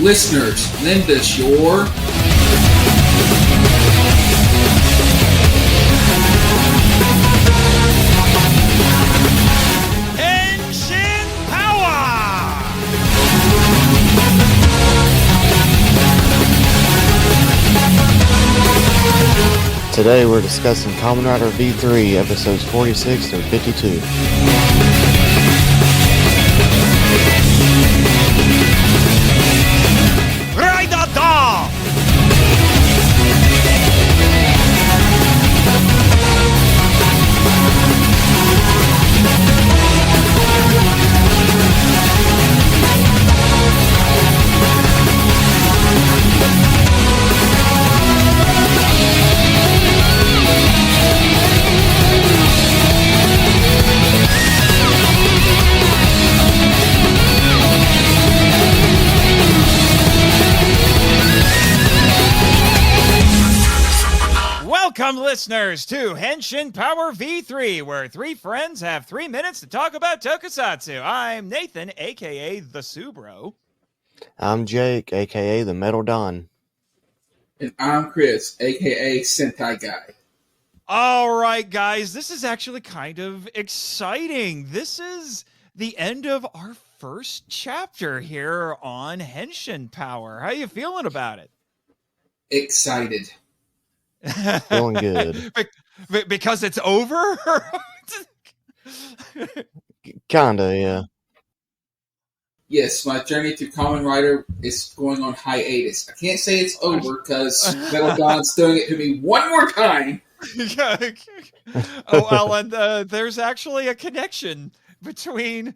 Listeners, lend us your Henshin power! Today we're discussing Kamen Rider V3, episodes 46 through 52. Rito! Welcome, listeners, to Henshin Power V3, where three friends have 3 minutes to talk about tokusatsu. I'm Nathan, a.k.a. the TsuBro. I'm Jake, aka the Metal Don. And I'm Chris, a.k.a. Sentai Guy. All right, guys, this is actually kind of exciting. This is the end of our first chapter here on Henshin Power. How you feeling about it? Excited. Feeling good. Because it's over? Kinda, yeah. Yes, my journey through Kamen Rider is going on hiatus. I can't say it's over because Metal Don's doing it to me one more time. Oh, well, and there's actually a connection between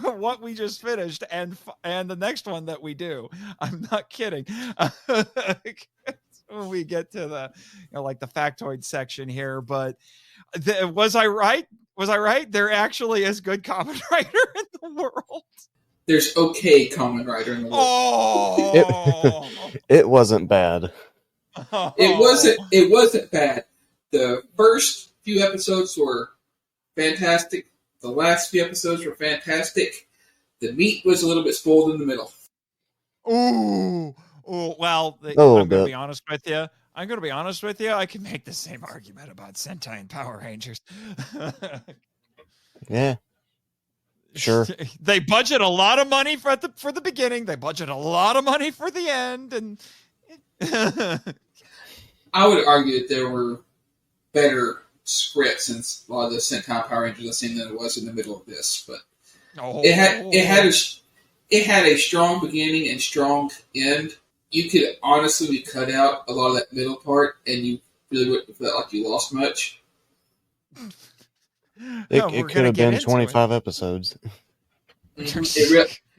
what we just finished and the next one that we do. I'm not kidding. When we get to the like the factoid section here, but was I right? There actually is good Kamen Rider in the world. There's okay Kamen Rider in the world. Oh, It wasn't bad. It wasn't bad. The first few episodes were fantastic. The last few episodes were fantastic. The meat was a little bit spoiled in the middle. Ooh. Well, I'm going to be honest with you. I can make the same argument about Sentai and Power Rangers. Yeah. Sure. They budget a lot of money for the beginning. They budget a lot of money for the end, and I would argue that there were better scripts in a lot of the Sentai Power Rangers I've seen than it was in the middle of this. But it had a strong beginning and strong end. You could honestly cut out a lot of that middle part, and you really wouldn't feel like you lost much. It could have been 25 episodes. It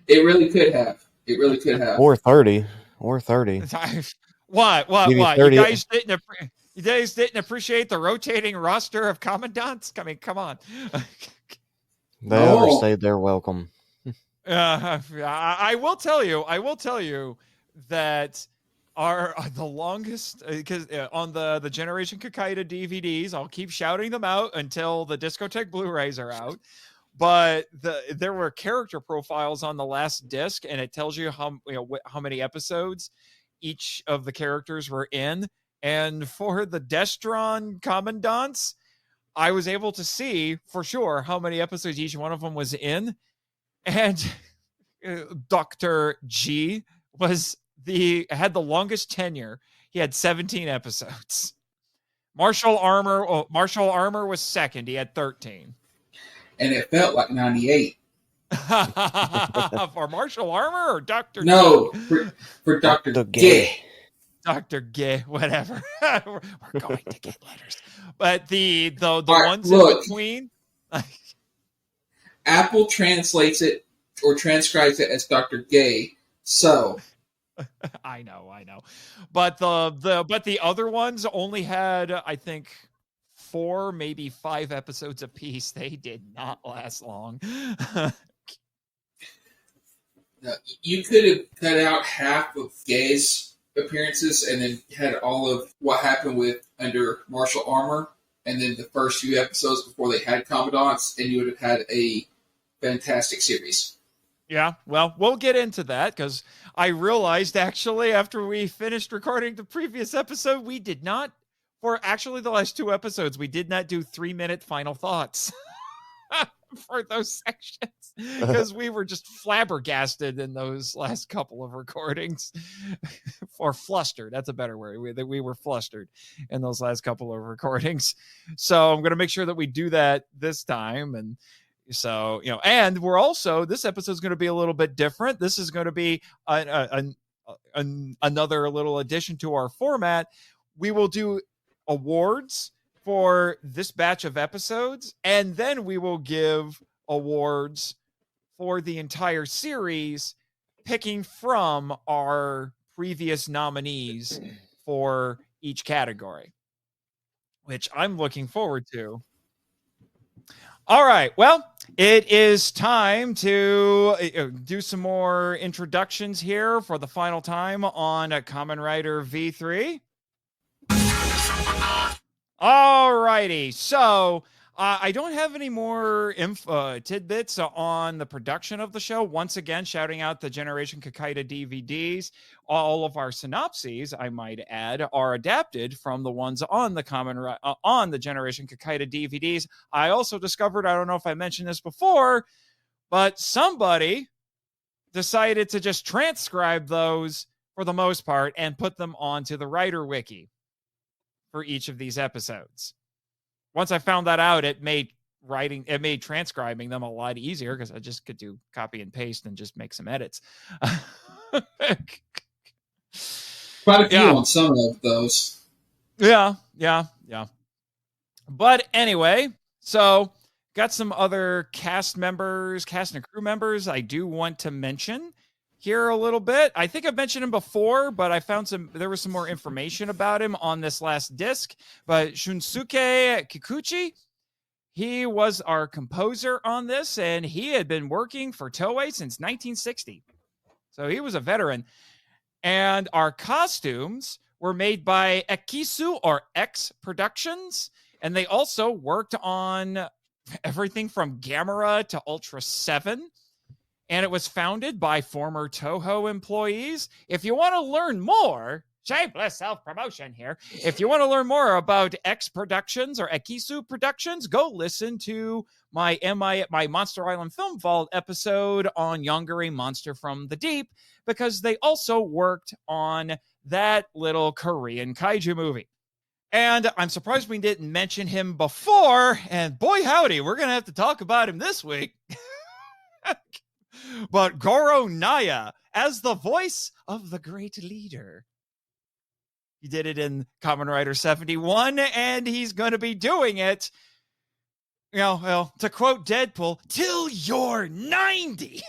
really could have. It really could have. Or 30. What? 30. You guys didn't appreciate the rotating roster of commandants? I mean, come on. They overstayed their welcome. I will tell you that the longest, because on the Generation Kakaida DVDs, I'll keep shouting them out until the Discotheque Blu-rays are out. But there were character profiles on the last disc, and it tells you how many episodes each of the characters were in. And for the Destron Commandants, I was able to see for sure how many episodes each one of them was in. And Dr. G had the longest tenure. He had 17 episodes. Martial Armor was second. He had 13. And it felt like 98. For Martial Armor or Dr. No, for Dr. Gay. Dr. Gay, whatever. We're going to get letters. But the ones in between. Apple translates it or transcribes it as Dr. Gay. So I know. But the other ones only had, I think, 4, maybe 5 episodes apiece. They did not last long. You could have cut out half of Gay's appearances and then had all of what happened with under Martial Armor and then the first few episodes before they had Commandants, and you would have had a fantastic series. Yeah, well, we'll get into that because I realized actually after we finished recording the previous episode, we did not, for actually the last 2 episodes, we did not do 3-minute final thoughts for those sections because we were just flabbergasted in those last couple of recordings. Or flustered. That's a better word. We were flustered in those last couple of recordings. So I'm going to make sure that we do that this time. And so, and we're also, this episode is going to be a little bit different. This is going to be another little addition to our format. We will do awards for this batch of episodes, and then we will give awards for the entire series, picking from our previous nominees for each category, which I'm looking forward to. All right. Well, it is time to do some more introductions here for the final time on Kamen Rider V3. All righty. So I don't have any more tidbits on the production of the show. Once again, shouting out the Generation Kakaida DVDs. All of our synopses, I might add, are adapted from the ones on the on the Generation Kakaida DVDs. I also discovered, I don't know if I mentioned this before, but somebody decided to just transcribe those for the most part and put them onto the Writer Wiki for each of these episodes. Once I found that out, it made transcribing them a lot easier because I just could do copy and paste and just make some edits. Quite a few on some of those. Yeah. But anyway, so got some other cast and crew members I do want to mention here a little bit. I think I've mentioned him before, but I found there was some more information about him on this last disc. But Shunsuke Kikuchi, he was our composer on this, and he had been working for Toei since 1960. So he was a veteran. And our costumes were made by Ekisu or X Productions, and they also worked on everything from Gamera to Ultra 7. And it was founded by former Toho employees. If you want to learn more, shameless self-promotion here. If you want to learn more about X Productions or Ekisu Productions, go listen to my Monster Island Film Vault episode on Yongari Monster from the Deep, because they also worked on that little Korean kaiju movie. And I'm surprised we didn't mention him before, and boy howdy, we're going to have to talk about him this week. But Goro Naya as the voice of the great leader. He did it in Kamen Rider 71, and he's going to be doing it, to quote Deadpool, till you're 90.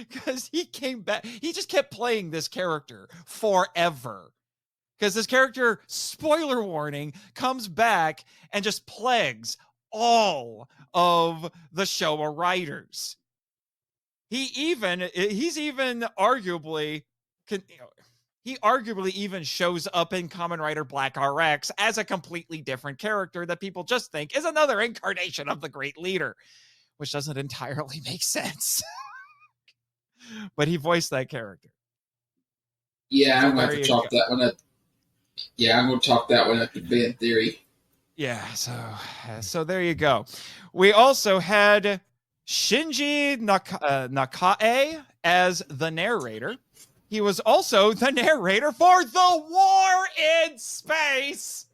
Because he came back. He just kept playing this character forever. Because this character, spoiler warning, comes back and just plagues all of the Showa writers. He arguably even shows up in Kamen Rider Black RX as a completely different character that people just think is another incarnation of the great leader, which doesn't entirely make sense. But he voiced that character. Yeah, I'm going to chalk that one up. Yeah, I'm going to chalk that one up to Ben Theory. Yeah, so there you go. We also had Shinji Nakae as the narrator. He was also the narrator for The War in Space.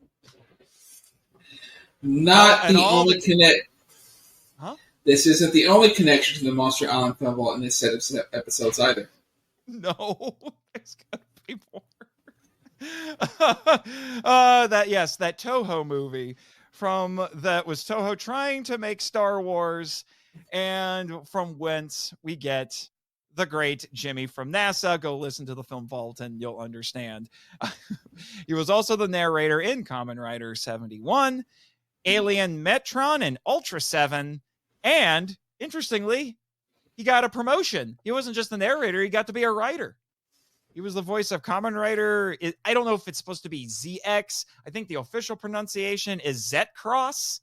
Not the only connect. Huh? This isn't the only connection to the Monster Island Film Vault in this set of episodes either. No, there's got to be more. that Toho movie that was Toho trying to make Star Wars, and from whence we get the great Jimmy from NASA. Go listen to the Film Vault and you'll understand. He was also the narrator in Kamen Rider 71, Alien Metron, and Ultra 7, and interestingly, he got a promotion. He wasn't just the narrator, he got to be a writer. He was the voice of Kamen Rider. I don't know if it's supposed to be ZX. I think the official pronunciation is Z-Cross.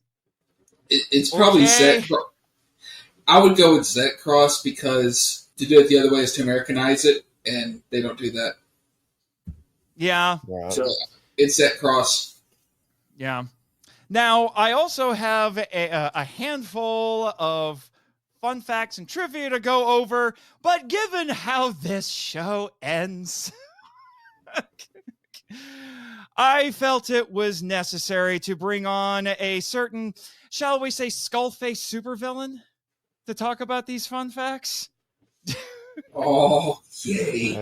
It's probably Z. I would go with Z Cross because to do it the other way is to Americanize it, and they don't do that. Yeah. So it's Z Cross. Yeah. Now, I also have a handful of fun facts and trivia to go over, but given how this show ends, I felt it was necessary to bring on a certain, shall we say, skull-faced supervillain to talk about these fun facts. Oh, yay.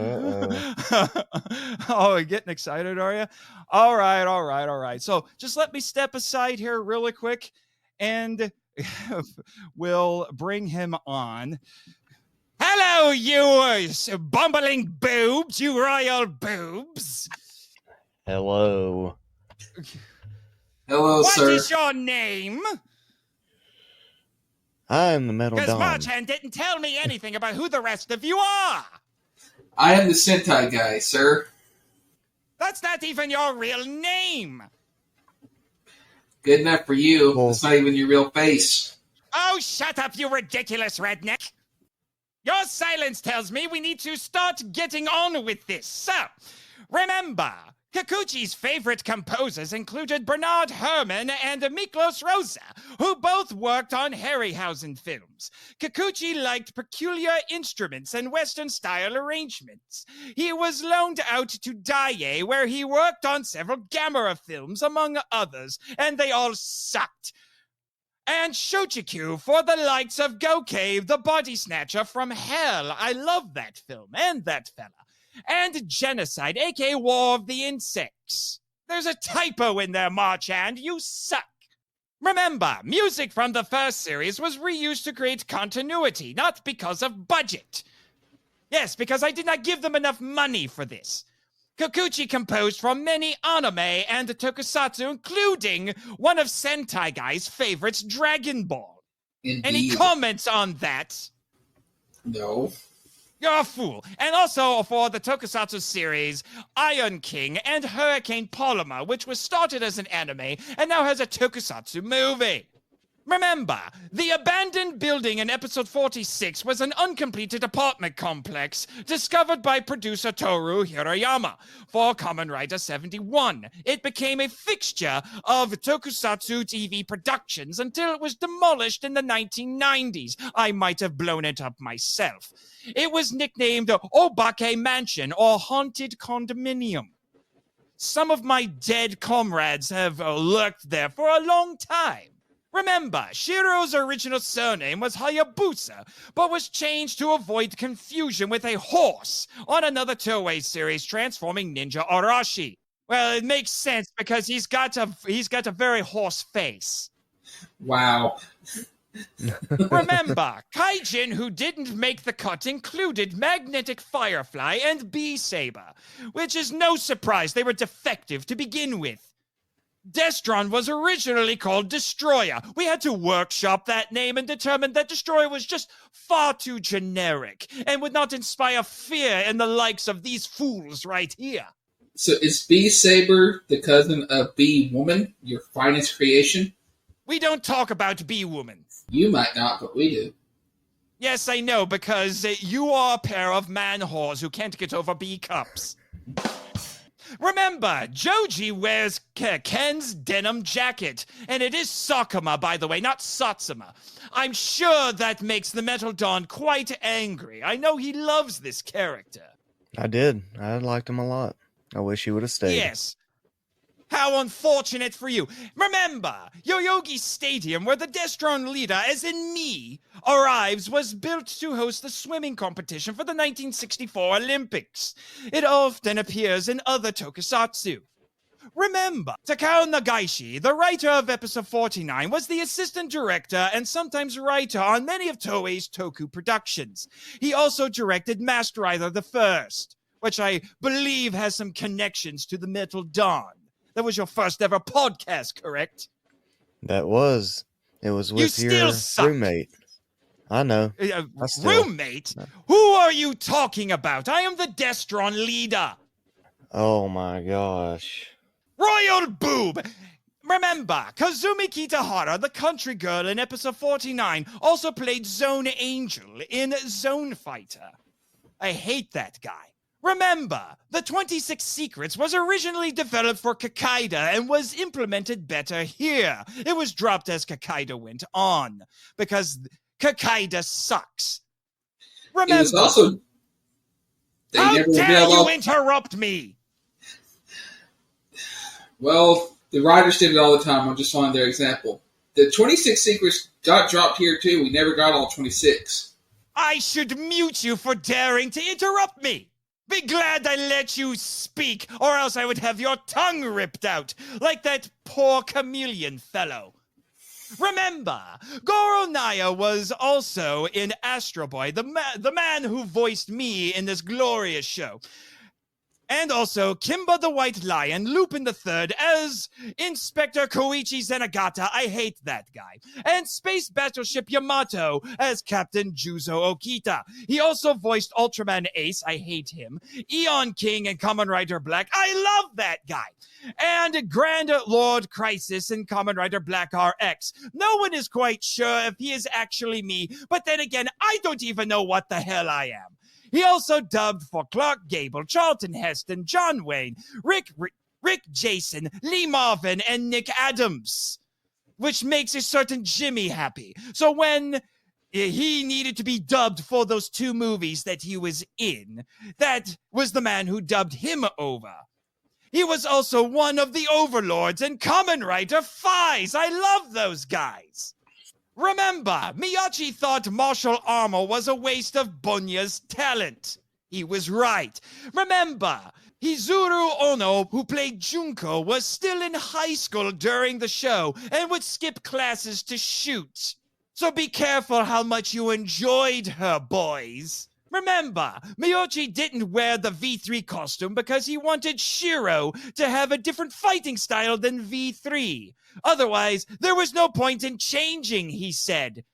Oh, you're getting excited, are you? All right. So just let me step aside here really quick, and we'll bring him on. Hello, you bumbling boobs, you royal boobs. Hello. Hello, sir. What is your name? I'm the Metal Because Don. Marchan didn't tell me anything about who the rest of you are. I am the Sentai Guy, sir. That's not even your real name. Good enough for you. Well, It's not even your real face. Oh, shut up, you ridiculous redneck. Your silence tells me we need to start getting on with this. So, remember, Kikuchi's favorite composers included Bernard Herrmann and Miklos Rosa, who both worked on Harryhausen films. Kikuchi liked peculiar instruments and Western-style arrangements. He was loaned out to Daiei, where he worked on several Gamera films, among others, and they all sucked. And Shochiku for the likes of Gokei, the Body Snatcher from Hell. I love that film and that fella. And Genocide, aka War of the Insects. There's a typo in there, Marchand. You suck. Remember, music from the first series was reused to create continuity, not because of budget. Yes, because I did not give them enough money for this. Kikuchi composed for many anime and tokusatsu, including one of Sentai Guy's favorites, Dragon Ball. Indeed. Any comments on that? No. You're a fool. And also for the tokusatsu series, Iron King and Hurricane Polymer, which was started as an anime and now has a tokusatsu movie. Remember, the abandoned building in episode 46 was an uncompleted apartment complex discovered by producer Toru Hirayama for Kamen Rider 71. It became a fixture of tokusatsu TV productions until it was demolished in the 1990s. I might have blown it up myself. It was nicknamed Obake Mansion or Haunted Condominium. Some of my dead comrades have lurked there for a long time. Remember, Shiro's original surname was Hayabusa, but was changed to avoid confusion with a horse on another Toei series transforming Ninja Arashi. Well, it makes sense because he's got a very horse face. Wow. Remember, Kaijin who didn't make the cut included Magnetic Firefly and Bee-Saber, which is no surprise they were defective to begin with. Destron was originally called Destroyer. We had to workshop that name and determined that Destroyer was just far too generic and would not inspire fear in the likes of these fools right here. So is Bee-Saber the cousin of Bee-Woman, your finest creation? We don't talk about Bee-Woman. You might not, but we do. Yes, I know, because you are a pair of man-whores who can't get over B-cups. Remember, Joji wears Ken's denim jacket, and it is Sakuma, by the way, not Satsuma. I'm sure that makes the Metal Dawn quite angry. I know he loves this character. I did. I liked him a lot. I wish he would have stayed. Yes. How unfortunate for you. Remember, Yoyogi Stadium, where the Destron leader, as in me, arrives, was built to host the swimming competition for the 1964 Olympics. It often appears in other tokusatsu. Remember, Takao Nagaishi, the writer of episode 49, was the assistant director and sometimes writer on many of Toei's Toku productions. He also directed Master Rider I, which I believe has some connections to the Metal Dawn. That was your first ever podcast, correct? That was. It was with You your still suck. roommate. I know. Roommate? No. Who are you talking about? I am the Destron leader. Oh my gosh. Royal Boob! Remember, Kazumi Kitahara, the country girl in episode 49, also played Zone Angel in Zone Fighter. I hate that guy. Remember, the 26 Secrets was originally developed for Kakaida and was implemented better here. It was dropped as Kakaida went on, because Kakaida sucks. Remember, it was also... How dare you interrupt me? Well, the writers did it all the time. I'm just following their example. The 26 Secrets got dropped here, too. We never got all 26. I should mute you for daring to interrupt me. Be glad I let you speak, or else I would have your tongue ripped out, like that poor chameleon fellow. Remember, Goro Naya was also in Astro Boy, the man who voiced me in this glorious show. And also Kimba the White Lion, Lupin III as Inspector Koichi Zenagata. I hate that guy. And Space Battleship Yamato as Captain Juzo Okita. He also voiced Ultraman Ace. I hate him. Eon King and Kamen Rider Black. I love that guy. And Grand Lord Crisis in Kamen Rider Black RX. No one is quite sure if he is actually me, but then again, I don't even know what the hell I am. He also dubbed for Clark Gable, Charlton Heston, John Wayne, Rick Jason, Lee Marvin, and Nick Adams, which makes a certain Jimmy happy. So when he needed to be dubbed for those 2 movies that he was in, that was the man who dubbed him over. He was also one of the overlords in Kamen Rider V. I love those guys. Remember, Miyachi thought martial armor was a waste of Bunya's talent. He was right. Remember, Hizuru Ono, who played Junko, was still in high school during the show and would skip classes to shoot. So be careful how much you enjoyed her, boys. Remember, Miyoshi didn't wear the V3 costume because he wanted Shiro to have a different fighting style than V3. Otherwise, there was no point in changing, he said.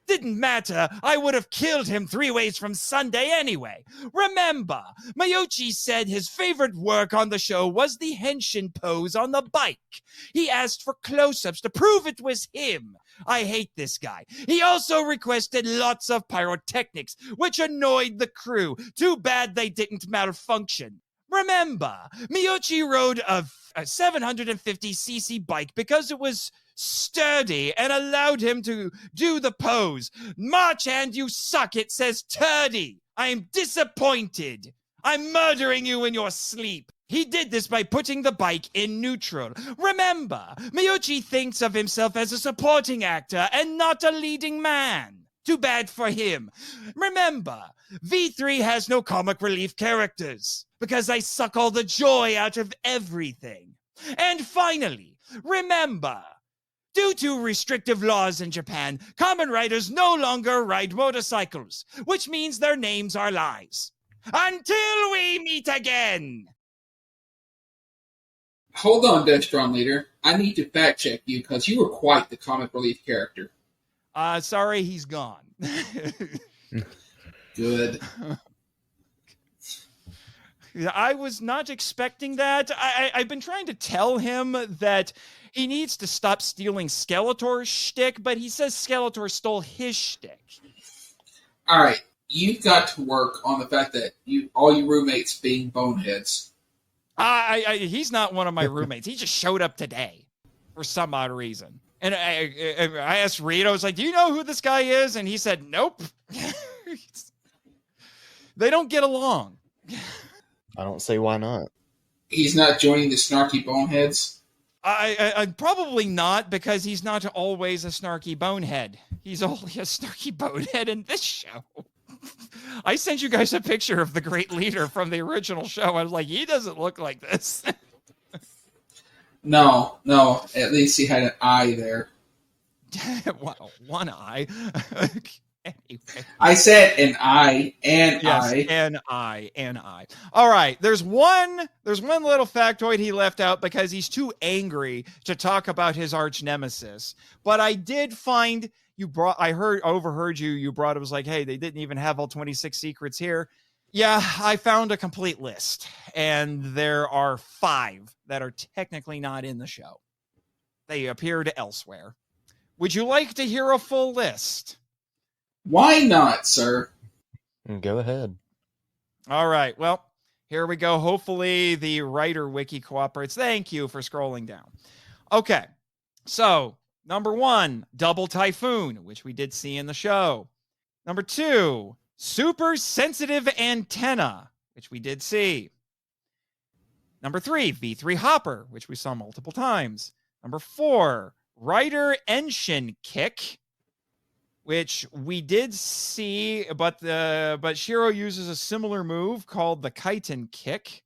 Didn't matter, I would have killed him 3 ways from Sunday anyway. Remember, Miyoshi said his favorite work on the show was the Henshin pose on the bike. He asked for close-ups to prove it was him. I hate this guy. He also requested lots of pyrotechnics, which annoyed the crew. Too bad they didn't malfunction. Remember, Miyoshi rode a 750cc bike because it was sturdy and allowed him to do the pose. Marchand, you suck, it says turdy. I am disappointed. I'm murdering you in your sleep. He did this by putting the bike in neutral. Remember, Miyoshi thinks of himself as a supporting actor and not a leading man. Too bad for him. Remember, V3 has no comic relief characters because I suck all the joy out of everything. And finally, remember, due to restrictive laws in Japan, Kamen Riders no longer ride motorcycles, which means their names are lies. Until we meet again! Hold on, Destron Leader. I need to fact check you because you were quite the comic relief character. Sorry, he's gone. Good. I was not expecting that. I've been trying to tell him that he needs to stop stealing Skeletor's shtick, but he says Skeletor stole his shtick. All right, you've got to work on the fact that all your roommates being boneheads. He's not one of my roommates. He just showed up today for some odd reason. And I asked Rito, I was like, do you know who this guy is? And he said, nope. They don't get along. I don't see why not. He's not joining the snarky boneheads? I probably not, because he's not always a snarky bonehead. He's only a snarky bonehead in this show. I sent you guys a picture of the great leader from the original show. I was like, he doesn't look like this. No. At least he had an eye there. One eye. Anyway. I said an eye, an eye. All right. There's one little factoid he left out because he's too angry to talk about his arch nemesis. But I did find overheard you brought it was like, hey, they didn't even have all 26 secrets here. Yeah, I found a complete list, and there are 5 that are technically not in the show. they appeared elsewhere. Would you like to hear a full list? Why not, sir? Go ahead. All right. Well, here we go. Hopefully the writer wiki cooperates. Thank you for scrolling down. Okay. So, number 1, Double Typhoon, which we did see in the show. Number 2, Super Sensitive Antenna, which we did see. Number 3, V3 Hopper, which we saw multiple times. Number 4, Rider Henshin Kick, which we did see, but Shiro uses a similar move called the Kaiten Kick.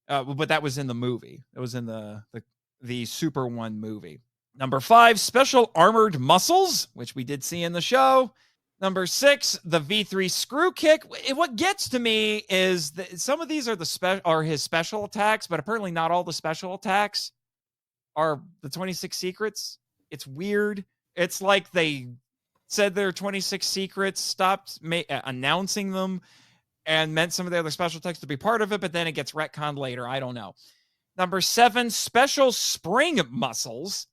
But that was in the movie. It was in the Super 1 movie. Number 5, Special Armored Muscles, which we did see in the show. Number 6, the V3 Screw Kick. What gets to me is that some of these are his special attacks, but apparently not all the special attacks are the 26 secrets. It's weird. It's like they said their 26 secrets, stopped announcing them, and meant some of the other special attacks to be part of it, but then it gets retconned later. I don't know. Number 7, Special Spring Muscles,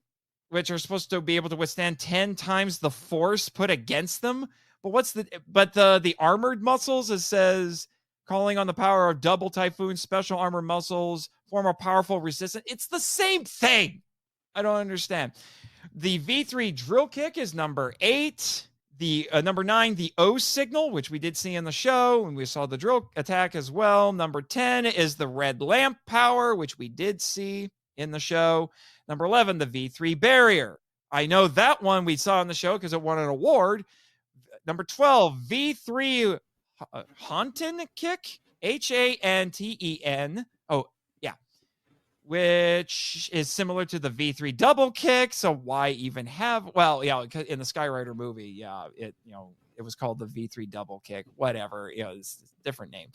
which are supposed to be able to withstand 10 times the force put against them. But the armored muscles, it says, calling on the power of Double Typhoon, Special Armored Muscles, form a powerful resistance. It's the same thing. I don't understand. The V3 Drill Kick is number 8. The number 9, the O Signal, which we did see in the show, and we saw the drill attack as well. Number 10 is the Red Lamp Power, which we did see in the show. Number 11, the V3 Barrier. I know that one we saw in the show because it won an award. Number 12, V3 Hanten Kick, Hanten. Oh, yeah. Which is similar to the V3 Double Kick. So why even have? Well, yeah, in the Skyrider movie, yeah, it was called the V3 Double Kick. Whatever, it's a different name.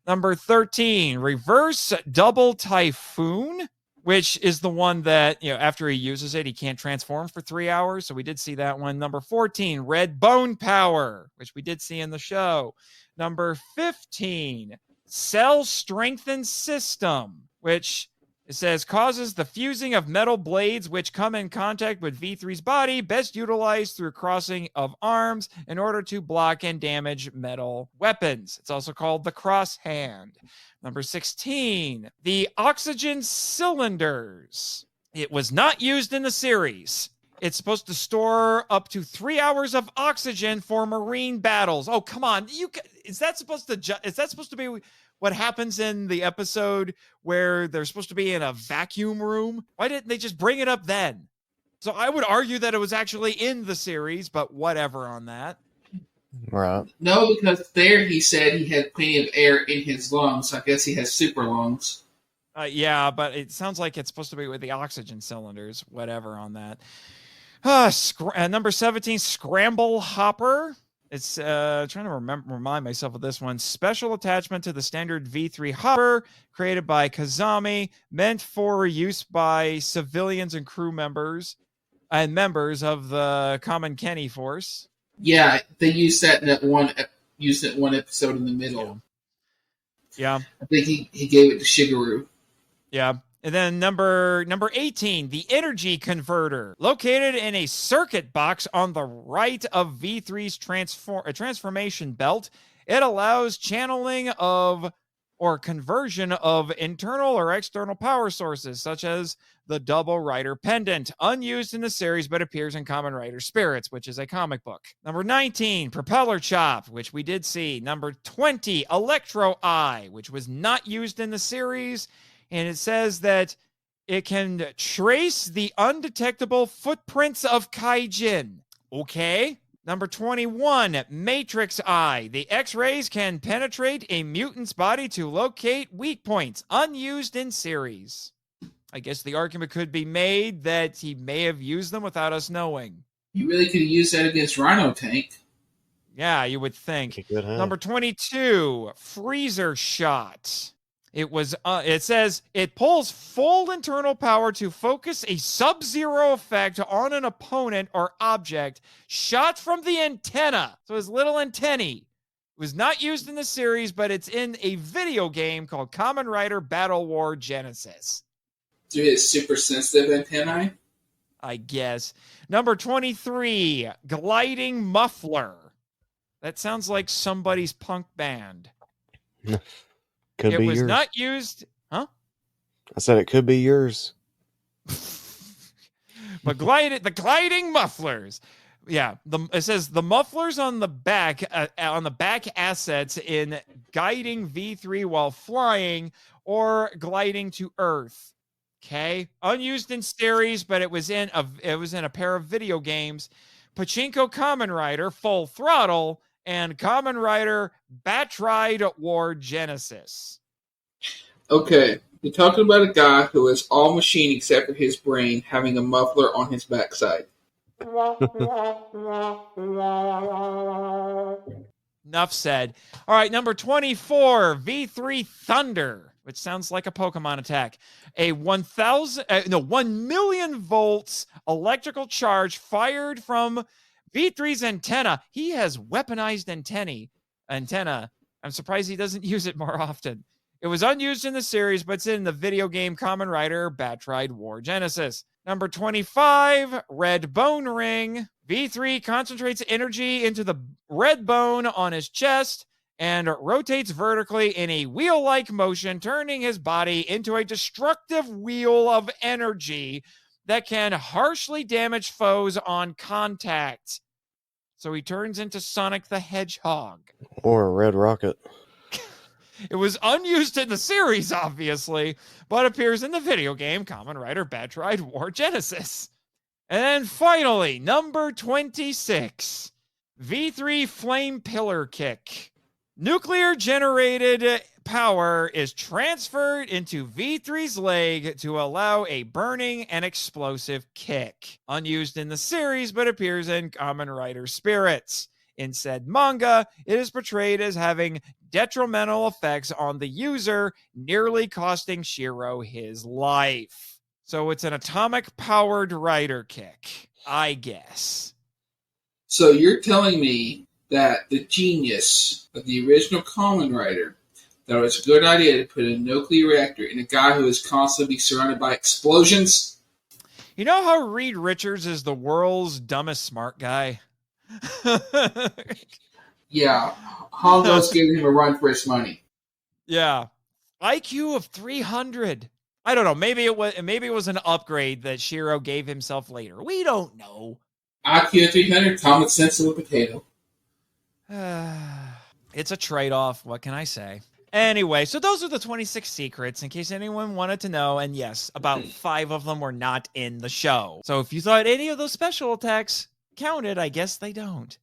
Number 13, Reverse Double Typhoon, which is the one that, after he uses it, he can't transform for 3 hours. So we did see that one. Number 14, Red Bone Power, which we did see in the show. Number 15, Cell Strengthened System, which it says causes the fusing of metal blades which come in contact with V3's body, best utilized through crossing of arms in order to block and damage metal weapons. It's also called the Cross Hand. Number 16, the Oxygen Cylinders. It was not used in the series. It's supposed to store up to 3 hours of oxygen for marine battles. Oh, come on. Is that supposed to be what happens in the episode where they're supposed to be in a vacuum room? Why didn't they just bring it up then? So I would argue that it was actually in the series, but whatever on that. Right. No, because there he said he had plenty of air in his lungs. So I guess he has super lungs. Yeah, but it sounds like it's supposed to be with the oxygen cylinders. Whatever on that. Number 17, Scramble Hopper. It's trying to remind myself of this one. Special attachment to the standard V3 Hopper, created by Kazami, meant for use by civilians and crew members and members of the Kamen Kenny Force. Yeah, they used that in one episode in the middle. Yeah. I think he gave it to Shigeru. Yeah. And then number 18, the Energy Converter, located in a circuit box on the right of V3's transformation belt. It allows channeling of or conversion of internal or external power sources, such as the Double Rider Pendant, unused in the series but appears in Kamen Rider Spirits, which is a comic book. Number 19, Propeller Chop, which we did see. Number 20, Electro Eye, which was not used in the series. And it says that it can trace the undetectable footprints of Kaijin. Okay. Number 21, Matrix Eye. The X-rays can penetrate a mutant's body to locate weak points, unused in series. I guess the argument could be made that he may have used them without us knowing. You really could use that against Rhino Tank. Yeah, you would think. Number 22, Freezer Shot. It says it pulls full internal power to focus a sub-zero effect on an opponent or object shot from the antenna. So his little antennae. It was not used in the series, but it's in a video game called Kamen Rider Battle War Genesis. Do his super sensitive antennae? I guess. Number 23, gliding muffler. That sounds like somebody's punk band. Could be yours. It was not used, huh? I said it could be yours. But the gliding mufflers. Yeah, it says the mufflers on the back assets in guiding V3 while flying or gliding to Earth. Okay, unused in series, but it was in a pair of video games, Pachinko Kamen Rider Full Throttle and Kamen Rider Batride War Genesis. Okay, you're talking about a guy who is all machine except for his brain, having a muffler on his backside. Enough said. All right, number 24, V3 Thunder, which sounds like a Pokemon attack. A 1 million volts electrical charge fired from V3's antenna. He has weaponized antenna. I'm surprised he doesn't use it more often. It was unused in the series, but it's in the video game Kamen Rider Batride War Genesis. Number 25, Red Bone Ring. V3 concentrates energy into the red bone on his chest and rotates vertically in a wheel-like motion, turning his body into a destructive wheel of energy that can harshly damage foes on contact. So he turns into Sonic the Hedgehog. Or a red rocket. It was unused in the series, obviously, but appears in the video game Kamen Rider Batride War Genesis. And then finally, number 26, V3 Flame Pillar Kick. Nuclear-generated power is transferred into V3's leg to allow a burning and explosive kick. Unused in the series, but appears in Kamen Rider Spirits. In said manga, it is portrayed as having detrimental effects on the user, nearly costing Shiro his life. So it's an atomic-powered rider kick, I guess. So you're telling me that the genius of the original Kamen Rider thought it was a good idea to put a nuclear reactor in a guy who is constantly surrounded by explosions? You know how Reed Richards is the world's dumbest smart guy? Yeah, Hongo's giving him a run for his money. Yeah, IQ of 300. I don't know. Maybe it was an upgrade that Shiro gave himself later. We don't know. IQ of 300, common sense of a potato. It's a trade-off. What can I say? Anyway, so those are the 26 secrets, in case anyone wanted to know. And yes, about 5 of them were not in the show. So if you thought any of those special attacks counted, I guess they don't.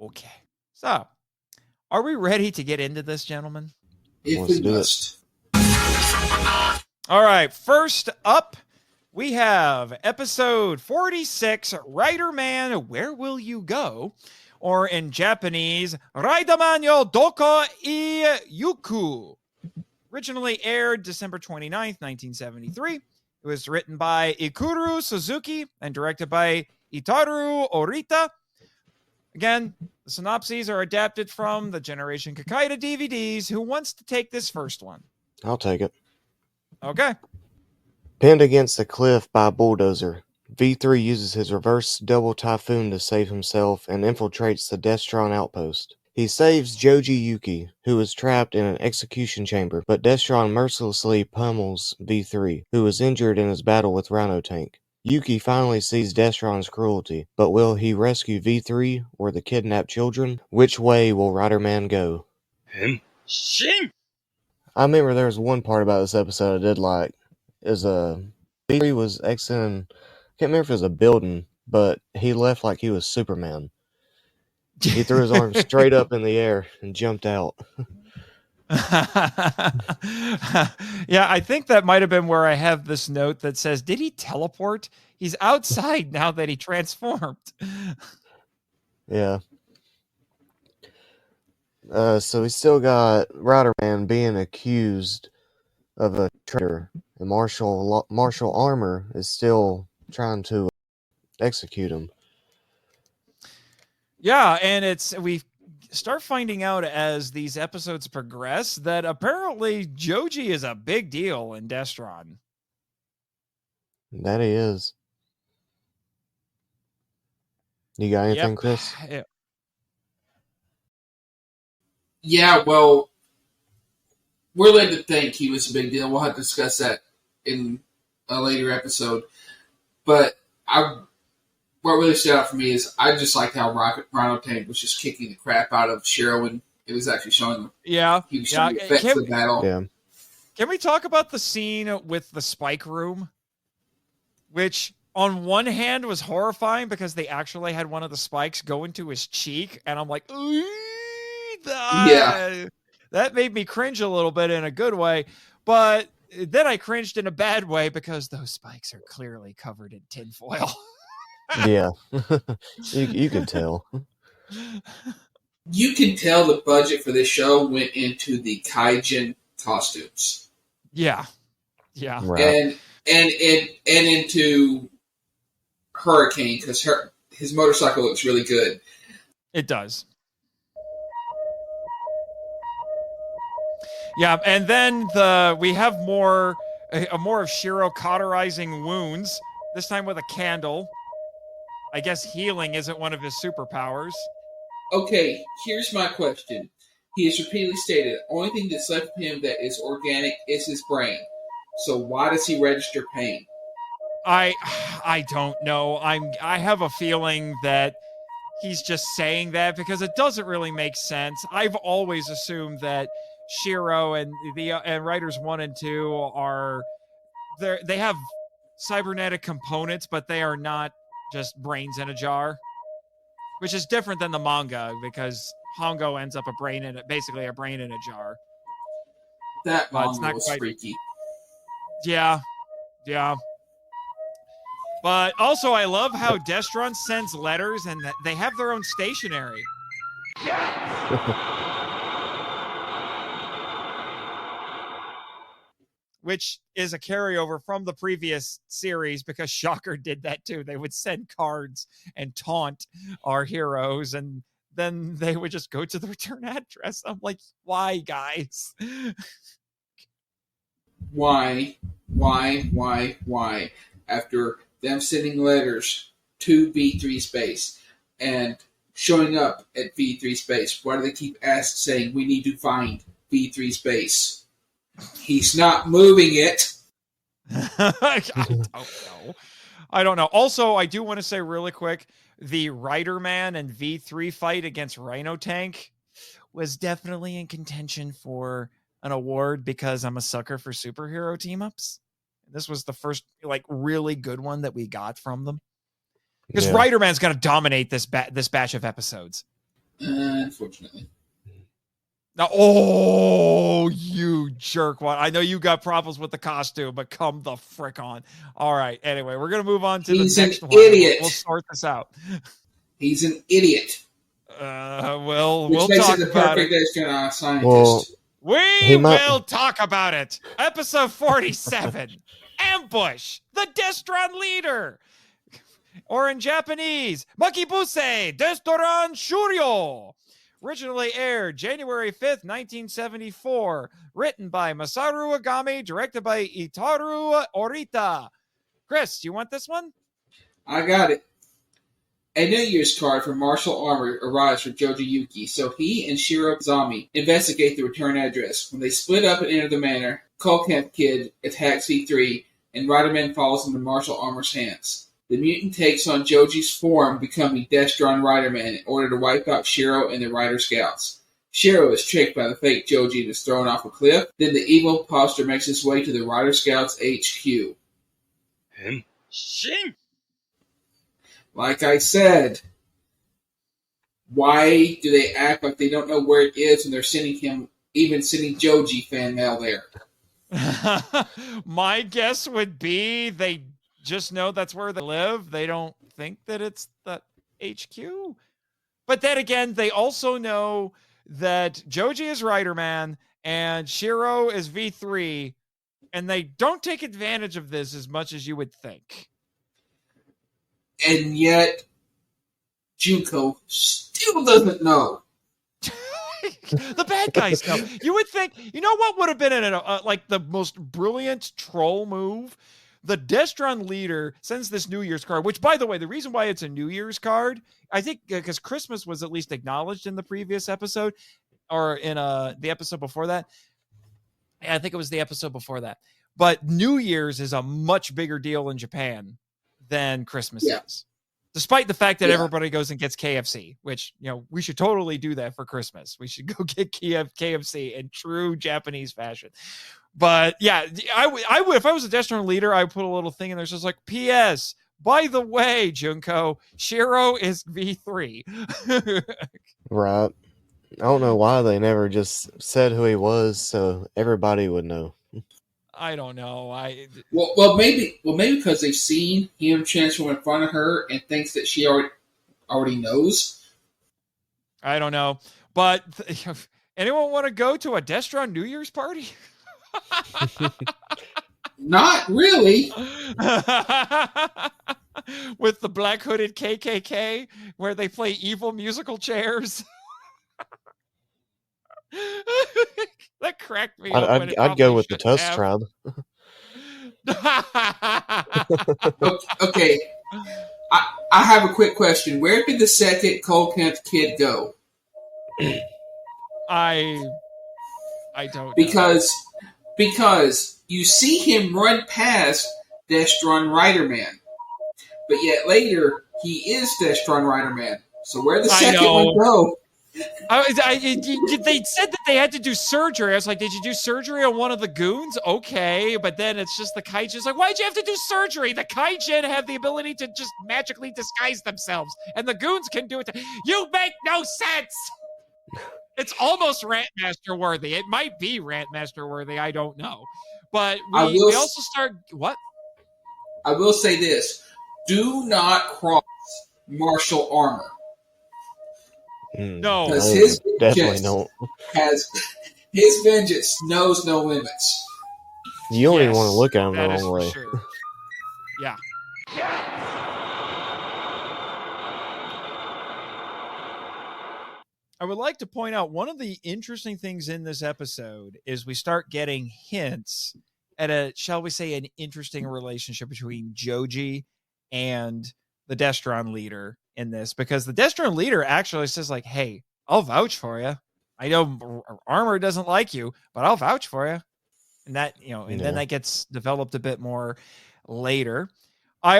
Okay. So, are we ready to get into this, gentlemen? If we must. All right. First up, we have episode 46, Riderman, Where Will You Go? Or in Japanese, Riderman yo Doko I Yuku. Originally aired December 29th, 1973. It was written by Ikuru Suzuki and directed by Itaru Orita. Again, the synopses are adapted from the Generation Kakaida DVDs. Who wants to take this first one? I'll take it. Okay. Pinned against a cliff by a bulldozer, V3 uses his reverse double typhoon to save himself and infiltrates the Destron outpost. He saves Joji Yuki, who is trapped in an execution chamber, but Destron mercilessly pummels V3, who is injured in his battle with Rhino Tank. Yuki finally sees Destron's cruelty, but will he rescue V3 or the kidnapped children? Which way will Riderman go? Henshin! I remember there was one part about this episode I did like. V3 was exiting, I can't remember if it was a building, but he left like he was Superman. He threw his arms straight up in the air and jumped out. Yeah, I think that might have been where I have this note that says, did he teleport? He's outside now that he transformed. Yeah. So we still got Riderman being accused of a traitor, and Marshall Armor is still trying to execute him. Yeah, and we start finding out as these episodes progress that apparently Joji is a big deal in Destron. That he is. You got anything, Chris? Yeah, well, we're led to think he was a big deal. We'll have to discuss that in a later episode. But what really stood out for me is I just liked how Rhino Tank was just kicking the crap out of Shiro, and it was actually showing he was showing the effects of the battle. Yeah. Can we talk about the scene with the spike room? Which, on one hand, was horrifying because they actually had one of the spikes go into his cheek, and I'm like, yeah. That made me cringe a little bit in a good way, but then I cringed in a bad way because those spikes are clearly covered in tinfoil. Yeah. you can tell. You can tell the budget for this show went into the kaijin costumes. Yeah. Right. And into Hurricane, because his motorcycle looks really good. It does. Yeah, and then we have more of Shiro cauterizing wounds, this time with a candle. I guess healing isn't one of his superpowers. Okay, here's my question. He has repeatedly stated the only thing that's left of him that is organic is his brain. So why does he register pain? I don't know. I have a feeling that he's just saying that because it doesn't really make sense. I've always assumed that Shiro and Riders 1 and 2 are they have cybernetic components, but they are not just brains in a jar, which is different than the manga because Hongo ends up basically a brain in a jar. That manga was freaky. Yeah. But also, I love how Destron sends letters and that they have their own stationery. Which is a carryover from the previous series because Shocker did that too. They would send cards and taunt our heroes, and then they would just go to the return address. I'm like, why, guys? Why? After them sending letters to V3 Space and showing up at V3 Space, why do they keep saying we need to find V3 Space? He's not moving it. I don't know. Also, I do want to say really quick, the Riderman and V3 fight against Rhino Tank was definitely in contention for an award because I'm a sucker for superhero team-ups. This was the first really good one that we got from them. Because Riderman's going to dominate this batch of episodes. Unfortunately. Now, you jerk. I know you got problems with the costume, but come the frick on. All right. Anyway, we're going to move on to the next one. Idiot. We'll sort this out. He's an idiot. We'll talk about it. Scientist. Well, we will talk about it. Episode 47. Ambush. The Destron leader. Or in Japanese, Makibuse Destoran Shuryo. Originally aired January 5th, 1974. Written by Masaru Agami, directed by Itaru Orita. Chris, you want this one? I got it. A New Year's card from martial armor arrives for Joji Yuki, so he and Shiro Zami investigate the return address. When they split up and enter the manor, Kullkamp Kid attacks V3, and Riderman falls into martial armor's hands. The mutant takes on Joji's form, becoming Destron Riderman in order to wipe out Shiro and the Rider Scouts. Shiro is tricked by the fake Joji and is thrown off a cliff. Then the evil imposter makes his way to the Rider Scouts HQ. Henshin! Like I said, why do they act like they don't know where it is when they're sending Joji fan mail there? My guess would be they just know that's where they live. They don't think that it's the HQ. But then again, they also know that Joji is Riderman and Shiro is V3, and they don't take advantage of this as much as you would think. And yet, Junko still doesn't know. The bad guys know. You would think, you know what would have been the most brilliant troll move? the Destron leader sends this New Year's card, which, by the way, the reason why it's a New Year's card, I think because Christmas was at least acknowledged in the previous episode, or in the episode before that. Yeah, I think it was the episode before that. But New Year's is a much bigger deal in Japan than Christmas is. Despite the fact that everybody goes and gets KFC, which, we should totally do that for Christmas. We should go get KFC in true Japanese fashion. But yeah, I would, if I was a Destron leader, I would put a little thing in there. Just like, P.S. By the way, Junko, Shiro is V3. Right. I don't know why they never just said who he was so everybody would know. I don't know. Well, maybe because they've seen him transform in front of her and thinks that she already knows. I don't know. But anyone want to go to a Destron New Year's party? Not really. With the black hooded KKK where they play evil musical chairs. That cracked me up. I'd go with the Tusk Tribe. Okay. I have a quick question. Where did the second Cold Camp kid go? I don't know. Because you see him run past Destron Riderman. But yet later, he is Destron Riderman. So where did the second one go? They said that they had to do surgery. I was like, did you do surgery on one of the goons? Okay, but then it's just the kaijin's like, why'd you have to do surgery? The kaijin have the ability to just magically disguise themselves, and the goons can do it. You make no sense! It's almost Rantmaster worthy. It might be Rantmaster worthy. I don't know. But we also start... What? I will say this. Do not cross martial armor. No, because his definitely don't. His vengeance knows no limits. You don't even want to look at him the wrong way. Sure. Yeah. I would like to point out one of the interesting things in this episode is we start getting hints at shall we say, an interesting relationship between Joji and the Destron leader in this, because the Destron leader actually says like, hey, I'll vouch for you. I know Armor doesn't like you, but I'll vouch for you. And that, then that gets developed a bit more later. I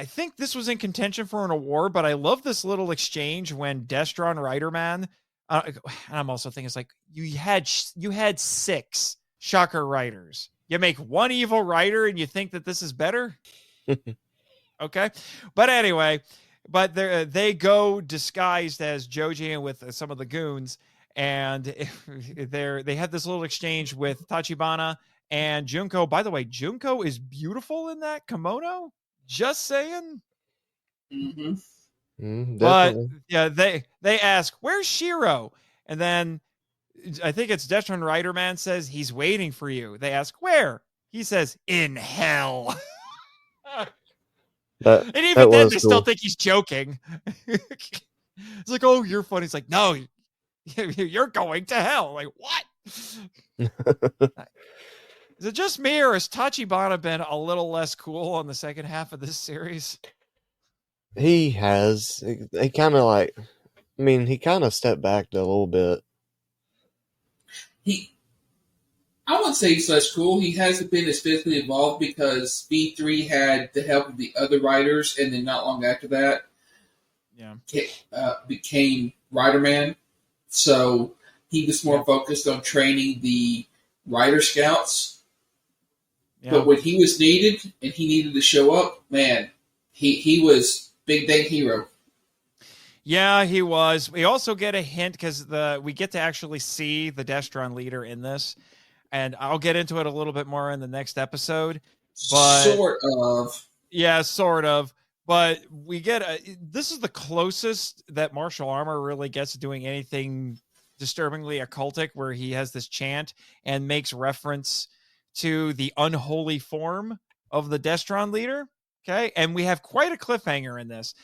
think this was in contention for an award, but I love this little exchange when Destron Riderman, I'm also thinking it's like, you had 6 Shocker Riders. You make one evil rider and you think that this is better? Okay. But anyway, they go disguised as Joji and with some of the goons, and they have this little exchange with Tachibana and Junko. By the way, Junko is beautiful in that kimono. Just saying. Mm-hmm. But yeah, they ask, where's Shiro? And then I think it's Destron Riderman says he's waiting for you. They ask where? He says in hell. And even then, they still think he's joking. It's like, oh, you're funny. It's like, no, you're going to hell. Like, what? Is it just me, or has Tachibana been a little less cool on the second half of this series? He has. He kind of he kind of stepped back a little bit. I wouldn't say he's less cool. He hasn't been as physically involved because V3 had the help of the other writers, and then not long after that, became Riderman. So he was more focused on training the Rider Scouts. Yeah. But when he was needed, and he needed to show up, man, he was big dang hero. Yeah, he was. We also get a hint because we get to actually see the Destron leader in this. And I'll get into it a little bit more in the next episode. But sort of. Yeah, sort of. But we get this is the closest that Martial Armor really gets to doing anything disturbingly occultic, where he has this chant and makes reference to the unholy form of the Destron leader. Okay. And we have quite a cliffhanger in this.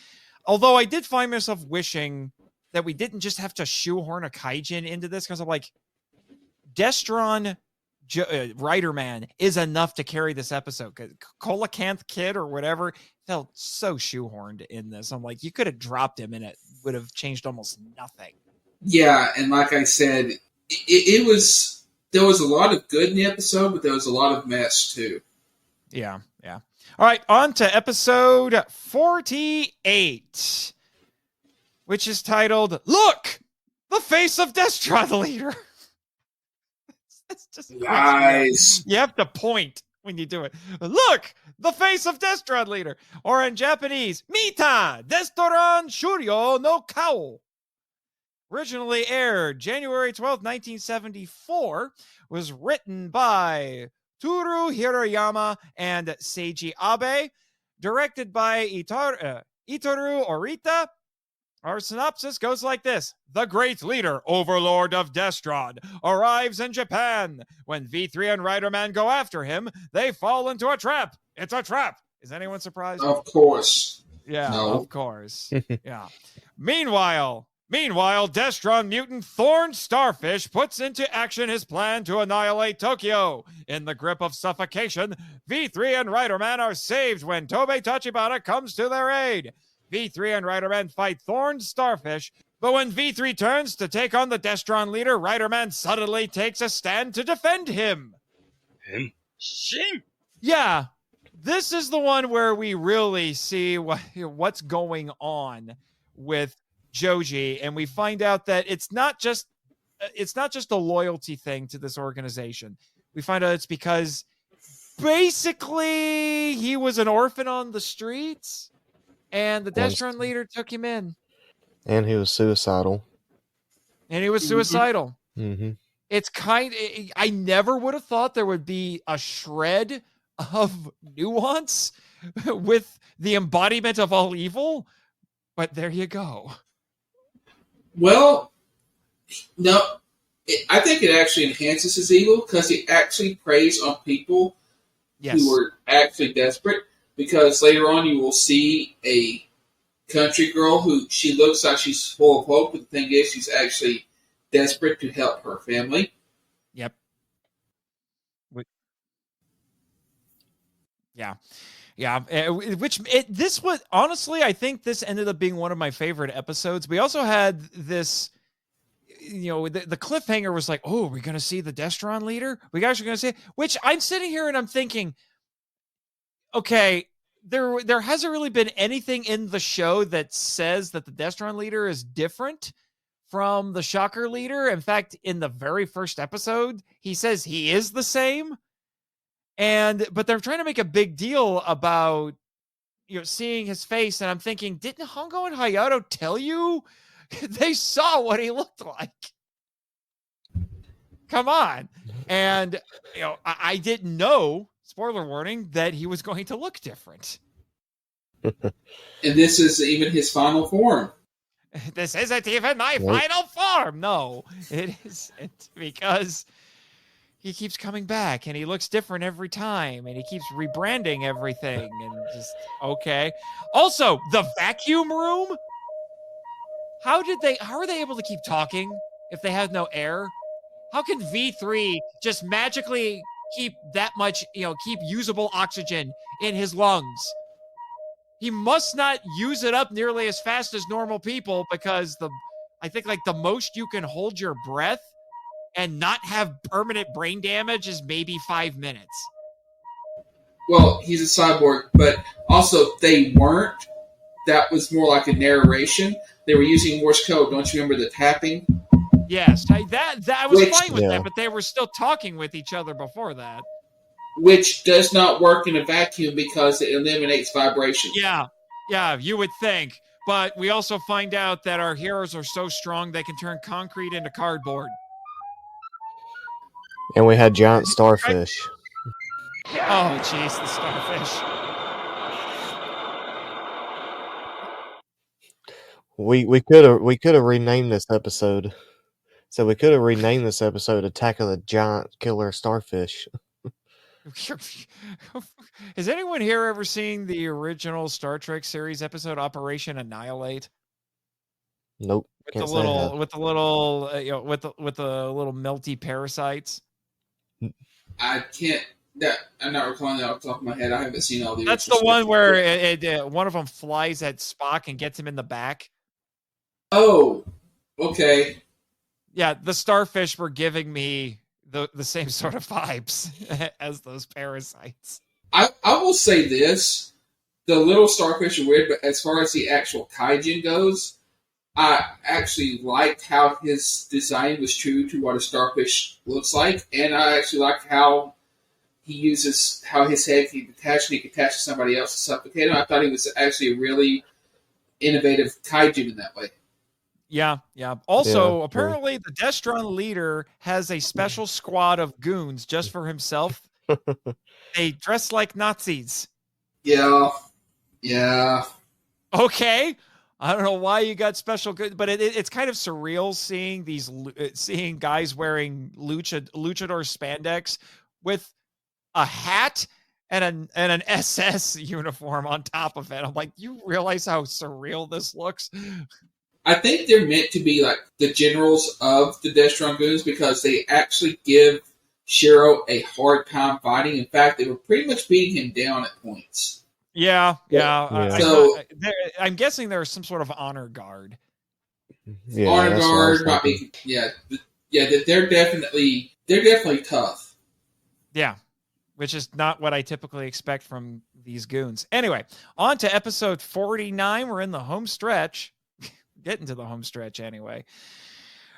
Although I did find myself wishing that we didn't just have to shoehorn a kaijin into this, because I'm like, Destron Riderman is enough to carry this episode. Coelacanth Kid or whatever felt so shoehorned in this. I'm like, you could have dropped him and it would have changed almost nothing. Yeah, and like I said, it was, there was a lot of good in the episode, but there was a lot of mess too. Yeah. All right, on to episode 48, which is titled, Look! The Face of Destron Leader. It's just Nice. you have to point when you do it. Look! The Face of Destron Leader. Or in Japanese, Mita! Destron Shuryo no Kao. Originally aired January 12th, 1974, was written by Toru Hiroyama and Seiji Abe, directed by Itoru Orita. Our synopsis goes like this. The great leader, overlord of Destron, arrives in Japan. When V3 and Riderman go after him, they fall into a trap. It's a trap. Is anyone surprised? Of course. Yeah, No. of course. Yeah. Meanwhile, Destron mutant Thorn Starfish puts into action his plan to annihilate Tokyo. In the grip of suffocation, V3 and Riderman are saved when Tobei Tachibana comes to their aid. V3 and Riderman fight Thorn Starfish, but when V3 turns to take on the Destron leader, Riderman suddenly takes a stand to defend him. Henshin! Yeah, this is the one where we really see what's going on with Joji, and we find out that it's not just a loyalty thing to this organization. We find out it's because basically he was an orphan on the streets, and the Destron leader took him in. And he was suicidal. Mm-hmm. It's I never would have thought there would be a shred of nuance with the embodiment of all evil, but there you go. Well, no, I think it actually enhances his evil because he actually preys on people who are actually desperate. Because later on you will see a country girl who she looks like she's full of hope, but the thing is she's actually desperate to help her family. Yep. Yeah. This was honestly, I think this ended up being one of my favorite episodes. We also had this, the cliffhanger was like, oh, we're going to see the Destron leader? We guys are going to see, which I'm sitting here and I'm thinking, okay, there hasn't really been anything in the show that says that the Destron leader is different from the Shocker leader. In fact, in the very first episode, he says he is the same. But they're trying to make a big deal about, seeing his face. And I'm thinking, didn't Hongo and Hayato tell you? They saw what he looked like. Come on. And, I didn't know, spoiler warning, that he was going to look different. And this is even his final form. This isn't even my final form. No, it isn't, because he keeps coming back and he looks different every time and he keeps rebranding everything and just, okay. Also, the vacuum room. How are they able to keep talking if they have no air? How can V3 just magically keep that much, keep usable oxygen in his lungs? He must not use it up nearly as fast as normal people, because I think the most you can hold your breath and not have permanent brain damage is maybe 5 minutes. Well, he's a cyborg, but also they weren't. That was more like a narration. They were using Morse code. Don't you remember the tapping? Yes, I was fine with that, but they were still talking with each other before that. Which does not work in a vacuum because it eliminates vibration. Yeah, you would think. But we also find out that our heroes are so strong they can turn concrete into cardboard. And we had giant starfish. Oh, jeez, the starfish. We could have renamed this episode. So we could have renamed this episode Attack of the Giant Killer Starfish. Has anyone here ever seen the original Star Trek series episode Operation Annihilate? Nope. With the little melty parasites. I can't. I'm not recalling that off the top of my head. I haven't seen all the. That's the one where one of them flies at Spock and gets him in the back. Oh, okay. Yeah, the starfish were giving me the same sort of vibes as those parasites. I will say this: the little starfish are weird, but as far as the actual kaijin goes, I actually liked how his design was true to what a starfish looks like, and I actually like how he uses how his head can detach and he can attach to somebody else to suffocate him. I thought he was actually a really innovative kaijin in that way. Yeah. Also, Yeah, apparently the Destron leader has a special squad of goons just for himself. They dress like Nazis. Yeah. Okay. I don't know why you got special good, but it's kind of surreal seeing guys wearing luchador spandex with a hat and an SS uniform on top of it. I'm like, you realize how surreal this looks? I think they're meant to be like the generals of the Destron Goons because they actually give Shiro a hard time fighting. In fact, they were pretty much beating him down at points. Yeah. I'm guessing there's some sort of honor guard. Yeah, honor guard, might be, they're definitely tough. Yeah, which is not what I typically expect from these goons. Anyway, on to episode 49. We're in the home stretch. Getting to the home stretch anyway.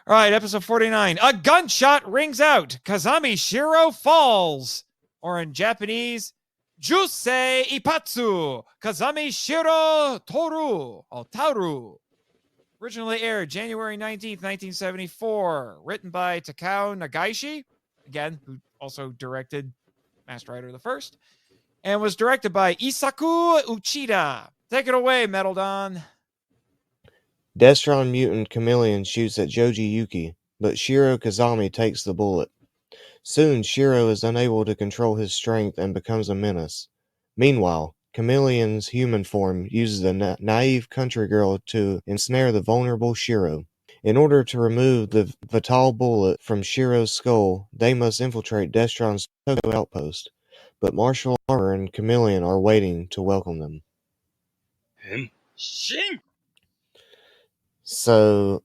All right, episode 49. A gunshot rings out. Kazami Shiro falls. Or in Japanese, Jusei Ipatsu. Kazami Shiro Toru. Or Tauru. Originally aired January 19th, 1974. Written by Takao Nagaishi. Again, who also directed Master Rider the First. And was directed by Isaku Uchida. Take it away, Metal Don. Destron mutant Chameleon shoots at Joji Yuki, but Shiro Kazami takes the bullet. Soon, Shiro is unable to control his strength and becomes a menace. Meanwhile, Chameleon's human form uses a naive country girl to ensnare the vulnerable Shiro. In order to remove the vital bullet from Shiro's skull, they must infiltrate Destron's Tokyo outpost, but Martial Armor and Chameleon are waiting to welcome them. Henshin! So,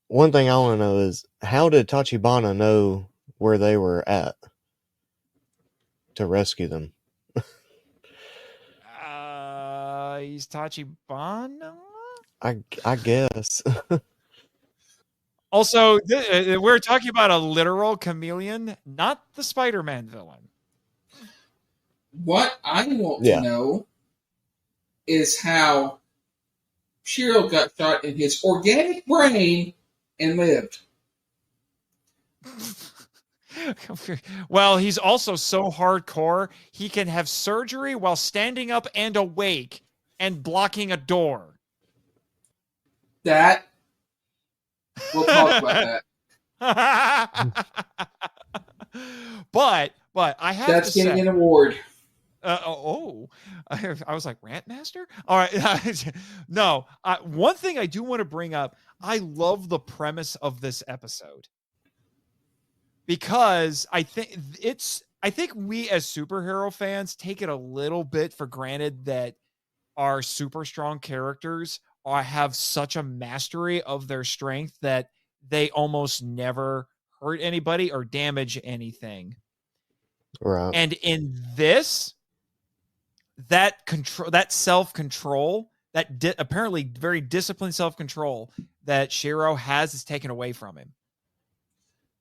one thing I want to know is, how did Tachibana know where they were at to rescue them? He's Tachibana? I guess. Also, we're talking about a literal chameleon, not the Spider-Man villain. What I want to know is how Shiro got shot in his organic brain and lived. Well, he's also so hardcore, he can have surgery while standing up and awake and blocking a door. That we'll talk about that. But I have that's to getting say, an award. I was like, Rant Master? All right. No, one thing I do want to bring up, I love the premise of this episode. Because I think we as superhero fans take it a little bit for granted that our super strong characters have such a mastery of their strength that they almost never hurt anybody or damage anything. Right. And in this, that self-control, that apparently very disciplined self-control that Shiro has is taken away from him.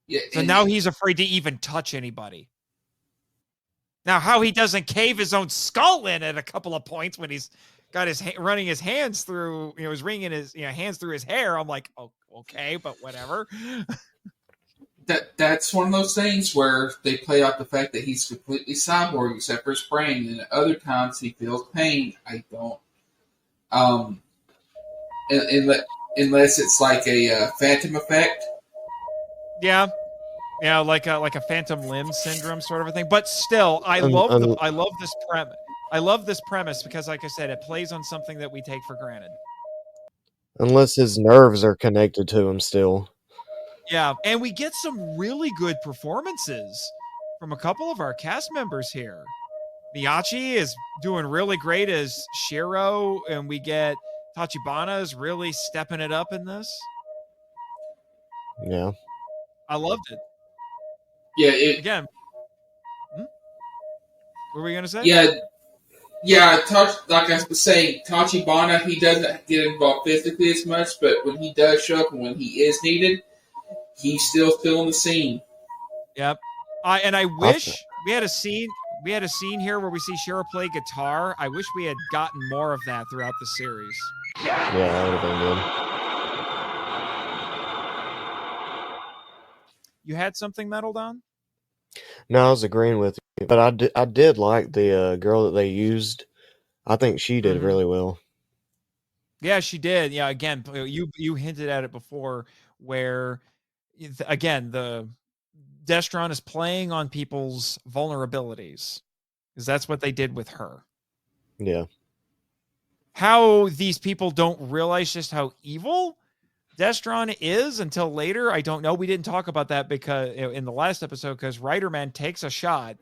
Yeah, so now he's afraid to even touch anybody. Now, how he doesn't cave his own skull in at a couple of points when he's got running his hands through, he's wringing his hands through his hair. I'm like, oh, okay, but whatever. That's one of those things where they play out the fact that he's completely cyborg except for his brain, and at other times he feels pain. I don't. Unless it's like a phantom effect. Yeah, like a phantom limb syndrome sort of a thing. But still, I love this premise. I love this premise because, like I said, it plays on something that we take for granted. Unless his nerves are connected to him still. Yeah, and we get some really good performances from a couple of our cast members here. Miyachi is doing really great as Shiro, and we get Tachibana is really stepping it up in this. Yeah. I loved it. Yeah. Again. What were we gonna say? Yeah. Like I was saying, Tachibana, he doesn't get involved physically as much, but when he does show up and when he is needed, he's still filling the scene. Yep. I wish we had a scene. We had a scene here where we see Shiro play guitar. I wish we had gotten more of that throughout the series. Yeah, that would have been good. You had something meddled on? No, I was agreeing with you, but I did like the girl that they used. I think she did really well. Yeah, she did. Yeah, again, you hinted at it before, where again the Destron is playing on people's vulnerabilities, because that's what they did with her. Yeah. How these people don't realize just how evil Destron is until later, I don't know. We didn't talk about that because in the last episode, because Riderman takes a shot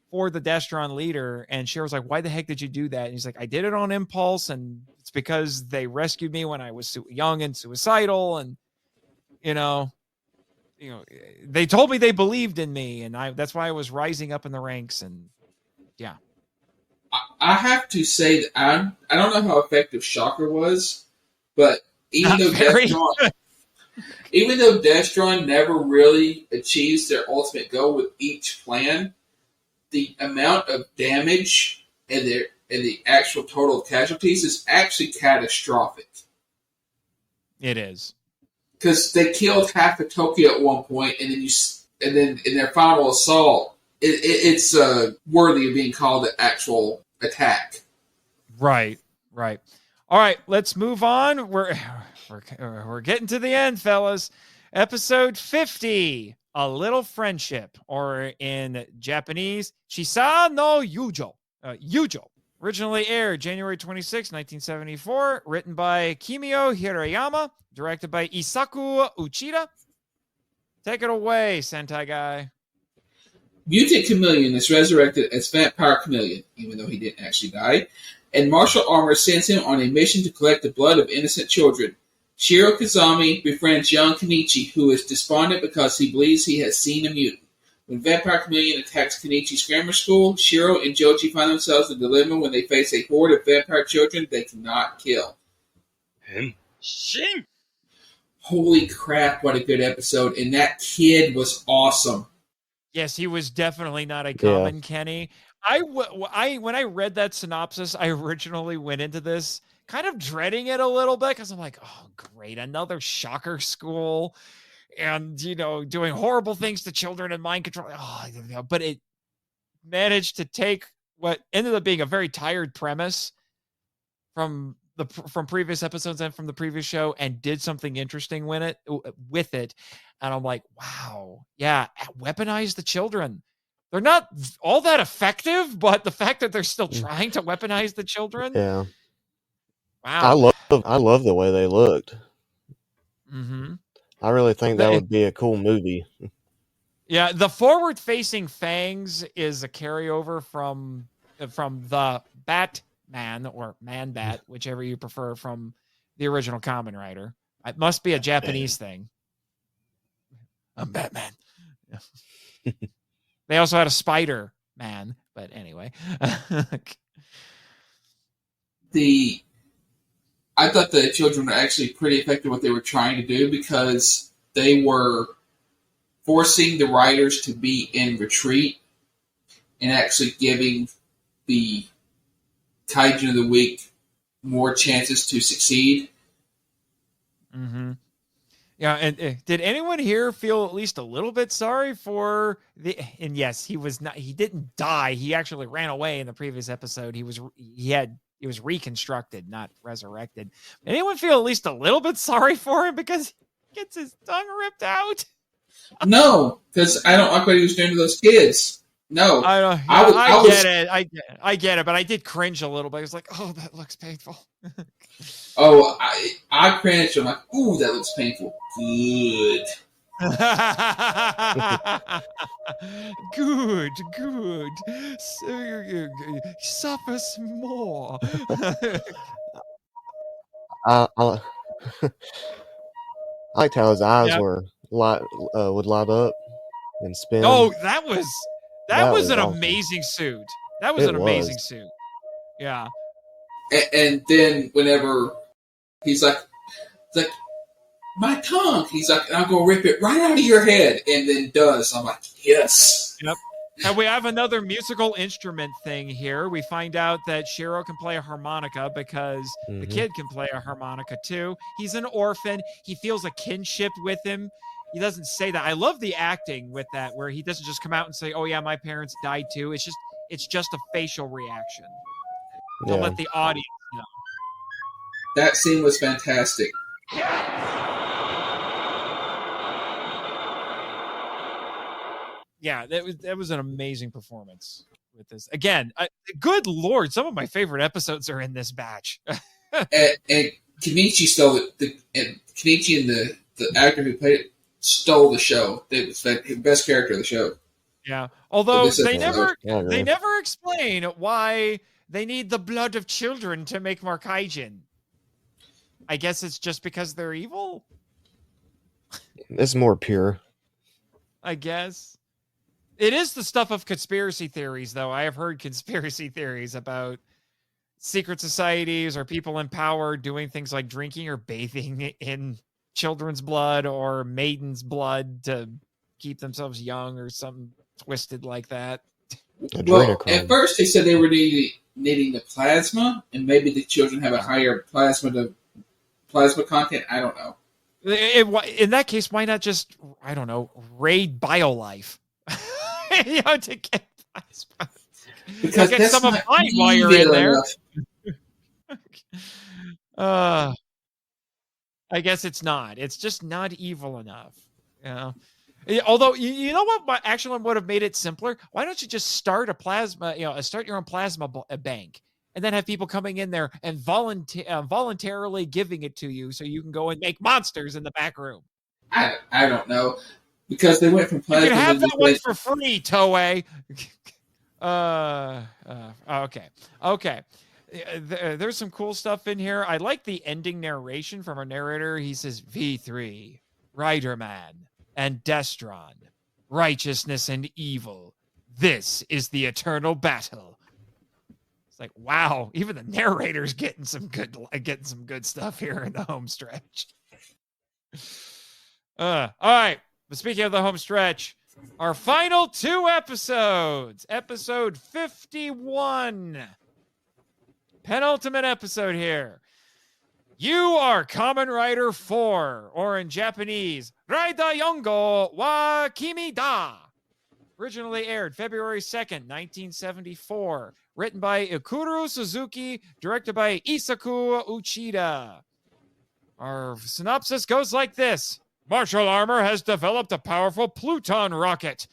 for the Destron leader, and Shiro's like, "Why the heck did you do that?" And he's like, "I did it on impulse, and it's because they rescued me when I was young and suicidal, and you know, they told me they believed in me, and that's why I was rising up in the ranks." And yeah, I have to say that I don't know how effective Shocker was, but even though Destron never really achieves their ultimate goal with each plan, the amount of damage and the actual total of casualties is actually catastrophic. It is. Because they killed half of Tokyo at one point, and then in their final assault, it's worthy of being called an actual attack. Right. All right, let's move on. We're getting to the end, fellas. Episode 50, A Little Friendship, or in Japanese, Shisa no Yujo. Yujo. Originally aired January 26, 1974, written by Kimio Hirayama, directed by Isaku Uchida. Take it away, Sentai Guy. Mutant Chameleon is resurrected as Vampire Chameleon, even though he didn't actually die, and martial armor sends him on a mission to collect the blood of innocent children. Shiro Kazami befriends young Kenichi, who is despondent because he believes he has seen a mutant. When Vampire Chameleon attacks Kenichi's grammar school, Shiro and Joji find themselves in a dilemma when they face a horde of vampire children they cannot kill. Henshin! Holy crap, what a good episode. And that kid was awesome. Yes, he was definitely not a common Kenny. When I read that synopsis, I originally went into this kind of dreading it a little bit, because I'm like, oh, great, another Shocker school. And, doing horrible things to children and mind control. Oh, but it managed to take what ended up being a very tired premise from previous episodes and from the previous show, and did something interesting with it. And I'm like, wow, yeah, weaponize the children. They're not all that effective, but the fact that they're still trying to weaponize the children. Yeah. Wow. I love the way they looked. Mm-hmm. I really think that would be a cool movie. Yeah, the forward-facing fangs is a carryover from the Batman, or Man-Bat, whichever you prefer, from the original Kamen Rider. It must be a Japanese thing. I'm Batman. They also had a Spider-Man, but anyway. I thought the children were actually pretty effective what they were trying to do, because they were forcing the riders to be in retreat and actually giving the Kaijin of the Week more chances to succeed. Mm-hmm. Yeah, and did anyone here feel at least a little bit sorry for and yes, he didn't die. He actually ran away in the previous episode. He was reconstructed, not resurrected. Anyone feel at least a little bit sorry for him because he gets his tongue ripped out? No, because I don't like what he was doing to those kids. No. I get it, but I did cringe a little bit. I was like, oh, that looks painful. I cringed. I'm like, ooh, that looks painful. Good. Good. So, suffer some more. I liked how his eyes Yep. would light up and spin. Oh, that was an awesome. amazing suit. That was It an was. amazing suit. Yeah. And then whenever he's like, my tongue, he's like, I'm gonna rip it right out of your head, and then does. I'm like, yes. Yep. And we have another musical instrument thing here. We find out that Shiro can play a harmonica because the kid can play a harmonica too. He's an orphan. He feels a kinship with him. He doesn't say that. I love the acting with that, where he doesn't just come out and say, "Oh yeah, my parents died too." It's just a facial reaction to let the audience know. That scene was fantastic. Yeah, that was an amazing performance with this. Again, good Lord, some of my favorite episodes are in this batch. and Kenichi stole it. Kenichi and the actor who played it stole the show. It was the best character of the show. Yeah, although they never explain why they need the blood of children to make more kaijin. I guess it's just because they're evil. It's more pure. I guess. It is the stuff of conspiracy theories, though. I have heard conspiracy theories about secret societies or people in power doing things like drinking or bathing in children's blood or maiden's blood to keep themselves young or something twisted like that. Well, at first they said they were needing the plasma, and maybe the children have a higher plasma content. I don't know. In that case, why not just, I don't know, raid BioLife? To get plasma. Because get that's some of my wire in there. I guess it's not. It's just not evil enough. Although, you know what actually would have made it simpler? Why don't you just start a plasma, start your own plasma bank and then have people coming in there and voluntarily giving it to you so you can go and make monsters in the back room? I don't know. Because they went from plasma. You can have that one for free, Toei. Okay. There's some cool stuff in here. I like the ending narration from our narrator. He says, V3, Riderman, and Destron, righteousness and evil. This is the eternal battle. It's like, wow, even the narrator's getting some good stuff here in the home stretch. All right. But speaking of the home stretch, our final 2 episodes, episode 51, penultimate episode here. You are Kamen Rider 4, or in Japanese, Raida Yongo wa Kimi da. Originally aired February 2nd, 1974. Written by Ikuru Suzuki, directed by Isaku Uchida. Our synopsis goes like this. Martial Armor has developed a powerful Pluton rocket,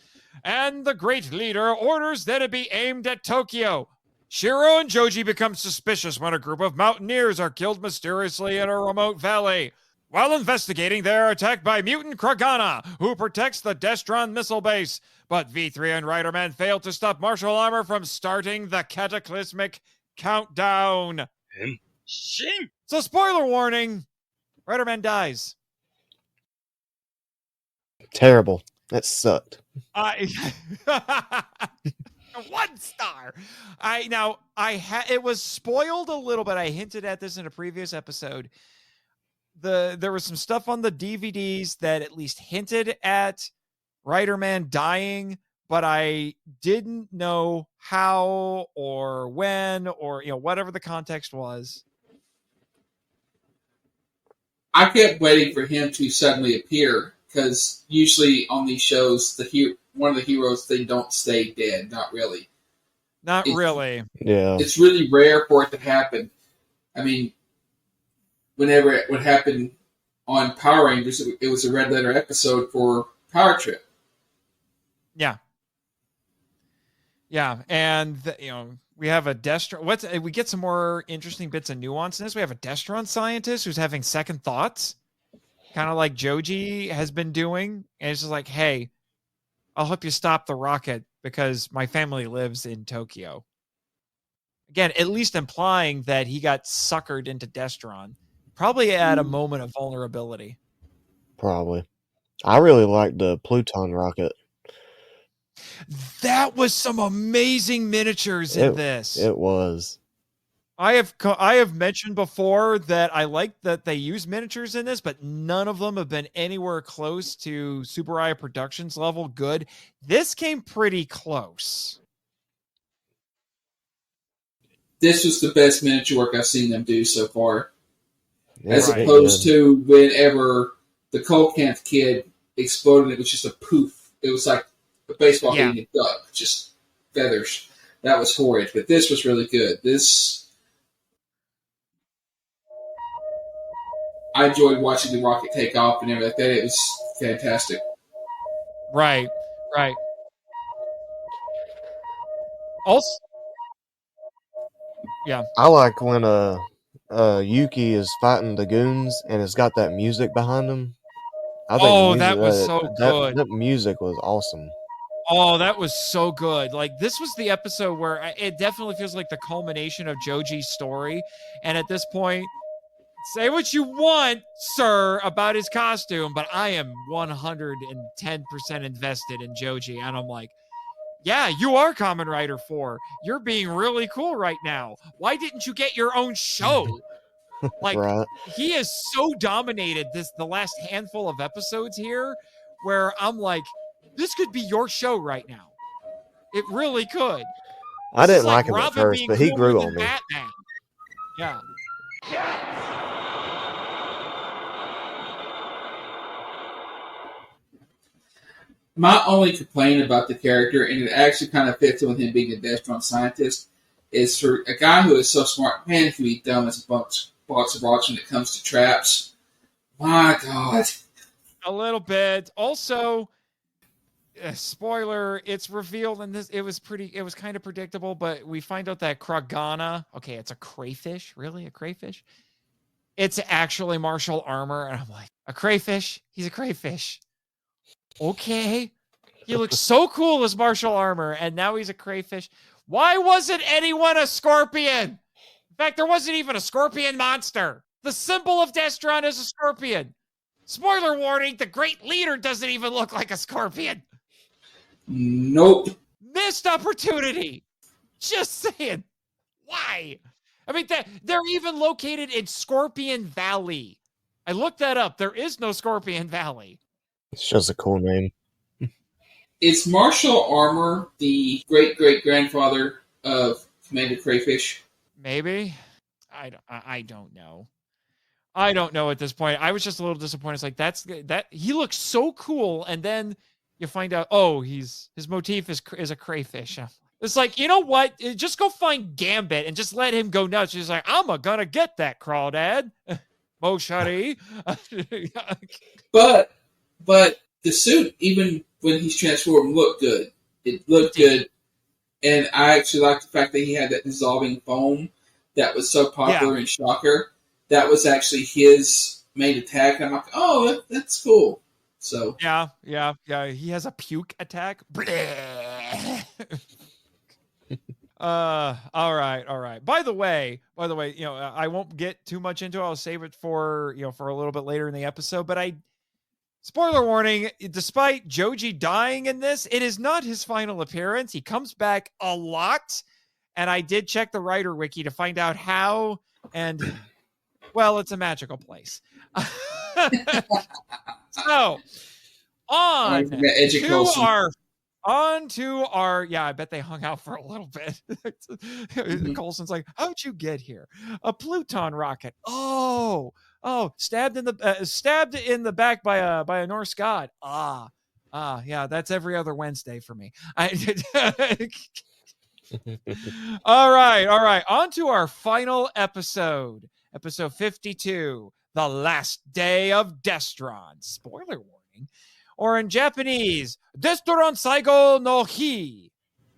and the Great Leader orders that it be aimed at Tokyo. Shiro and Joji become suspicious when a group of mountaineers are killed mysteriously in a remote valley. While investigating, they are attacked by mutant Kragana, who protects the Destron missile base. But V3 and Riderman fail to stop Martial Armor from starting the cataclysmic countdown. Henshin! So, spoiler warning, Riderman dies. Terrible. That sucked. 1 star. It was spoiled a little bit. I hinted at this in a previous episode. There was some stuff on the DVDs that at least hinted at Riderman dying, but I didn't know how or when or whatever the context was. I kept waiting for him to suddenly appear. Because usually on these shows, one of the heroes, they don't stay dead. Not really. Really. Yeah. It's really rare for it to happen. I mean, whenever it would happen on Power Rangers, it was a red letter episode for Power Trip. Yeah. Yeah, and we have a Destron. We get some more interesting bits of nuance in this. We have a Destron scientist who's having second thoughts. kind of like Joji has been doing. And it's just like, hey, I'll help you stop the rocket because my family lives in Tokyo. Again, at least implying that he got suckered into Destron, probably at a moment of vulnerability. Probably. I really liked the Pluton rocket. That was some amazing miniatures in this. It was. I have mentioned before that I like that they use miniatures in this, but none of them have been anywhere close to Tsuburaya Productions level good. This came pretty close. This was the best miniature work I've seen them do so far. Yeah, as opposed to whenever the Coldcamp kid exploded, it was just a poof. It was like a baseball hitting a duck, just feathers. That was horrid, but this was really good. I enjoyed watching the rocket take off and everything like that. It was fantastic. Right. Also, yeah. I like when Yuki is fighting the goons and it's got that music behind him. I think that was so good. That music was awesome. Oh, that was so good. Like, this was the episode where it definitely feels like the culmination of Joji's story. And at this point, say what you want, sir, about his costume, but I am 110% invested in Joji. And I'm like, yeah, you are Kamen Rider 4. You're being really cool right now. Why didn't you get your own show? Like, right. He has so dominated the last handful of episodes here where I'm like, this could be your show right now. It really could. I didn't like him at first, but he grew on me. Batman. Yeah. My only complaint about the character, and it actually kind of fits in with him being a Destron scientist, is for a guy who is so smart, man, he can be dumb as a box of rocks when it comes to traps. My God. A little bit. Also, spoiler, it's revealed in this, it was kind of predictable, but we find out that Kragana, okay, it's a crayfish. Really? A crayfish? It's actually martial armor, and I'm like, a crayfish? He's a crayfish. Okay. He looks so cool as martial armor, and now he's a crayfish. Why wasn't anyone a scorpion? In fact, there wasn't even a scorpion monster. The symbol of Destron is a scorpion. Spoiler warning, the great leader doesn't even look like a scorpion. Nope. Missed opportunity. Just saying. Why? I mean, they're even located in Scorpion Valley. I looked that up. There is no Scorpion Valley. It's just a cool name. Is martial armor the great-great-grandfather of Commander Crayfish? Maybe. I don't know. I don't know at this point. I was just a little disappointed. It's like that he looks so cool, and then you find out, oh, his motif is a crayfish. It's like, you know what? Just go find Gambit and just let him go nuts. He's like, I'm gonna get that crawdad. Moshari. But the suit, even when he's transformed, looked good. It looked good. And I actually like the fact that he had that dissolving foam that was so popular in Shocker. That was actually his main attack. And I'm like, oh, that's cool. So yeah. He has a puke attack. All right. By the way, I won't get too much into it. I'll save it for a little bit later in the episode. But spoiler warning, despite Joji dying in this, it is not his final appearance. He comes back a lot. And I did check the writer wiki to find out how, and well, it's a magical place. So on to our, I bet they hung out for a little bit. Coulson's like, how'd you get here? A Pluton rocket. Oh, stabbed in the back by a Norse god. Yeah, that's every other Wednesday for me. All right. On to our final episode 52, The Last Day of Destron. Spoiler warning. Or in Japanese, Destron Saigo no Hi.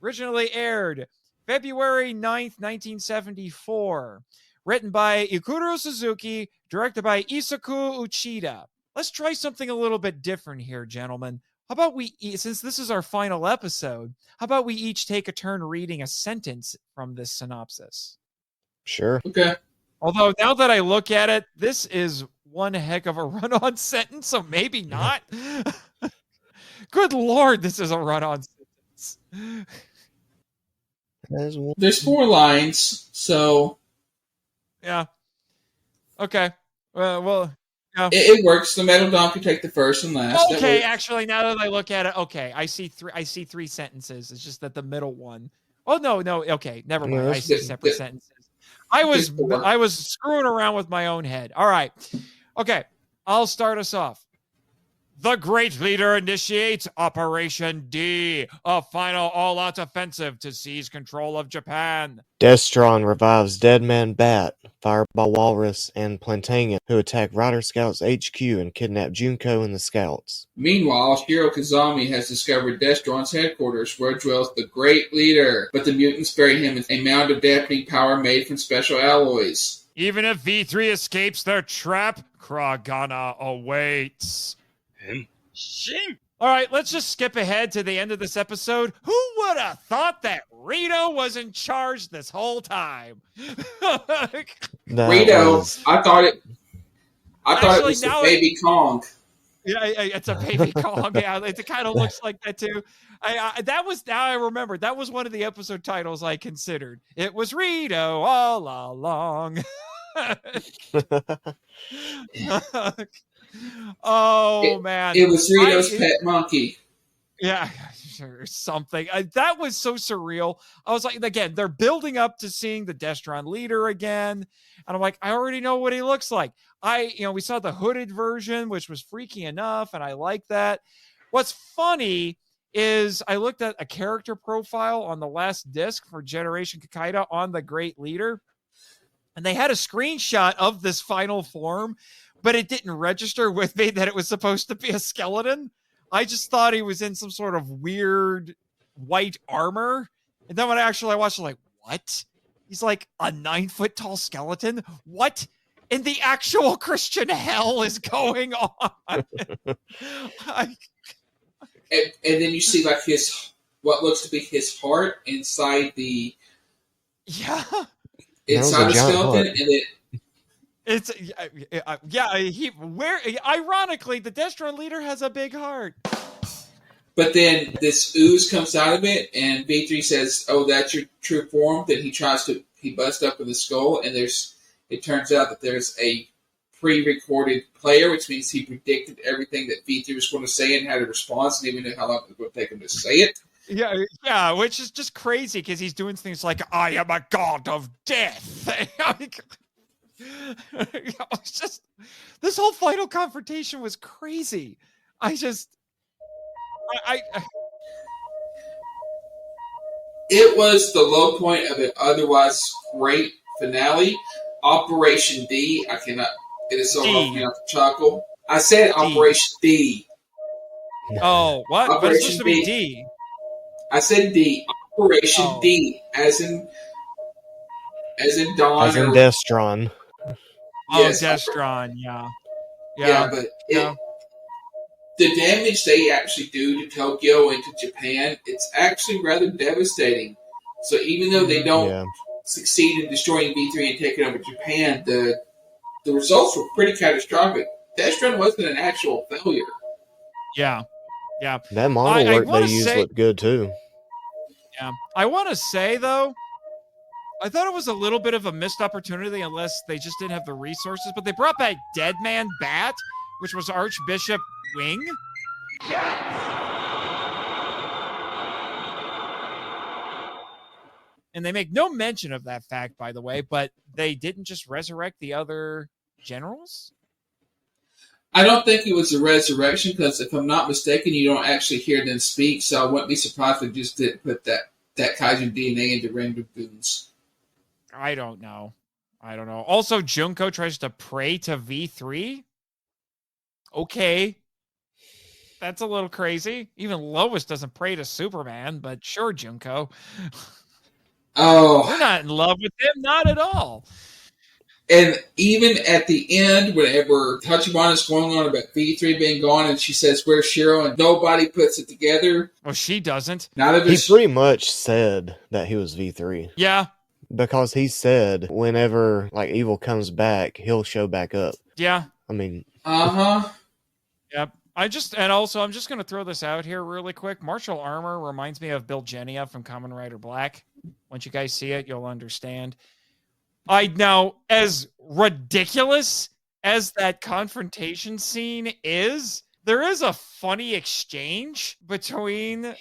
Originally aired February 9th, 1974. Written by Ikuro Suzuki, directed by Isaku Uchida. let's try something a little bit different here, gentlemen. How about since this is our final episode, how about we each take a turn reading a sentence from this synopsis? Sure. Okay. Although now that I look at it, this is one heck of a run-on sentence, so maybe not. Good Lord, this is a run-on sentence. There's 4 lines, so... Yeah. Okay. Well, yeah. It works. The Metal Don can take the first and last. Okay, actually, now that I look at it, okay, I see 3 sentences. It's just that the middle one. Oh no, okay, never mind. I see separate sentences. I was screwing around with my own head. All right. Okay, I'll start us off. The Great Leader initiates Operation D, a final all-out offensive to seize control of Japan. Destron revives Deadman Bat, Fireball Walrus, and Plantangen, who attack Rider Scouts HQ and kidnap Junko and the Scouts. Meanwhile, Shiro Kazami has discovered Destron's headquarters, where dwells the Great Leader, but the mutants bury him in a mound of dampening power made from special alloys. Even if V3 escapes their trap, Kragana awaits. Henshin! All right, let's just skip ahead to the end of this episode. Who would have thought that Rito was in charge this whole time? Rito, I thought it was a baby Kong. Yeah, it's a baby Kong. Yeah, it kind of looks like that too. I remember that was one of the episode titles I considered. It was Rito all along. Man, it was Rito's pet monkey. Yeah, or something. That was so surreal. I was like, again, they're building up to seeing the Destron leader again, and I'm like, I already know what he looks like. We saw the hooded version, which was freaky enough, and I like that. What's funny is I looked at a character profile on the last disc for Generation Kakaida on the Great Leader, and they had a screenshot of this final form, but it didn't register with me that it was supposed to be a skeleton. I just thought he was in some sort of weird white armor. And then when I watched, I'm like, what? He's like a 9-foot tall skeleton? What in the actual Christian hell is going on? And then you see like what looks to be his heart inside the skeleton, heart. and it. It's ironically, the Destron leader has a big heart. But then this ooze comes out of it, and V3 says, "Oh, that's your true form." Then he busts up with the skull, and it turns out that there's a pre-recorded player, which means he predicted everything that V3 was going to say and had a response, and even knew how long it was going to take him to say it. Yeah, which is just crazy because he's doing things like, "I am a god of death." It's just, this whole final confrontation was crazy. It was the low point of an otherwise great finale. Operation D. It is so hard for me not to chuckle. I said Operation D. Oh, what? But it's supposed to be D. I said D. Operation D, as in Dawn. As in Destron. Yes, Destron, yeah, but the damage they actually do to Tokyo and to Japan, it's actually rather devastating. So even though they don't succeed in destroying V3 and taking over Japan, the results were pretty catastrophic. Destron wasn't an actual failure. Yeah. That model work they used looked good too. Yeah, I want to say though, I thought it was a little bit of a missed opportunity unless they just didn't have the resources, but they brought back Deadman Bat, which was Archbishop Wing. And they make no mention of that fact, by the way, but they didn't just resurrect the other generals? I don't think it was a resurrection, because if I'm not mistaken, you don't actually hear them speak, so I wouldn't be surprised if they just didn't put that Kaijin DNA into random goons. I don't know. Also, Junko tries to pray to V3. Okay. That's a little crazy. Even Lois doesn't pray to Superman, but sure, Junko. Oh. We're not in love with him. Not at all. And even at the end, whenever Tachibana is going on about V3 being gone, and she says, "Where's Shiro?" and nobody puts it together. Well, she doesn't. He pretty much said that he was V3. Yeah. Because he said whenever like evil comes back, he'll show back up. Yeah. I mean. Yep. I'm just going to throw this out here really quick. Martial armor reminds me of Bill Genia from Kamen Rider Black. Once you guys see it, you'll understand. Now, as ridiculous as that confrontation scene is, there is a funny exchange between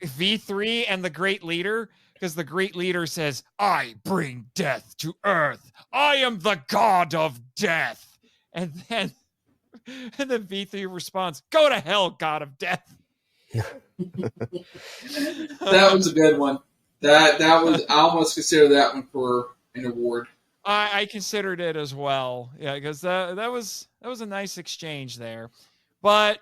V3 and the Great Leader, because the Great Leader says, "I bring death to Earth. I am the god of death." And then V3 responds, "Go to hell, god of death." That was a good one. That was, I almost consider that one for an award. I considered it as well. Yeah, because that was a nice exchange there. But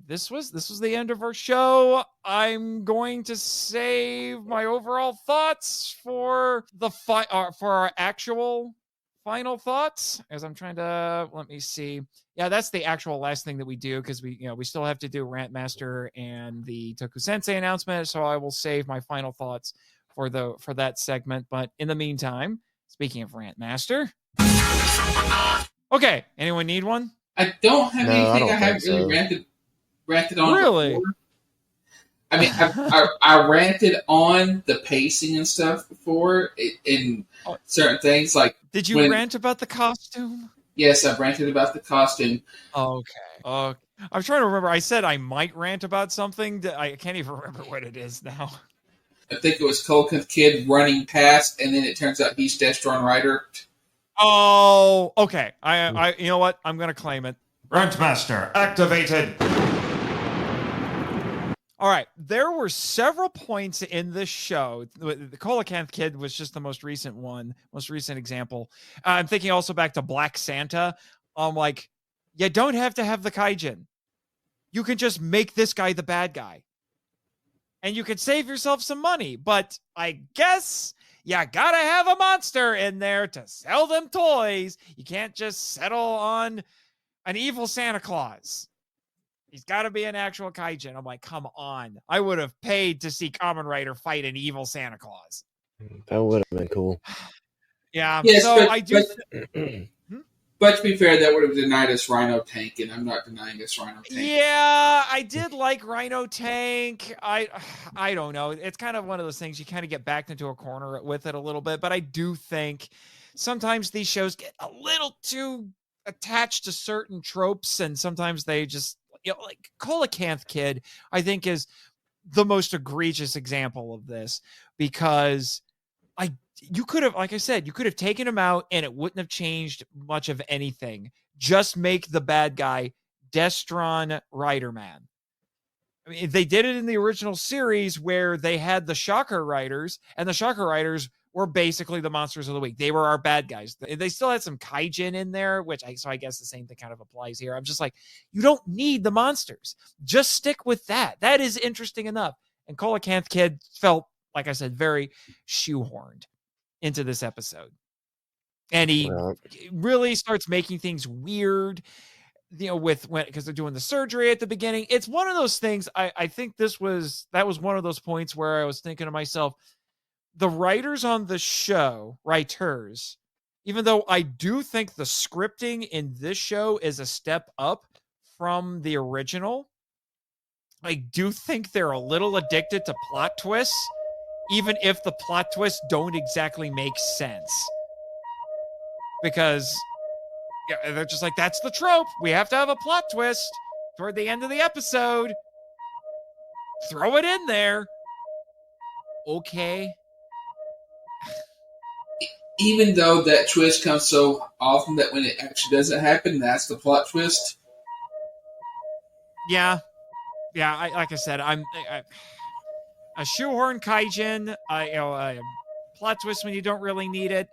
this was the end of our show. I'm going to save my overall thoughts for for our actual final thoughts, as I'm trying to, let me see. Yeah, that's the actual last thing that we do, because we still have to do Rant Master and the Toku Sensei announcement. So I will save my final thoughts for that segment. But in the meantime, speaking of Rant Master, okay, anyone need one? I don't have anything. I haven't really ranted on. Really? Before. I mean, I ranted on the pacing and stuff before in certain things. Like, did you rant about the costume? Yes, I ranted about the costume. Okay. I'm trying to remember. I said I might rant about something. I can't even remember what it is now. I think it was Koken's kid running past, and then it turns out he's Destron Rider. Oh, okay. I you know what? I'm going to claim it. Rantmaster activated. All right. There were several points in this show. The Coelacanth Kid was just the most recent example. I'm thinking also back to Black Santa. I'm like, you don't have to have the Kaijin. You can just make this guy the bad guy. And you could save yourself some money. But I guess you gotta have a monster in there to sell them toys. You can't just settle on an evil Santa Claus. He's got to be an actual Kaijin. I'm like, come on. I would have paid to see Kamen Rider fight an evil Santa Claus. That would have been cool. Yeah. Yes, so I do. But to be fair, that would have denied us Rhino Tank, and I'm not denying us Rhino Tank. Yeah, I did like Rhino Tank. I don't know. It's kind of one of those things you kind of get backed into a corner with it a little bit. But I do think sometimes these shows get a little too attached to certain tropes, and sometimes they just, like Coelacanth Kid, I think is the most egregious example of this, because you could have, like I said, you could have taken him out and it wouldn't have changed much of anything. Just make the bad guy Destron Riderman. I mean, they did it in the original series where they had the Shocker Riders, and the Shocker Riders were basically the monsters of the week. They were our bad guys. They still had some Kaijin in there, so I guess the same thing kind of applies here. I'm just like, you don't need the monsters. Just stick with that. That is interesting enough. And Coelacanth Kid felt, like I said, very shoehorned into this episode. And he really starts making things weird, because they're doing the surgery at the beginning. It's one of those things. I think that was one of those points where I was thinking to myself, the writers on the show, even though I do think the scripting in this show is a step up from the original, I do think they're a little addicted to plot twists, even if the plot twists don't exactly make sense. Because they're just like, that's the trope. We have to have a plot twist toward the end of the episode. Throw it in there. Okay. Even though that twist comes so often that when it actually doesn't happen, that's the plot twist. Yeah. Like I said, I'm a shoehorn Kaijin. A plot twist when you don't really need it.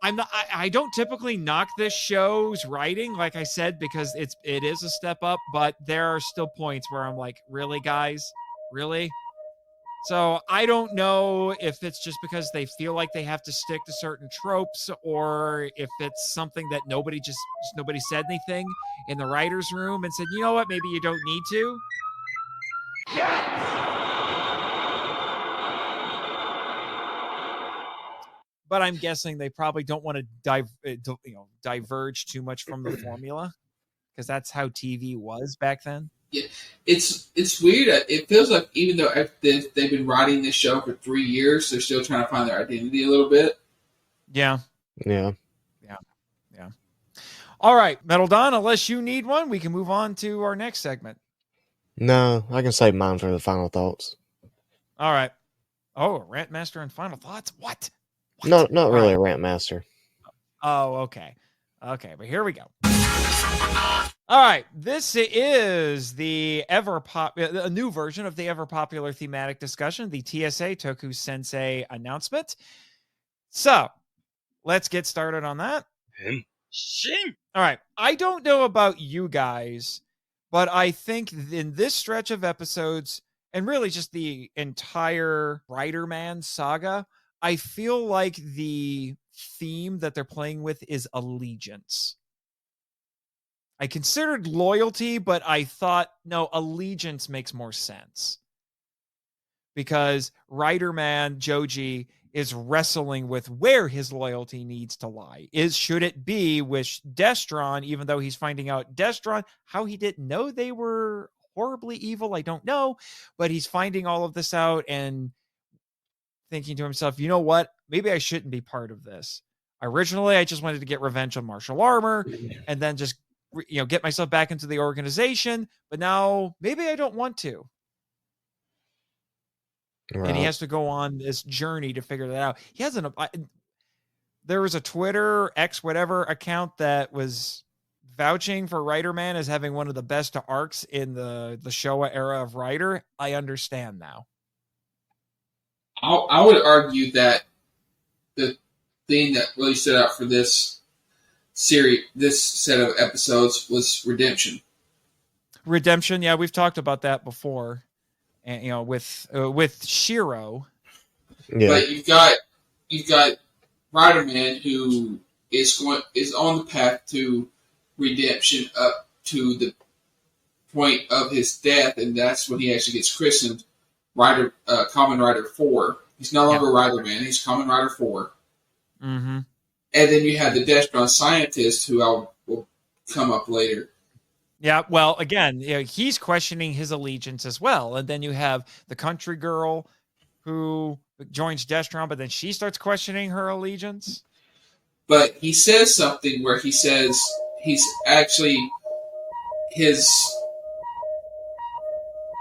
I don't typically knock this show's writing, like I said, because it is a step up. But there are still points where I'm like, really, guys, really. So I don't know if it's just because they feel like they have to stick to certain tropes, or if it's something that nobody said anything in the writer's room and said, you know what, maybe you don't need to. But I'm guessing they probably don't want to diverge too much from the formula, because that's how TV was back then. Yeah, it's weird. It feels like even though they've been writing this show for 3 years, they're still trying to find their identity a little bit. Yeah. Yeah. All right, Metal Don, unless you need one, we can move on to our next segment. No, I can save mine for the final thoughts. All right. Oh, Rant Master and final thoughts? What? No, not really a rant master. Oh, okay. Okay, but here we go. All right, this is a new version of the ever popular thematic discussion, the TSA Toku Sensei announcement. So, let's get started on that. Henshin. All right, I don't know about you guys, but I think in this stretch of episodes, and really just the entire Riderman saga, I feel like the theme that they're playing with is allegiance. I considered loyalty, but I thought, no, allegiance makes more sense. Because Riderman Joji is wrestling with where his loyalty needs to lie. Should it be with Destron, even though he's finding out Destron, how he didn't know they were horribly evil, I don't know. But he's finding all of this out and thinking to himself, you know what? Maybe I shouldn't be part of this. Originally, I just wanted to get revenge on Martial Armor and then just get myself back into the organization. But now maybe I don't want to. Right. And he has to go on this journey to figure that out. He hasn't. There was a Twitter, X, whatever account that was vouching for Riderman as having one of the best arcs in the Showa era of Rider. I understand now. I would argue that the thing that really stood out for this series, this set of episodes, was redemption. Redemption, yeah, we've talked about that before, and with Shiro. Yeah. But you've got Riderman, who is on the path to redemption up to the point of his death, and that's when he actually gets christened Kamen Rider 4. He's no longer Riderman, he's Kamen Rider 4. Mm-hmm. And then you have the Destron scientist, who will come up later. Yeah, well, again, he's questioning his allegiance as well. And then you have the country girl who joins Destron, but then she starts questioning her allegiance. But he says something where he says he's actually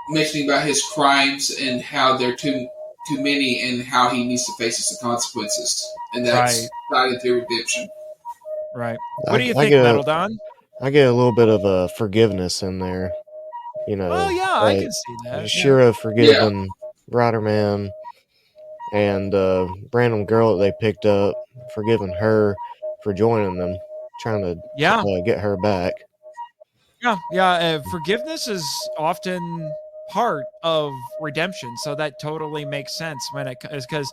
mentioning about his crimes and how they're too many and how he needs to face the consequences. And that's tied to redemption. Right. What do you think, Metal Don? I get a little bit of a forgiveness in there. Oh, yeah, I can see that. Shiro forgiving Riderman and random girl that they picked up, forgiving her for joining them, trying to get her back. Yeah. Forgiveness is often part of redemption, so that totally makes sense when it is, because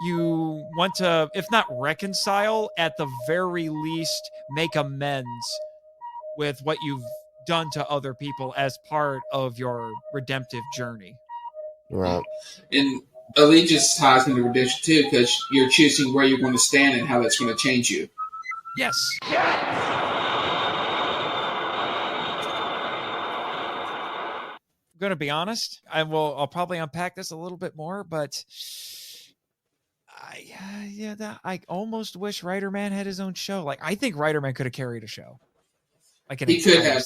you want to, if not reconcile, at the very least make amends with what you've done to other people as part of your redemptive journey. Right. And allegiance ties into redemption too, because you're choosing where you're going to stand and how that's going to change you. Yes. I'm going to be honest. I'll probably unpack this a little bit more, but I almost wish Riderman had his own show. Like, I think Riderman could have carried a show. He could have.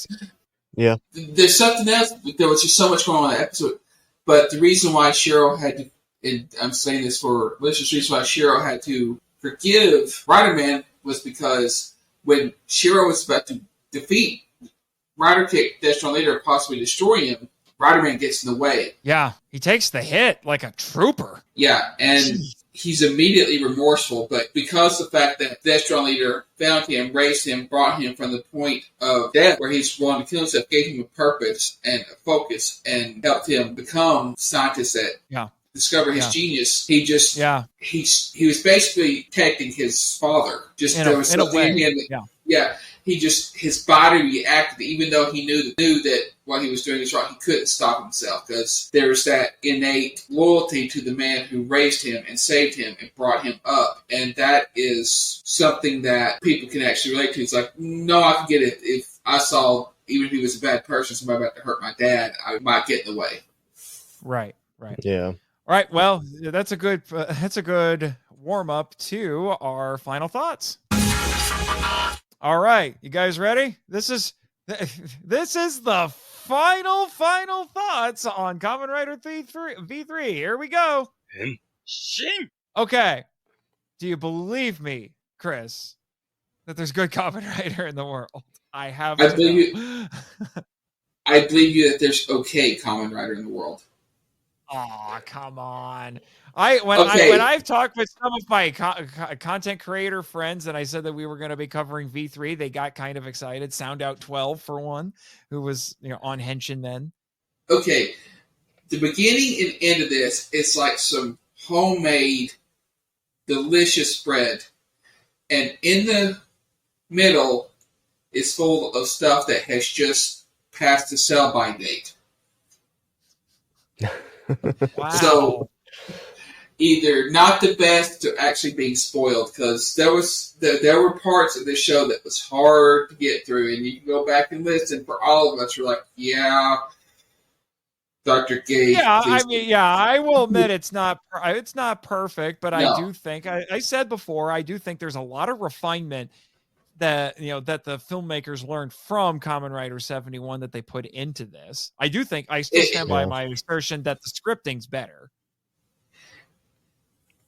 Yeah. There's something else. There was just so much going on in that episode. But the reason why Shiro had to, and I'm saying this for listeners, the reason why Shiro had to forgive Riderman was because when Shiro was about to defeat Rider Kick, Destron later, and possibly destroy him, Riderman gets in the way. Yeah, he takes the hit like a trooper. Yeah, and he's immediately remorseful, but because of the fact that Destron leader found him, raised him, brought him from the point of death where he's willing to kill himself, gave him a purpose and a focus, and helped him become scientist that discover his genius, he just he was basically protecting his father. Just there was something in him. He just his body reacted, even though he knew that what he was doing was wrong. He couldn't stop himself because there was that innate loyalty to the man who raised him and saved him and brought him up, and that is something that people can actually relate to. It's like, no, I can get it. If I saw, even if he was a bad person, somebody about to hurt my dad, I might get in the way. Right. Yeah. All right. Well, that's a good warm up to our final thoughts. All right, you guys ready? This is the final thoughts on Kamen Rider V3. Here we go. Henshin. Okay. Do you believe me, Chris, that there's good Kamen Rider in the world? I believe you that there's okay Kamen Rider in the world. Oh, come on. I've talked with some of my content creator friends and I said that we were going to be covering V3, they got kind of excited. Sound Out 12 for one, who was on Henshin then. Okay. The beginning and end of this is like some homemade delicious bread. And in the middle is full of stuff that has just passed the sell-by date. Wow. So, either not the best to actually being spoiled, because there were parts of this show that was hard to get through, and you can go back and listen. For all of us, we're like, yeah, Dr. Gage. Yeah, I will admit it's not perfect, but I do think I said before, I do think there's a lot of refinement that that the filmmakers learned from Kamen Rider 71 that they put into this. I do think I still stand by my assertion that the scripting's better.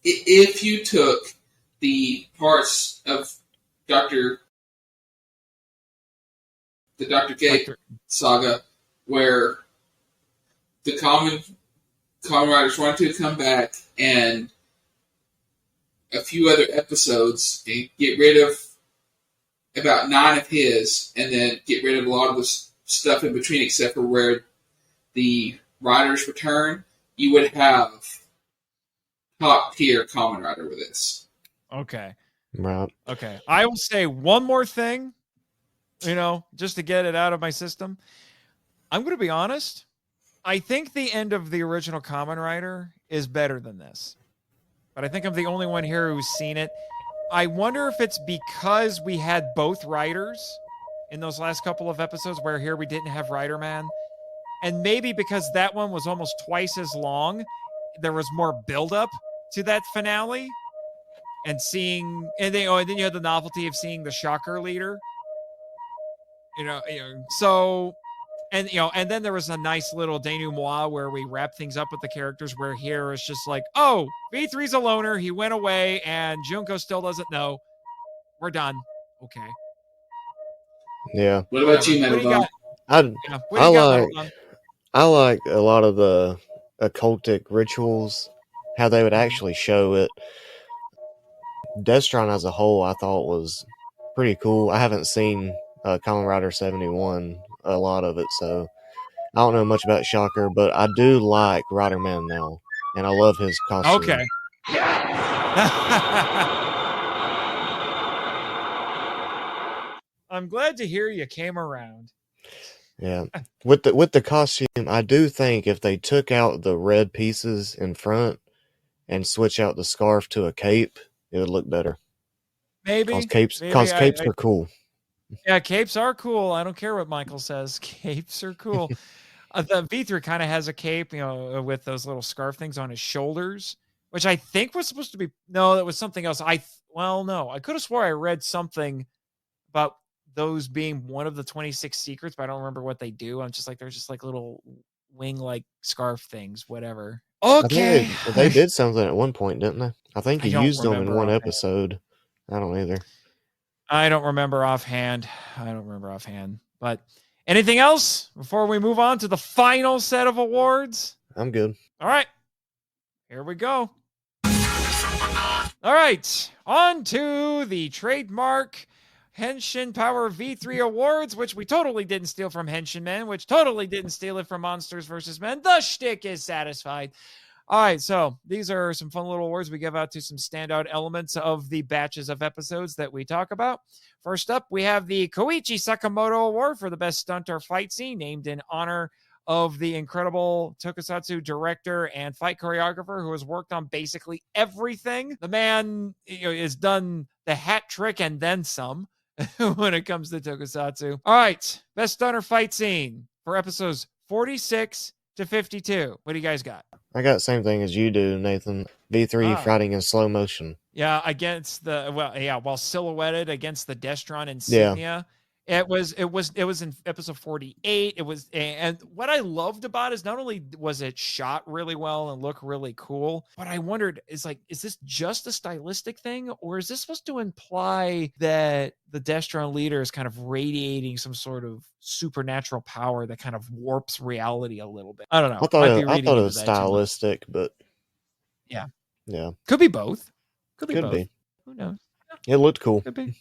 If you took the parts of the Dr. Gate saga where the Kamen Riders wanted to come back and a few other episodes and get rid of about 9 of his, and then get rid of a lot of the stuff in between, except for where the Riders return, you would have top tier Kamen Rider with this. Okay. Right. Okay. I will say one more thing, just to get it out of my system. I'm going to be honest. I think the end of the original Kamen Rider is better than this. But I think I'm the only one here who's seen it. I wonder if it's because we had both writers in those last couple of episodes where here we didn't have Riderman. And maybe because that one was almost twice as long, there was more buildup to that finale. And then you had the novelty of seeing the Shocker leader. So... And then there was a nice little denouement where we wrap things up with the characters, where here it's just like, oh, V3's a loner. He went away and Junko still doesn't know. We're done. Okay. Yeah. What about you, Metal I like a lot of the occultic rituals, how they would actually show it. Destron as a whole, I thought was pretty cool. I haven't seen Kamen Rider 71, a lot of it, so I don't know much about Shocker, but I do like Riderman now, and I love his costume. Okay. I'm glad to hear you came around. Yeah. With the costume, I do think if they took out the red pieces in front and switch out the scarf to a cape, it would look better. Maybe. Because capes are cool. Yeah, capes are cool. I don't care what Michael says. Capes are cool. The V3 kind of has a cape, with those little scarf things on his shoulders, which I think was supposed to be... No, that was something else. No. I could have swore I read something about those being one of the 26 secrets, but I don't remember what they do. I'm just like, they're just like little wing-like scarf things, whatever. Okay. They did something at one point, didn't they? I think he used them in one episode. I don't either. I don't remember offhand. But anything else before we move on to the final set of awards? I'm good. All right. Here we go. All right. On to the trademark Henshin Power V3 Awards, which we totally didn't steal from Henshin Men, which totally didn't steal it from Monsters vs. Men. The shtick is satisfied. All right, so these are some fun little awards we give out to some standout elements of the batches of episodes that we talk about. First up, we have the Koichi Sakamoto Award for the best stunt or fight scene, named in honor of the incredible tokusatsu director and fight choreographer who has worked on basically everything. The man has done the hat trick and then some when it comes to tokusatsu. All right, best stunt or fight scene for episodes 46 to 52. What do you guys got? I got the same thing as you do, Nathan. V3 fighting in slow motion. Yeah, against while silhouetted against the Destron insignia. Yeah. It was in episode 48. And what I loved about it is not only was it shot really well and looked really cool, but I wondered, is this just a stylistic thing, or is this supposed to imply that the Destron leader is kind of radiating some sort of supernatural power that kind of warps reality a little bit? I don't know. I thought it was stylistic, but yeah. Yeah. Could be both. Could be Could both. be. Who knows? It looked cool. Could be.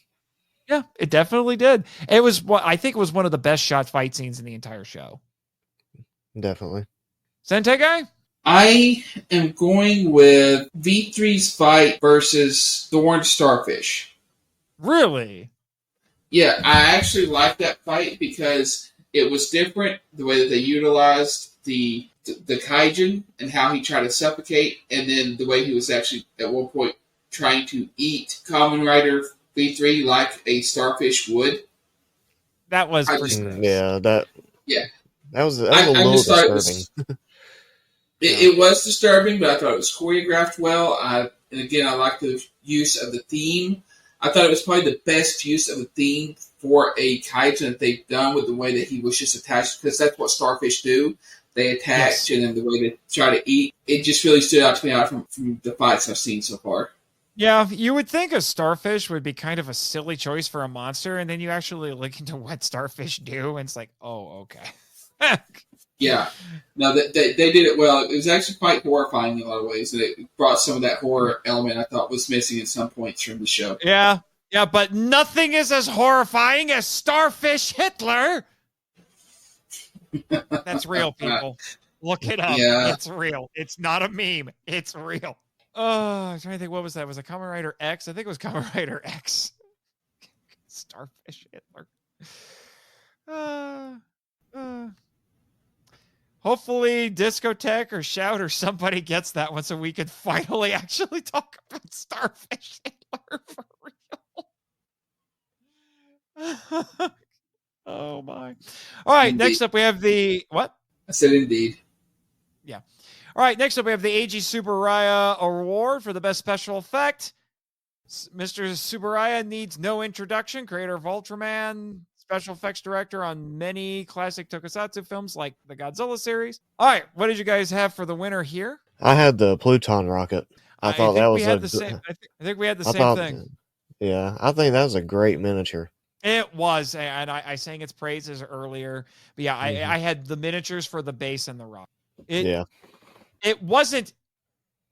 Yeah, it definitely did. It was I think it was one of the best shot fight scenes in the entire show. Definitely. Sentai Guy? I am going with V3's fight versus the Orange Starfish. Really? Yeah, I actually liked that fight because it was different, the way that they utilized the kaijin and how he tried to suffocate, and then the way he was actually at one point trying to eat Kamen Rider V3 like a starfish would. That was That was a little disturbing. It was disturbing, but I thought it was choreographed well. And again, I like the use of the theme. I thought it was probably the best use of the theme for a kaijin that they've done, with the way that he was just attached, because that's what starfish do. They attach, and then the way they try to eat. It just really stood out to me from the fights I've seen so far. Yeah, you would think a starfish would be kind of a silly choice for a monster, and then you actually look into what starfish do, and it's like, oh, okay. Yeah. No, they did it well. It was actually quite horrifying in a lot of ways, and it brought some of that horror element I thought was missing at some points from the show. Yeah, but nothing is as horrifying as Starfish Hitler. That's real, people. Look it up. Yeah. It's real. It's not a meme. It's real. I'm trying to think, what was that? Was it Kamen Rider X? I think it was Kamen Rider X. Starfish Hitler. Hopefully Discotheque or Shout or somebody gets that one so we can finally actually talk about Starfish Hitler for real. Oh my. All right, indeed. Next up we have the what? I said indeed. Yeah. All right, next up we have the Eiji Tsuburaya Award for the best special effect. Mr. Tsuburaya needs no introduction, creator of Ultraman, special effects director on many classic tokusatsu films like the Godzilla series. All right, what did you guys have for the winner here? I had the Pluton rocket. I thought that was I think we had the same thing. Yeah, I think that was a great miniature. It was, and I sang its praises earlier. But yeah, I had the miniatures for the base and the rock. It wasn't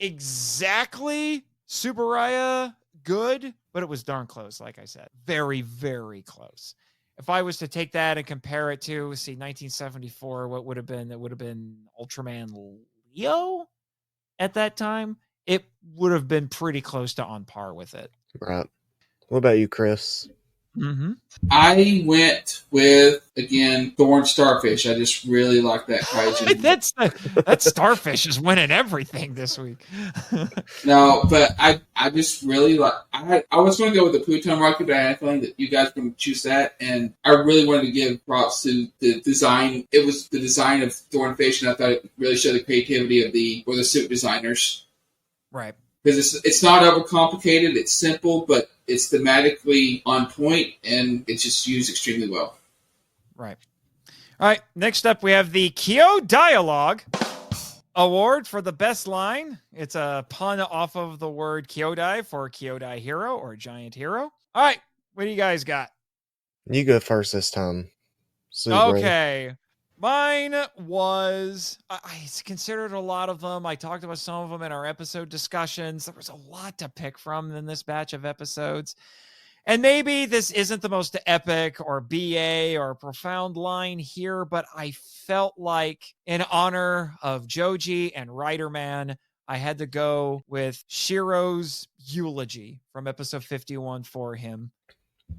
exactly Tsuburaya good, but it was darn close, like I said. Very, very close. If I was to take that and compare it to, 1974, what would have been? It would have been Ultraman Leo at that time. It would have been pretty close to on par with it. Right. What about you, Chris? Mm-hmm. I went with, again, Thorn Starfish. I just really like that kaijin. that Starfish is winning everything this week. No, but I just really like. I was going to go with the Pluton rocket, but I had a feeling that you guys were going to choose that, and I really wanted to give props to the design. It was the design of Thornfish, and I thought it really showed the creativity of the suit designers. Right. Because it's not overcomplicated, it's simple, but it's thematically on point, and it's just used extremely well. Right. All right, next up we have the Kyo Dialogue Award for the best line. It's a pun off of the word Kyodai for Kyodai hero or giant hero. All right, what do you guys got? You go first this time. TsuBro. Okay. Mine was, I considered a lot of them. I talked about some of them in our episode discussions. There was a lot to pick from in this batch of episodes. And maybe this isn't the most epic or BA or profound line here, but I felt like in honor of Joji and Riderman, I had to go with Shiro's eulogy from episode 51 for him,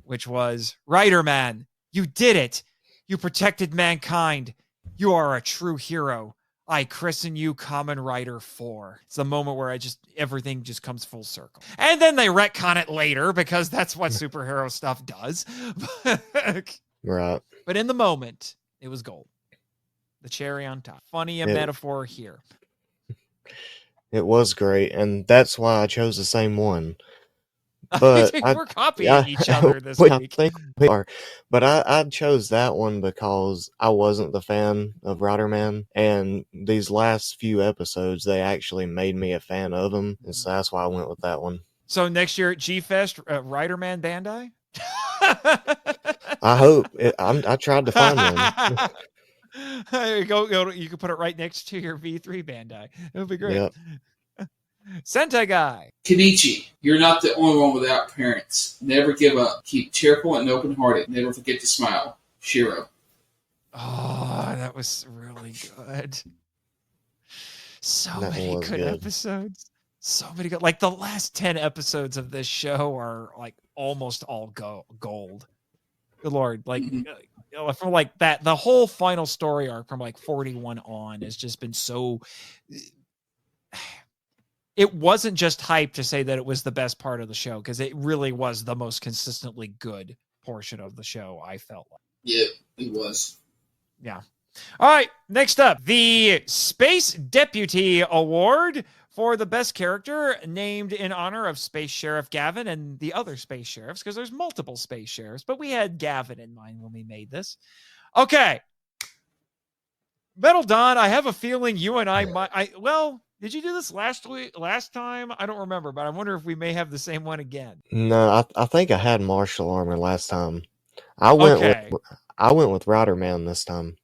which was, Riderman, you did it. You protected mankind. You are a true hero. I christen you Kamen Rider 4. It's the moment where everything just comes full circle. And then they retcon it later because that's what superhero stuff does. Right. But in the moment, it was gold. The cherry on top. Funny metaphor here. It was great, and that's why I chose the same one. But we're copying each other this week. I think we are. But I chose that one because I wasn't the fan of Riderman, and these last few episodes, they actually made me a fan of him, and so that's why I went with that one. So next year at G-Fest, Riderman Bandai? I hope. I tried to find one. There you go. You can put it right next to your V3 Bandai. It would be great. Yep. Sentai Guy. Kenichi, you're not the only one without parents. Never give up. Keep cheerful and open-hearted. Never forget to smile. Shiro. Oh, that was really good. So many good episodes. So many good. Like the last 10 episodes of this show are like almost all gold. Good Lord. Like from like that, the whole final story arc from like 41 on has just been so... It wasn't just hype to say that it was the best part of the show, because it really was the most consistently good portion of the show, I felt like. Yeah, it was. Yeah. All right, next up, the Space Deputy Award for the best character, named in honor of Space Sheriff Gavin and the other space sheriffs, because there's multiple space sheriffs, but we had Gavin in mind when we made this. Okay. Metal Don, I have a feeling you and I might... Did you do this last time? I don't remember, but I wonder if we may have the same one again. No, I think I had martial armor last time. I went with Riderman this time.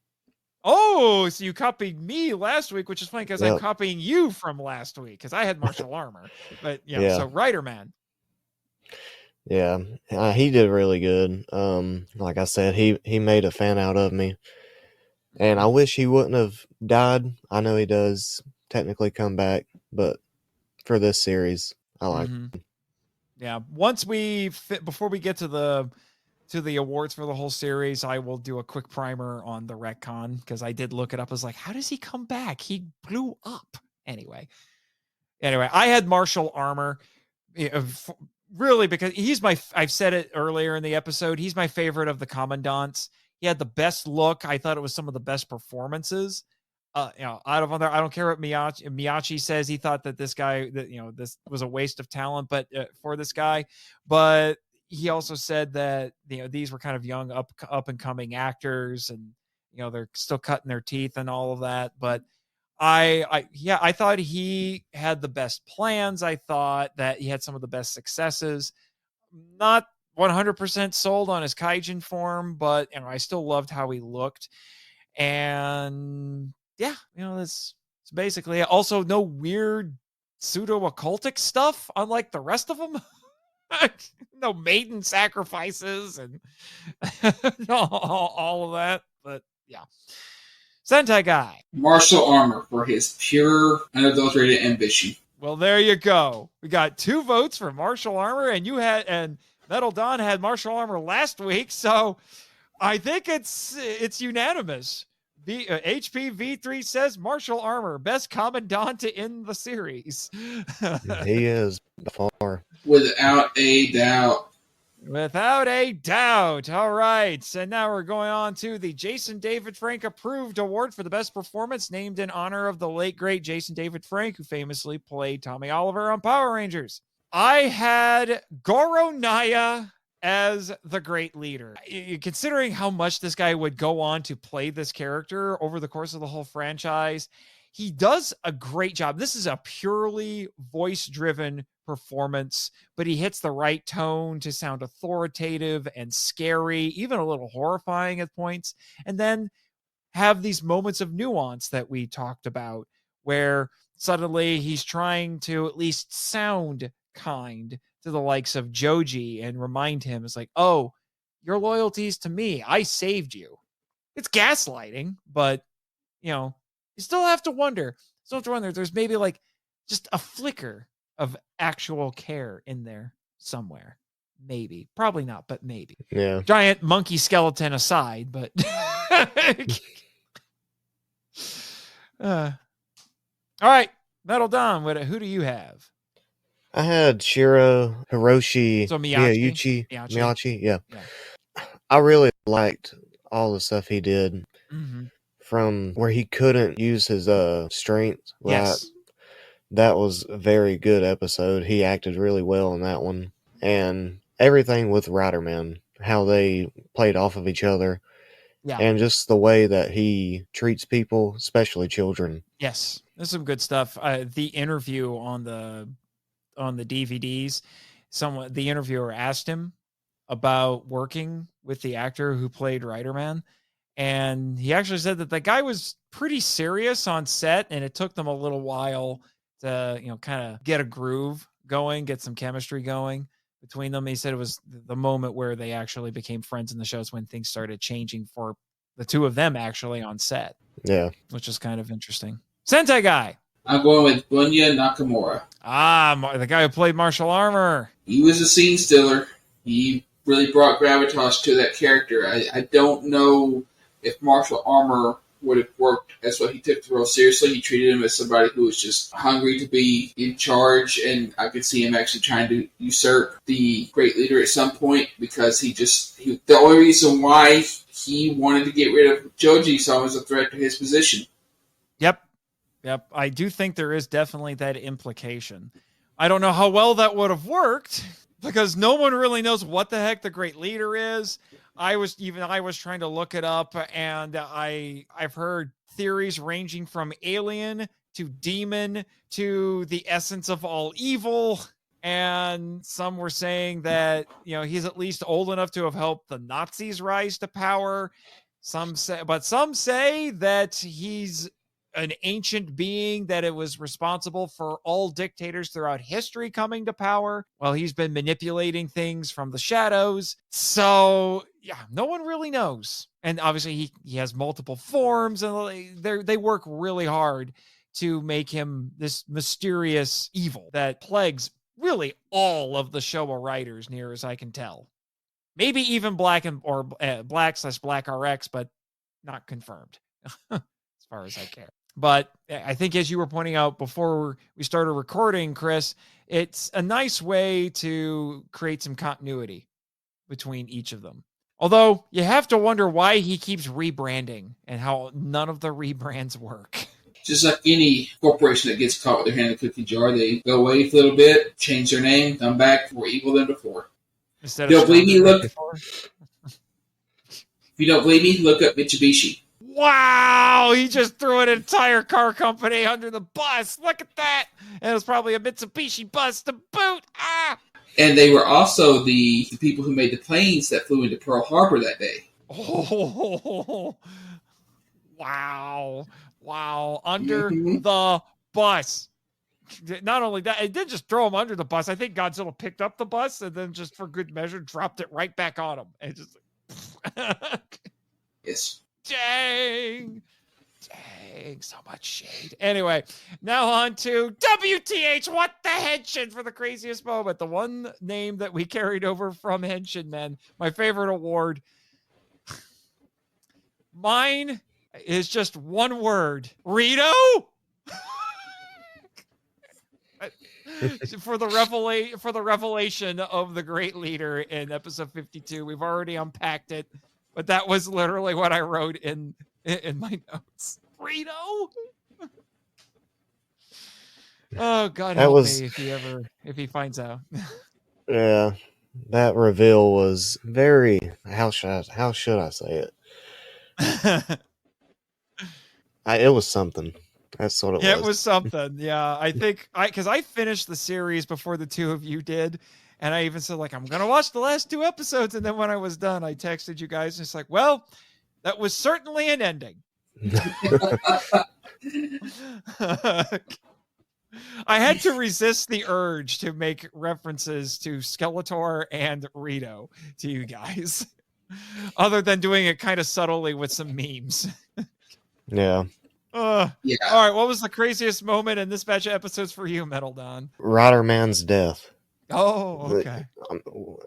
Oh, so you copied me last week, which is funny because I'm copying you from last week because I had martial armor. But so Riderman. Yeah, he did really good. Like I said, he made a fan out of me, and I wish he wouldn't have died. I know he does technically come back, but for this series, I like it. Yeah, before we get to the awards for the whole series, I will do a quick primer on the retcon, because I did look it up. I was like, how does he come back? He blew up. Anyway, I had martial armor, really, because I've said it earlier in the episode, he's my favorite of the commandants. He had the best look. I thought it was some of the best performances. Out of other, I don't care what Miyachi says. He thought that this guy, this was a waste of talent, but for this guy, but he also said that these were kind of young up and coming actors, and they're still cutting their teeth and all of that. But I thought he had the best plans. I thought that he had some of the best successes. Not 100% sold on his kaijin form, but I still loved how he looked. And yeah, that's basically it. Also, no weird pseudo-occultic stuff, unlike the rest of them. No maiden sacrifices and all of that. But yeah. Sentai Guy. Martial armor for his pure, unadulterated ambition. Well, there you go. We got 2 votes for martial armor, and Metal Don had martial armor last week, so I think it's unanimous. HP V3 says martial armor, best commandant in the series. He is by far. Without a doubt. Without a doubt. All right. And now we're going on to the Jason David Frank approved award for the best performance, named in honor of the late, great Jason David Frank, who famously played Tommy Oliver on Power Rangers. I had Goro Naya as the great leader. Considering how much this guy would go on to play this character over the course of the whole franchise, he does a great job. This is a purely voice-driven performance, but he hits the right tone to sound authoritative and scary, even a little horrifying at points, and then have these moments of nuance that we talked about, where suddenly he's trying to at least sound kind to the likes of Joji and remind him, it's like, oh, your loyalty's to me. I saved you. It's gaslighting, but you still have to wonder. There's maybe like just a flicker of actual care in there somewhere. Maybe. Probably not, but maybe. Yeah. Giant monkey skeleton aside, but all right, Metal Dom, who do you have? I had Shiro, Hiroshi, So Miyachi. Miyachi. Yeah. I really liked all the stuff he did from where he couldn't use his strength. Yes. That was a very good episode. He acted really well in that one. And everything with Riderman, how they played off of each other. Yeah. And just the way that he treats people, especially children. Yes. There's some good stuff. The interview on the DVDs, the interviewer asked him about working with the actor who played Riderman. And he actually said that the guy was pretty serious on set, and it took them a little while to, kind of get a groove going, get some chemistry going between them. He said it was the moment where they actually became friends in the shows when things started changing for the two of them actually on set. Yeah. Which is kind of interesting. Sentai Guy. I'm going with Bunya Nakamura. The guy who played Martial Armor. He was a scene stealer. He really brought gravitas to that character. I don't know if Martial Armor would have worked as what he took the role seriously. He treated him as somebody who was just hungry to be in charge, and I could see him actually trying to usurp the great leader at some point, because the only reason why he wanted to get rid of Joji saw him as a threat to his position. Yep. I do think there is definitely that implication. I don't know how well that would have worked, because no one really knows what the heck the great leader is. I was trying to look it up, and I've heard theories ranging from alien to demon to the essence of all evil. And some were saying that, he's at least old enough to have helped the Nazis rise to power. Some say that he's an ancient being, that it was responsible for all dictators throughout history coming to power while he's been manipulating things from the shadows. So yeah, no one really knows. And obviously he has multiple forms, and they work really hard to make him this mysterious evil that plagues really all of the Showa writers, near as I can tell. Maybe even Black /Black RX, but not confirmed as far as I care. But I think, as you were pointing out before we started recording, Chris, it's a nice way to create some continuity between each of them. Although you have to wonder why he keeps rebranding and how none of the rebrands work. Just like any corporation that gets caught with their hand in the cookie jar, they go away for a little bit, change their name, come back more evil than before. If you don't believe me, look up Mitsubishi. Wow, he just threw an entire car company under the bus. Look at that. And it was probably a Mitsubishi bus to boot. And they were also the people who made the planes that flew into Pearl Harbor that day. Oh, wow. Under the bus. Not only that, it did just throw him under the bus. I think Godzilla picked up the bus and then, just for good measure, dropped it right back on him. And just yes. Dang, so much shade. Anyway, now on to WTH, what the Henshin, for the craziest moment. The one name that we carried over from Henshin, man. My favorite award. Mine is just one word. Rito? for the revelation of the great leader in episode 52. We've already unpacked it. But that was literally what I wrote in my notes. Rito? Oh, God help me if he finds out. Yeah, that reveal was very, how should I say it? It was something. That's what it was. It was something. Yeah, I think because I finished the series before the two of you did. And I even said, I'm going to watch the last 2 episodes. And then when I was done, I texted you guys. And it's like, well, that was certainly an ending. I had to resist the urge to make references to Skeletor and Rito to you guys, other than doing it kind of subtly with some memes. Yeah. Yeah. All right, what was the craziest moment in this batch of episodes for you, Metal Don? Riderman's death. Oh, okay.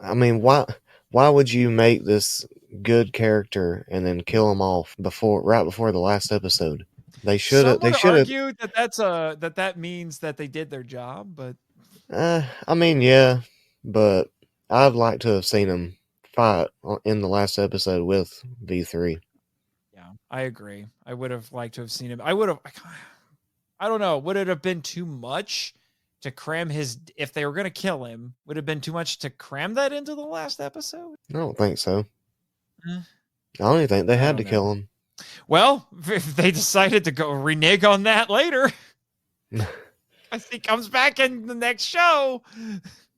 I mean, why would you make this good character and then kill him off right before the last episode? They should have. Some would argue that that means that they did their job, but I mean, yeah, but I'd like to have seen him fight in the last episode with V3. yeah, I agree. I would have liked to have seen him. I don't know. Would it have been too much to cram if they were going to kill him, would it have been too much to cram that into the last episode? I don't think so. I don't even think they had to kill him. Well, if they decided to go renege on that later, I think comes back in the next show.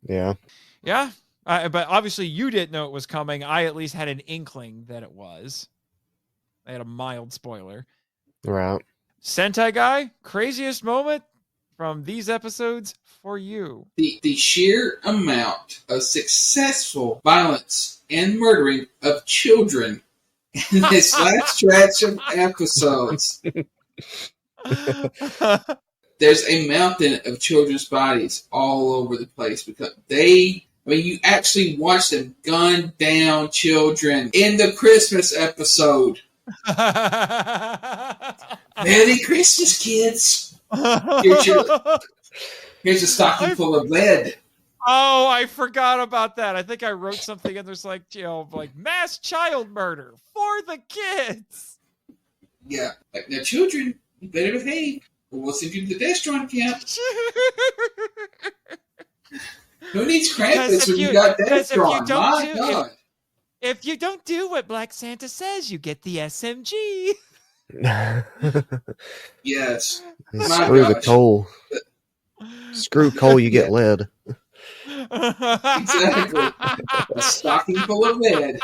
Yeah. Yeah. But obviously you didn't know it was coming. I at least had an inkling that it was. I had a mild spoiler. Right. Sentai Guy, craziest moment from these episodes for you. The sheer amount of successful violence and murdering of children in this last stretch of episodes. There's a mountain of children's bodies all over the place because you actually watch them gun down children in the Christmas episode. Merry Christmas, kids! Here's a stocking full of lead. Oh, I forgot about that. I think I wrote something and there's like mass child murder for the kids. Yeah, like now, children, you better behave, or we'll send you to the Destron camp. Who needs Krampus when you got Destron? My God! If you don't do what Black Santa says, you get the SMG. Yes. Screw the coal. Screw coal, you get lead. Exactly. A stocking full of lead.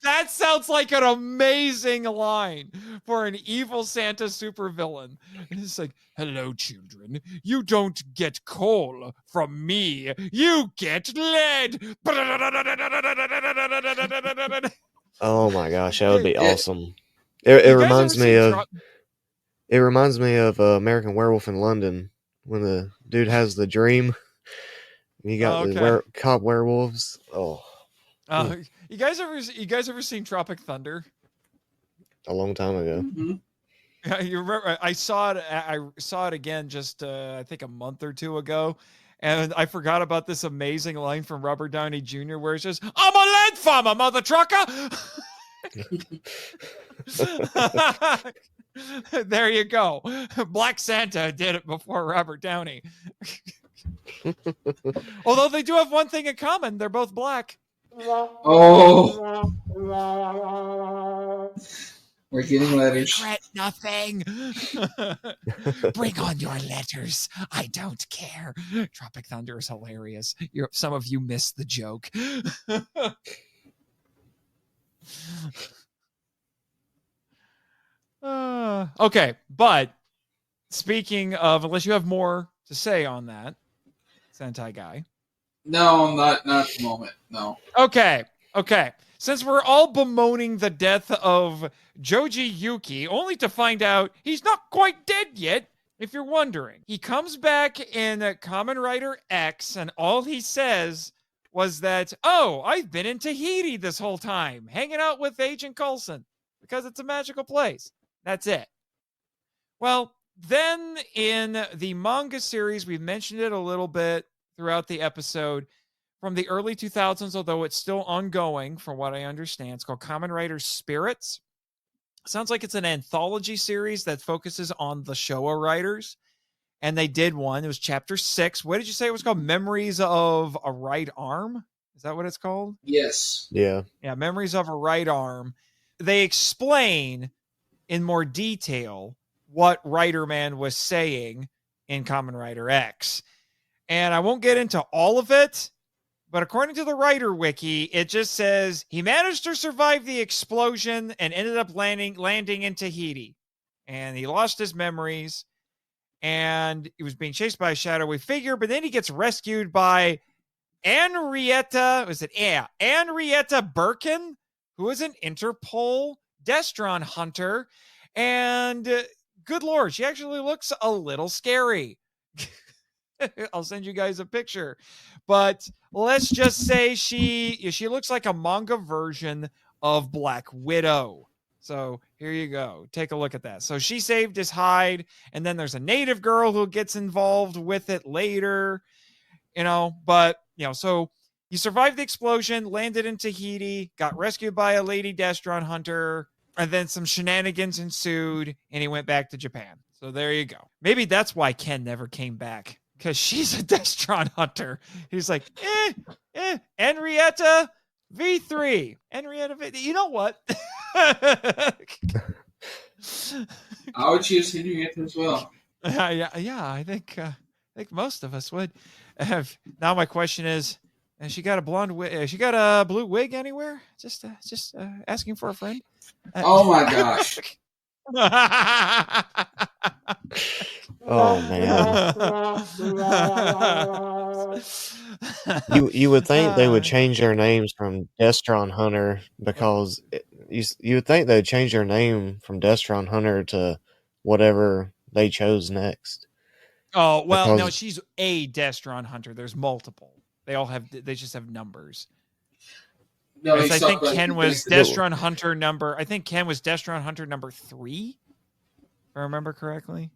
That sounds like an amazing line for an evil Santa supervillain. It's like, hello, children. You don't get coal from me. You get lead. Oh my gosh, that would be awesome. It reminds me of. It reminds me of American Werewolf in London when the dude has the dream. You got the cop werewolves. Oh, you guys ever seen Tropic Thunder? A long time ago. Mm-hmm. Yeah, you remember? I saw it. I saw it again just I think a month or two ago, and I forgot about this amazing line from Robert Downey Jr. where it's just, "I'm a lead farmer, mother trucker." There you go. Black Santa did it before Robert Downey. Although they do have one thing in common. They're both black. Oh. We're getting letters. Regret nothing. Bring on your letters. I don't care. Tropic Thunder is hilarious. Some of you missed the joke. Okay, but speaking of, unless you have more to say on that, Sentai Guy. No, not at the moment. No. Okay. Since we're all bemoaning the death of Joji Yuki, only to find out he's not quite dead yet, if you're wondering. He comes back in Kamen Rider X, and all he says was that, oh, I've been in Tahiti this whole time, hanging out with Agent Coulson, because it's a magical place. That's it. Well, then in the manga series, we've mentioned it a little bit throughout the episode, from the early 2000s, although it's still ongoing from what I understand. It's called Kamen Rider Spirits. Sounds like it's an anthology series that focuses on the Showa writers. And they did one. It was chapter 6. What did you say it was called? Memories of a Right Arm? Is that what it's called? Yes. Yeah. Yeah, Memories of a Right Arm. They explain in more detail what Riderman was saying in Kamen Rider X. And I won't get into all of it, but according to the Writer Wiki, it just says he managed to survive the explosion and ended up landing in Tahiti. And he lost his memories. and he was being chased by a shadowy figure, but then he gets rescued by Henrietta Birkin, who is an Interpol Destron hunter, and good lord, she actually looks a little scary. I'll send you guys a picture, but let's just say she looks like a manga version of Black Widow. So here you go. Take a look at that. So she saved his hide, and then there's a native girl who gets involved with it later, but so he survived the explosion, landed in Tahiti, got rescued by a lady Destron hunter, and then some shenanigans ensued, and he went back to Japan. So there you go. Maybe that's why Ken never came back, because she's a Destron hunter. He's like, Henrietta V3. Henrietta V3. You know what? I would choose Henrietta as well. Yeah, I think most of us would. Now my question is, has she got a blonde wig? She got a blue wig anywhere? Just asking for a friend. Oh my gosh. Oh man. You would think they would change their names from Destron Hunter, because you would think they'd change their name from Destron Hunter to whatever they chose next. Oh, well, no, she's a Destron hunter. There's multiple. They just have numbers. No, I think Ken was Destron hunter number 3, if I remember correctly.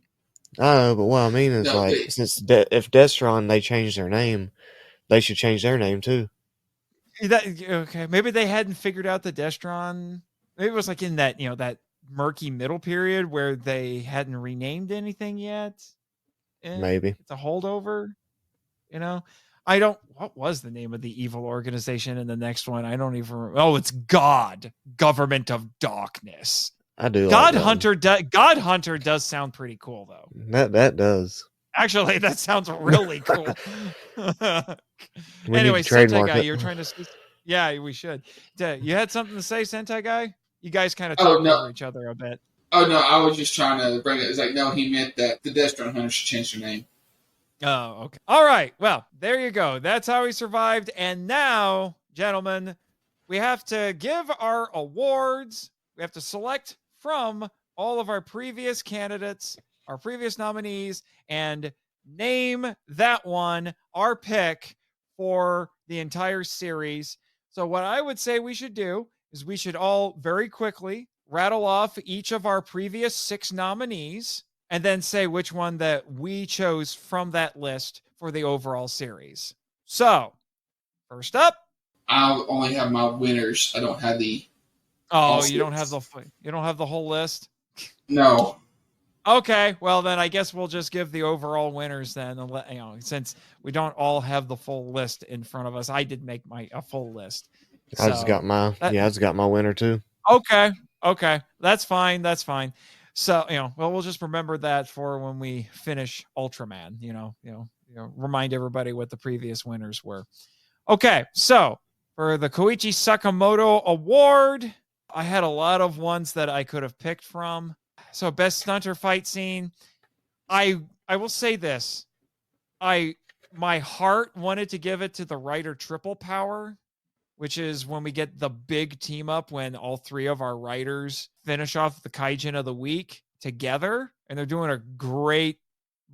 I know, but what I mean is, if Destron, they changed their name, they should change their name too. Okay, maybe they hadn't figured out the Destron. Maybe it was like in that that murky middle period where they hadn't renamed anything yet. Maybe it's a holdover. What was the name of the evil organization in the next one? I don't even remember. Oh, it's God, Government of Darkness. I do. God Hunter does sound pretty cool, though. That does. Actually, that sounds really cool. Anyway, Sentai Guy, you're trying to... Yeah, we should. You had something to say, Sentai Guy? You guys kind of talked over each other a bit. Oh, no, I was just trying to bring it. It's like, no, he meant that the Destron Hunter should change their name. Oh, okay. All right. Well, there you go. That's how he survived. And now, gentlemen, we have to give our awards. We have to select from all of our previous candidates, our previous nominees, and name that one our pick for the entire series. So what I would say we should do is we should all very quickly rattle off each of our previous 6 nominees and then say which one that we chose from that list for the overall series. So, first up, I'll only have my winners. I don't have the... Oh, you don't have the whole list? No. Okay, well then I guess we'll just give the overall winners then, since we don't all have the full list in front of us. I did make a full list. I just got my winner too. Okay, that's fine. So we'll just remember that for when we finish Ultraman. Remind everybody what the previous winners were. Okay, so for the Koichi Sakamoto Award, I had a lot of ones that I could have picked from. So best stunter fight scene, I will say this. My heart wanted to give it to the Rider Triple Power, which is when we get the big team up when all 3 of our riders finish off the Kaijin of the week together, and they're doing a great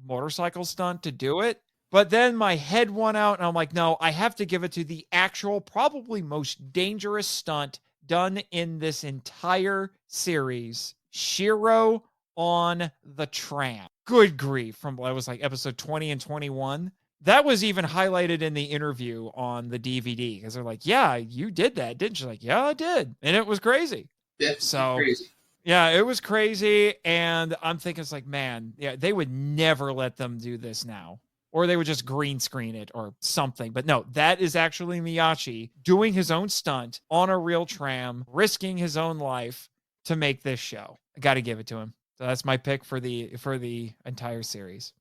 motorcycle stunt to do it. But then my head won out, and I'm like, no, I have to give it to the actual, probably most dangerous stunt done in this entire series. Shiro on the tram. Good grief. From what was like episode 20 and 21. That was even highlighted in the interview on the DVD, because they're like, yeah, you did that, didn't you? Like, yeah, I did. And it was crazy. That's crazy. Yeah, it was crazy. And I'm thinking, it's like, man, yeah, they would never let them do this now. Or they would just green screen it or something. But no, that is actually Miyachi doing his own stunt on a real tram, risking his own life to make this show. I got to give it to him. So that's my pick for the entire series.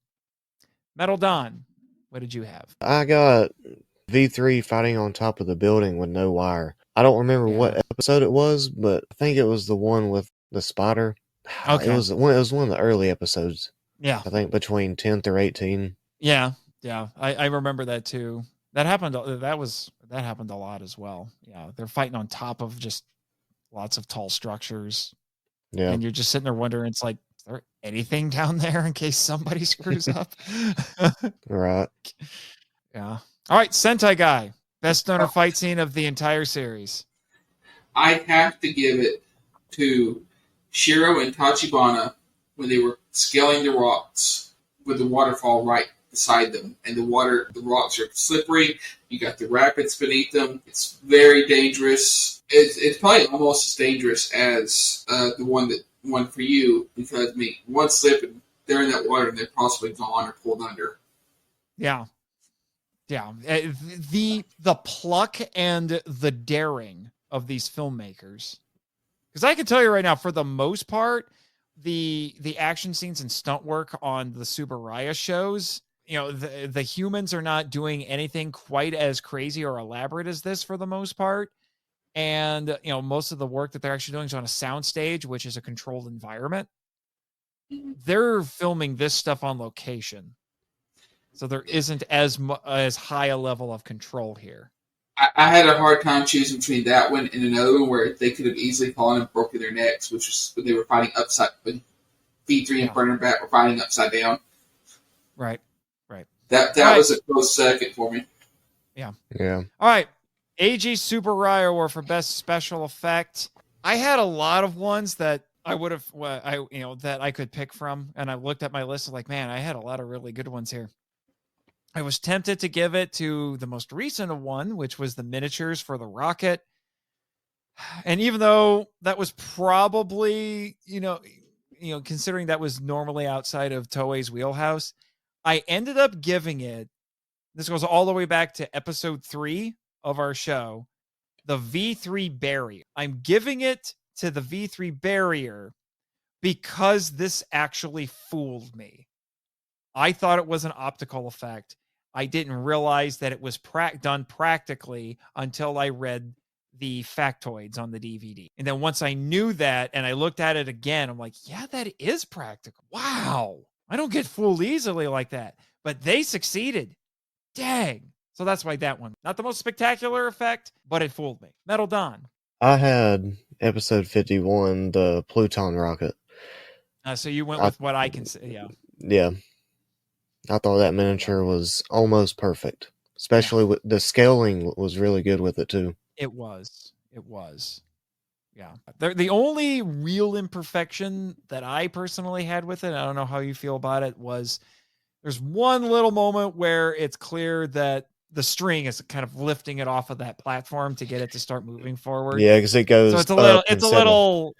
Metal Dawn, what did you have? I got V3 fighting on top of the building with no wire. I don't remember what episode it was, but I think it was the one with the spider. Okay. It was one of the early episodes. Yeah. I think between 10th or 18. Yeah. Yeah. I remember that too. That happened. That happened a lot as well. Yeah. They're fighting on top of just lots of tall structures. Yeah. And you're just sitting there wondering, it's like, is there anything down there in case somebody screws up? Right. Yeah. All right. Sentai Guy. Best stoner fight scene of the entire series. I have to give it to Shiro and Tachibana when they were scaling the rocks with the waterfall right beside them. And the rocks are slippery. You got the rapids beneath them. It's very dangerous. It's probably almost as dangerous as the one for you, because one slip and they're in that water and they're possibly gone or pulled under. Yeah. Yeah. The pluck and the daring of these filmmakers. Because I can tell you right now, for the most part, the action scenes and stunt work on the Tsuburaya shows, the humans are not doing anything quite as crazy or elaborate as this for the most part. And, most of the work that they're actually doing is on a soundstage, which is a controlled environment. They're filming this stuff on location. So there isn't as high a level of control here. I had a hard time choosing between that one and another one where they could have easily fallen and broken their necks, which was when they were fighting upside, when V3 and Burner Bat were fighting upside down. Right. That was a close second for me. Yeah. Yeah. All right. AG Tsuburaya Award for best special effect. I had a lot of ones that I would have, that I could pick from, and I looked at my list of like, man, I had a lot of really good ones here. I was tempted to give it to the most recent one, which was the miniatures for the rocket. And even though that was probably, considering that was normally outside of Toei's wheelhouse, I ended up giving it, this goes all the way back to episode 3 of our show, the V3 barrier. I'm giving it to the V3 barrier because this actually fooled me. I thought it was an optical effect. I didn't realize that it was done practically until I read the factoids on the DVD. And then once I knew that and I looked at it again, I'm like, yeah, that is practical. Wow. I don't get fooled easily like that. But they succeeded. Dang. So that's why that one. Not the most spectacular effect, but it fooled me. Metal Dawn. I had episode 51, the Pluton rocket. So you went with what I can say. Yeah. Yeah. I thought that miniature was almost perfect. Especially with the scaling was really good with it too. It was. Yeah. The only real imperfection that I personally had with it, I don't know how you feel about it, was there's one little moment where it's clear that the string is kind of lifting it off of that platform to get it to start moving forward. Yeah, because it goes. So it's a little.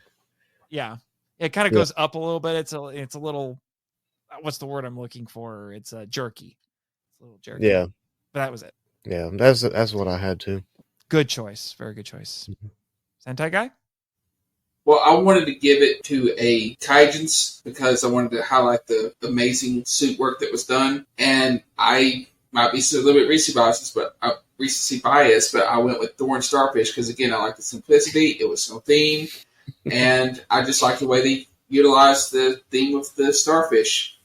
Yeah, it kind of goes up a little bit. It's a little. What's the word I'm looking for? It's jerky. It's a little jerky. Yeah, but that was it. Yeah, that's what I had too. Good choice. Very good choice. Sentai Guy? Well, I wanted to give it to a Kaijins because I wanted to highlight the amazing suit work that was done. And I might be a little bit recency biased, but I went with Thorn Starfish because, again, I like the simplicity. It was no theme. And I just like the way they utilized the theme of the starfish.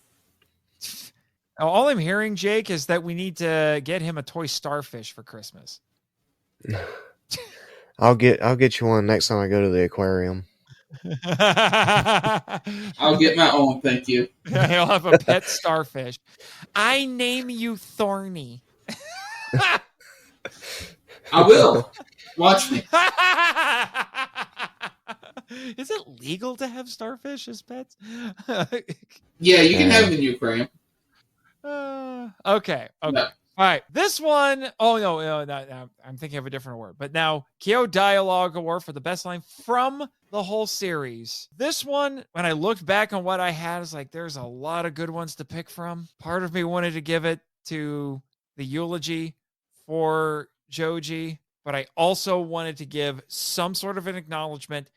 All I'm hearing, Jake, is that we need to get him a toy starfish for Christmas. I'll get you one next time I go to the aquarium. I'll get my own, thank you. He'll have a pet starfish. I name you Thorny. I will. Watch me. Is it legal to have starfish as pets? Yeah, you can have them in your aquarium. Okay. No. All right, this one, no, I'm thinking of a different award. But now, Kyo Dialogue Award for the best line from the whole series. This one, when I looked back on what I had, is like, there's a lot of good ones to pick from. Part of me wanted to give it to the eulogy for Joji, but I also wanted to give some sort of an acknowledgement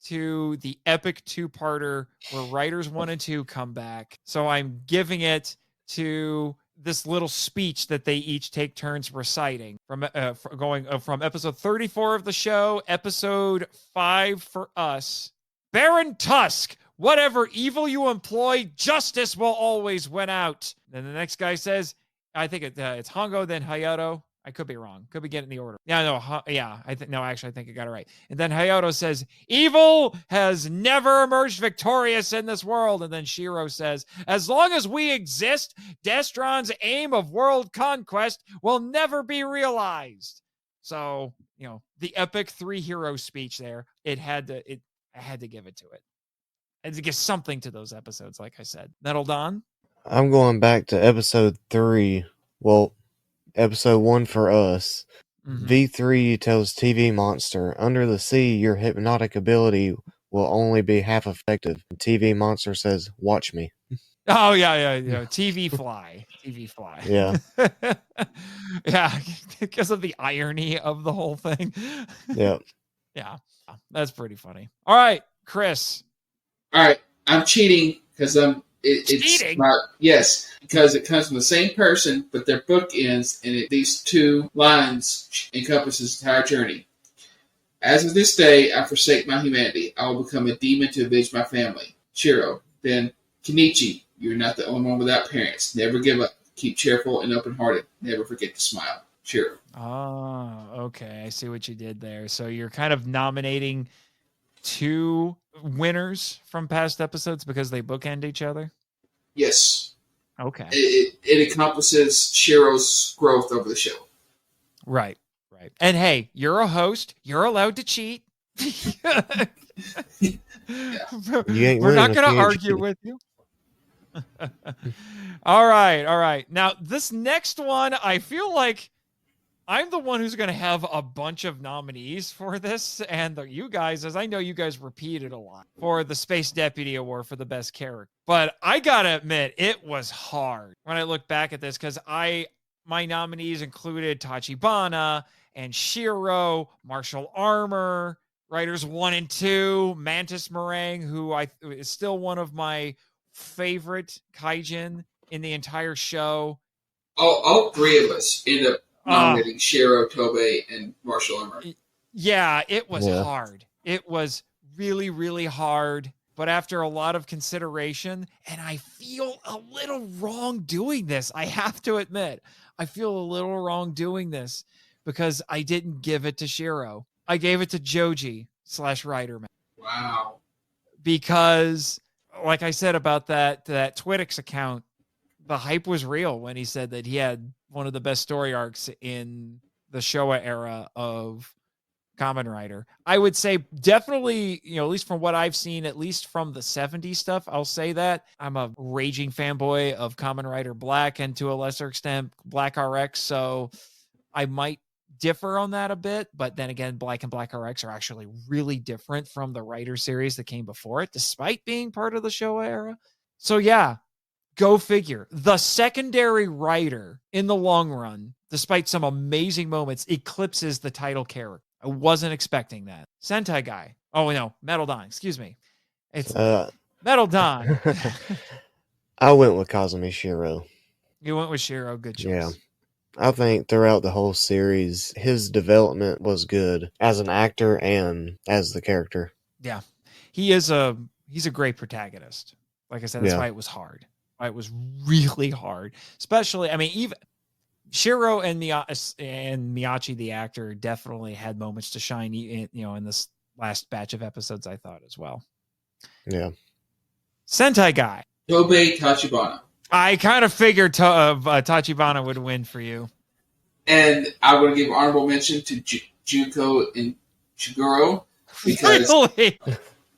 to the epic two-parter where Riders 1 and 2 come back. So I'm giving it to this little speech that they each take turns reciting from from episode 34 of the show, episode 5 for us. Baron Tusk Whatever evil you employ, justice will always win out. Then the next guy says, I think it's Hongo, then Hayato. I could be wrong. Could be getting the order. Yeah, no, I think I got it right. And then Hayato says, evil has never emerged victorious in this world. And then Shiro says, as long as we exist, Destron's aim of world conquest will never be realized. So, the epic 3 hero speech there, I had to give it to it. I had to give something to those episodes, like I said. Metal Dawn? I'm going back to episode 3. Well, episode 1 for us. Mm-hmm. V3 tells TV Monster, under the sea, your hypnotic ability will only be half effective. TV Monster says, watch me. Oh, yeah. TV Fly. Yeah. Yeah, because of the irony of the whole thing. Yeah. Yeah, that's pretty funny. All right, Chris. All right, I'm cheating because it's cheating? Yes, because it comes from the same person, but their book ends, and these 2 lines encompasses the entire journey. As of this day, I forsake my humanity. I will become a demon to avenge my family. Shiro. Then, Kenichi, you're not the only one without parents. Never give up. Keep cheerful and open-hearted. Never forget to smile. Shiro. Oh, okay. I see what you did there. So you're kind of nominating 2 winners from past episodes because they bookend each other? Yes. Okay. It encompasses Shiro's growth over the show. Right. And hey, you're a host. You're allowed to cheat. Yeah. We're not going to argue with you. All right. Now, this next one, I feel like I'm the one who's going to have a bunch of nominees for this, and you guys, as I know you guys repeated a lot for the Space Deputy Award for the best character. But I got to admit, it was hard when I look back at this, because my nominees included Tachibana and Shiro, Martial Armor, Writers 1 and 2, Mantis Meringue, who is still one of my favorite kaijin in the entire show. All 3 of us end up nominating Shiro, Tobey, and Martial Armor. Yeah, it was hard. It was really, really hard. But after a lot of consideration, and I feel a little wrong doing this, I have to admit, I feel a little wrong doing this because I didn't give it to Shiro. I gave it to Joji / Riderman. Wow. Because, like I said about that Twittix account, the hype was real when he said that he had one of the best story arcs in the Showa era of Kamen Rider. I would say definitely, at least from what I've seen, at least from the 70s stuff, I'll say that. I'm a raging fanboy of Kamen Rider Black and to a lesser extent Black RX, so I might differ on that a bit, but then again, Black and Black RX are actually really different from the Rider series that came before it, despite being part of the Showa era. So yeah, go figure. The secondary writer in the long run, despite some amazing moments, eclipses the title character. I wasn't expecting that. Sentai Guy. Oh, no. Metal Dawn. Excuse me. It's Metal Dawn. I went with Kazumi Shiro. You went with Shiro. Good choice. Yeah. I think throughout the whole series, his development was good as an actor and as the character. Yeah. He's a great protagonist. Like I said, that's why it was hard. It was really hard. Especially, even Shiro and Miyachi, the actor, definitely had moments to shine, in this last batch of episodes, I thought, as well. Yeah. Sentai Guy. Tobey Tachibana. I kind of figured Tachibana would win for you. And I would give honorable mention to Juko and Chiguro. Because, really?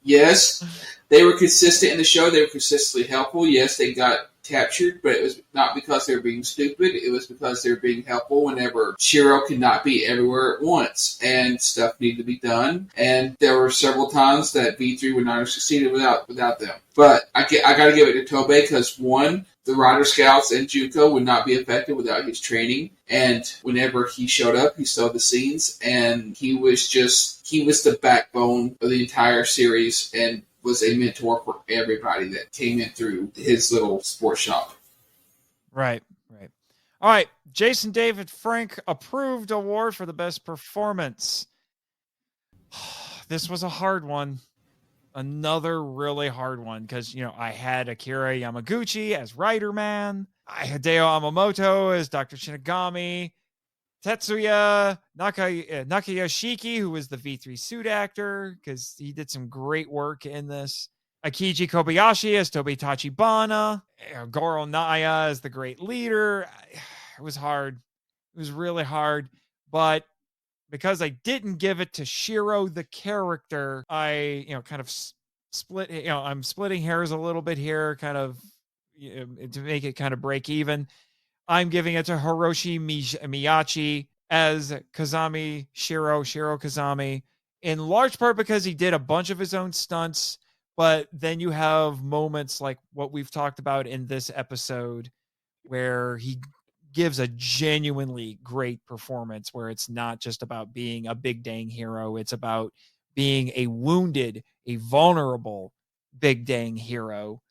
Yes, they were consistent in the show. They were consistently helpful. Yes, they got captured, but it was not because they were being stupid. It was because they were being helpful whenever Shiro could not be everywhere at once, and stuff needed to be done. And there were several times that V3 would not have succeeded without them. But I got to give it to Tobey because, one, the Rider Scouts and Juko would not be effective without his training. And whenever he showed up, he sewed the scenes, and he was the backbone of the entire series and was a mentor for everybody that came in through his little sports shop. Right. All right. Jason David Frank approved award for the best performance. This was a hard one. Another really hard one because, I had Akira Yamaguchi as Riderman. I had Hideo Yamamoto as Dr. Shinigami. Tetsuya Nakayashiki, who was the V3 suit actor, because he did some great work in this. Akiji Kobayashi as Tobi Tachibana. Goro Naya as the great leader. It was hard. It was really hard. But because I didn't give it to Shiro, the character, I, kind of split, I'm splitting hairs a little bit here, kind of to make it kind of break even. I'm giving it to Hiroshi Miyachi as Kazami Shiro Kazami, in large part because he did a bunch of his own stunts, but then you have moments like what we've talked about in this episode where he gives a genuinely great performance, where it's not just about being a big dang hero. It's about being a wounded, a vulnerable big dang hero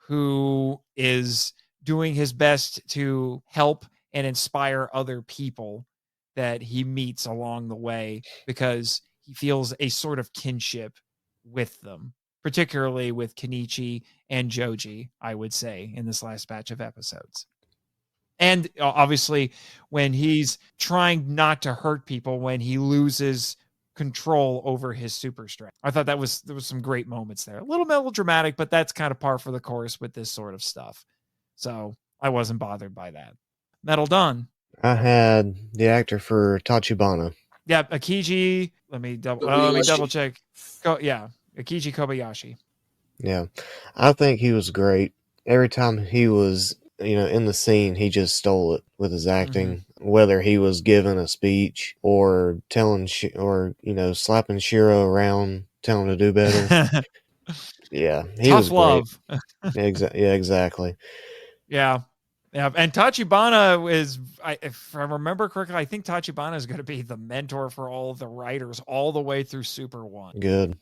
who is doing his best to help and inspire other people that he meets along the way, because he feels a sort of kinship with them, particularly with Kenichi and Joji, I would say, in this last batch of episodes. And obviously, when he's trying not to hurt people, when he loses control over his super strength. I thought there was some great moments there. A little melodramatic, but that's kind of par for the course with this sort of stuff. So I wasn't bothered by that. Metal Dawn. I had the actor for Tachibana. Yeah, Akiji. Let me double check. Akiji Kobayashi. Yeah, I think he was great. Every time he was, in the scene, he just stole it with his acting. Whether he was giving a speech or telling, slapping Shiro around, telling him to do better. Yeah, he Tough was love. Exactly. Yeah. Yeah, and Tachibana is, if I remember correctly, I think Tachibana is going to be the mentor for all of the writers all the way through Super 1. Good.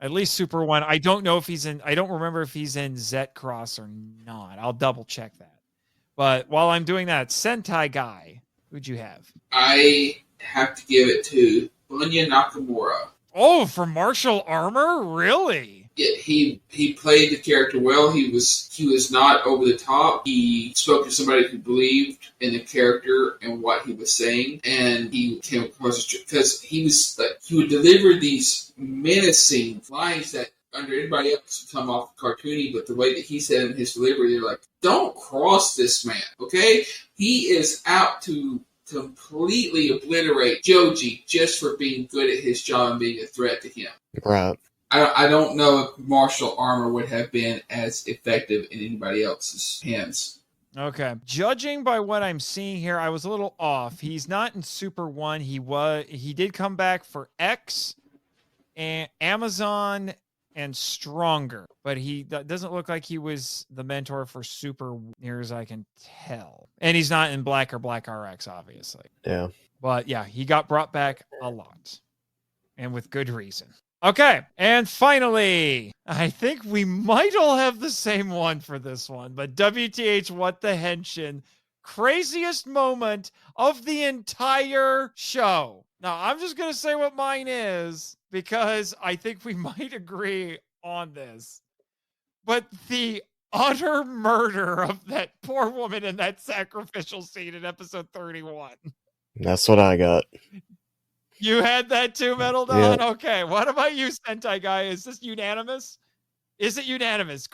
At least Super 1. I don't know if I don't remember if he's in Zet Cross or not. I'll double check that. But while I'm doing that, Sentai Guy, who'd you have? I have to give it to Bunya Nakamura. Oh, for martial armor? Really? Yeah, he played the character well. He was not over the top. He spoke to somebody who believed in the character and what he was saying, and he came across because he would deliver these menacing lines that under anybody else would come off cartoony, but the way that he said in his delivery, they're like, "Don't cross this man, okay? He is out to completely obliterate Joji just for being good at his job and being a threat to him." Right. I don't know if martial armor would have been as effective in anybody else's hands. Okay. Judging by what I'm seeing here, I was a little off. He's not in Super 1. He did come back for X and Amazon and Stronger, but that doesn't look like he was the mentor for Super, near as I can tell. And he's not in Black or Black RX, obviously. Yeah. But yeah, he got brought back a lot, and with good reason. Okay, and finally, I think we might all have the same one for this one, but WTH, what the Henshin, craziest moment of the entire show. Now, I'm just going to say what mine is, because I think we might agree on this. But the utter murder of that poor woman in that sacrificial scene in episode 31. That's what I got. You had that too, Metal Dawn? Yeah. Okay, what about you, Sentai Guy? Is this unanimous? Is it unanimous?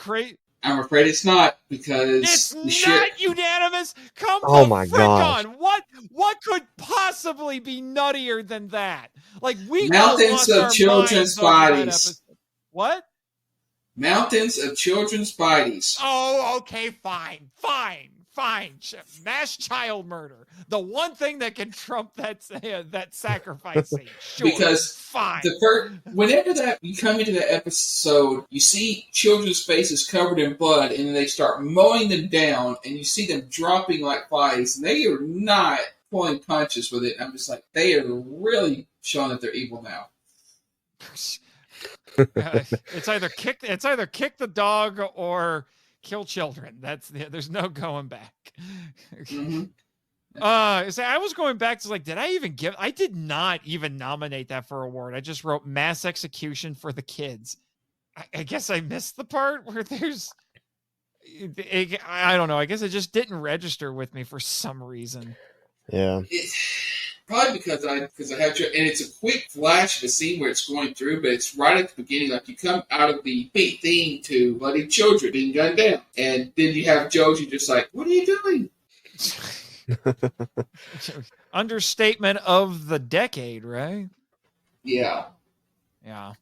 I'm afraid it's not, because... It's not unanimous? Come my frick gosh. on! What could possibly be nuttier than that? Like, we Mountains of children's bodies. What? Mountains of children's bodies. Oh, okay, fine. Mass child murder. The one thing that can trump that sacrifice scene. Sure, because fine. Whenever you come into that episode, you see children's faces covered in blood, and then they start mowing them down, and you see them dropping like flies, and they are not pulling punches with it. I'm just like, they are really showing that they're evil now. It's either kick the dog or kill children. There's no going back. Mm-hmm. I was going back to I did not even nominate that for an award. I just wrote mass execution for the kids. I guess I missed the part where there's. I don't know. I guess it just didn't register with me for some reason. Yeah. Probably because I have to, and it's a quick flash of a scene where it's going through, but it's right at the beginning. Like you come out of the beat theme to bloody children being gunned down, and then you have Joji just like, "What are you doing?" Understatement of the decade, right? Yeah. Yeah.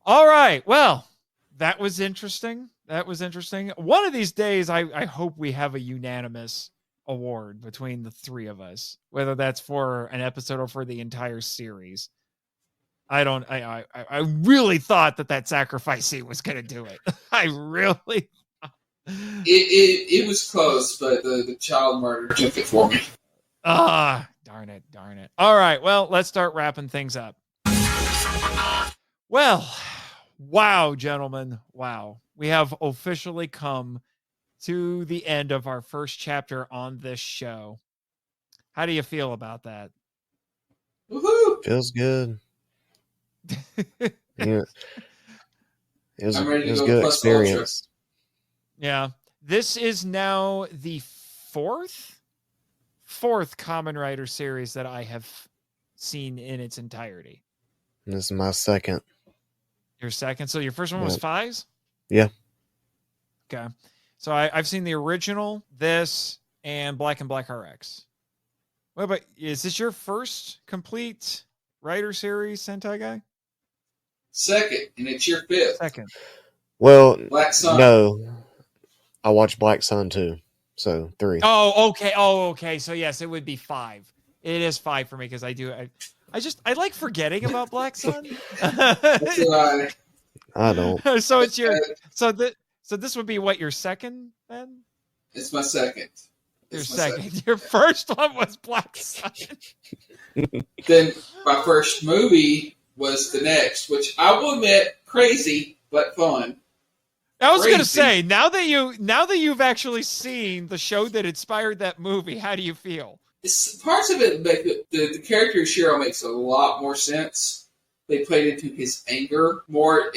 All right. Well, that was interesting. One of these days, I hope we have a unanimous award between the three of us, whether that's for an episode or for the entire series. I really thought that sacrifice scene was going to do it. I really. It was close, but the child murder took it for me. Darn it. All right, well, let's start wrapping things up. Well, wow, gentlemen, wow. We have officially come to the end of our first chapter on this show. How do you feel about that? Woohoo! Feels good. Yeah. It was a good experience. Yeah. This is now the fourth Kamen Rider series that I have seen in its entirety. And this is my second. Your second? So your first one was Fives? Yeah. Okay. So I've seen the original, this, and Black RX. Well, but is this your first complete Rider series, Sentai Guy? Second, and it's your fifth. Second. Well, Black Sun. No. I watched Black Sun too. So 3. Oh, okay. So yes, it would be 5. It is 5 for me because I like forgetting about Black Sun. That's why. I don't. So it's your so this would be what, your second then? It's my second. Your second. Your first one was Black Sun. Then my first movie was the next, which I will admit, crazy but fun. I was going to say, now that you've actually seen the show that inspired that movie, how do you feel? Parts of it, the character of Shiro makes a lot more sense. They played into his anger more,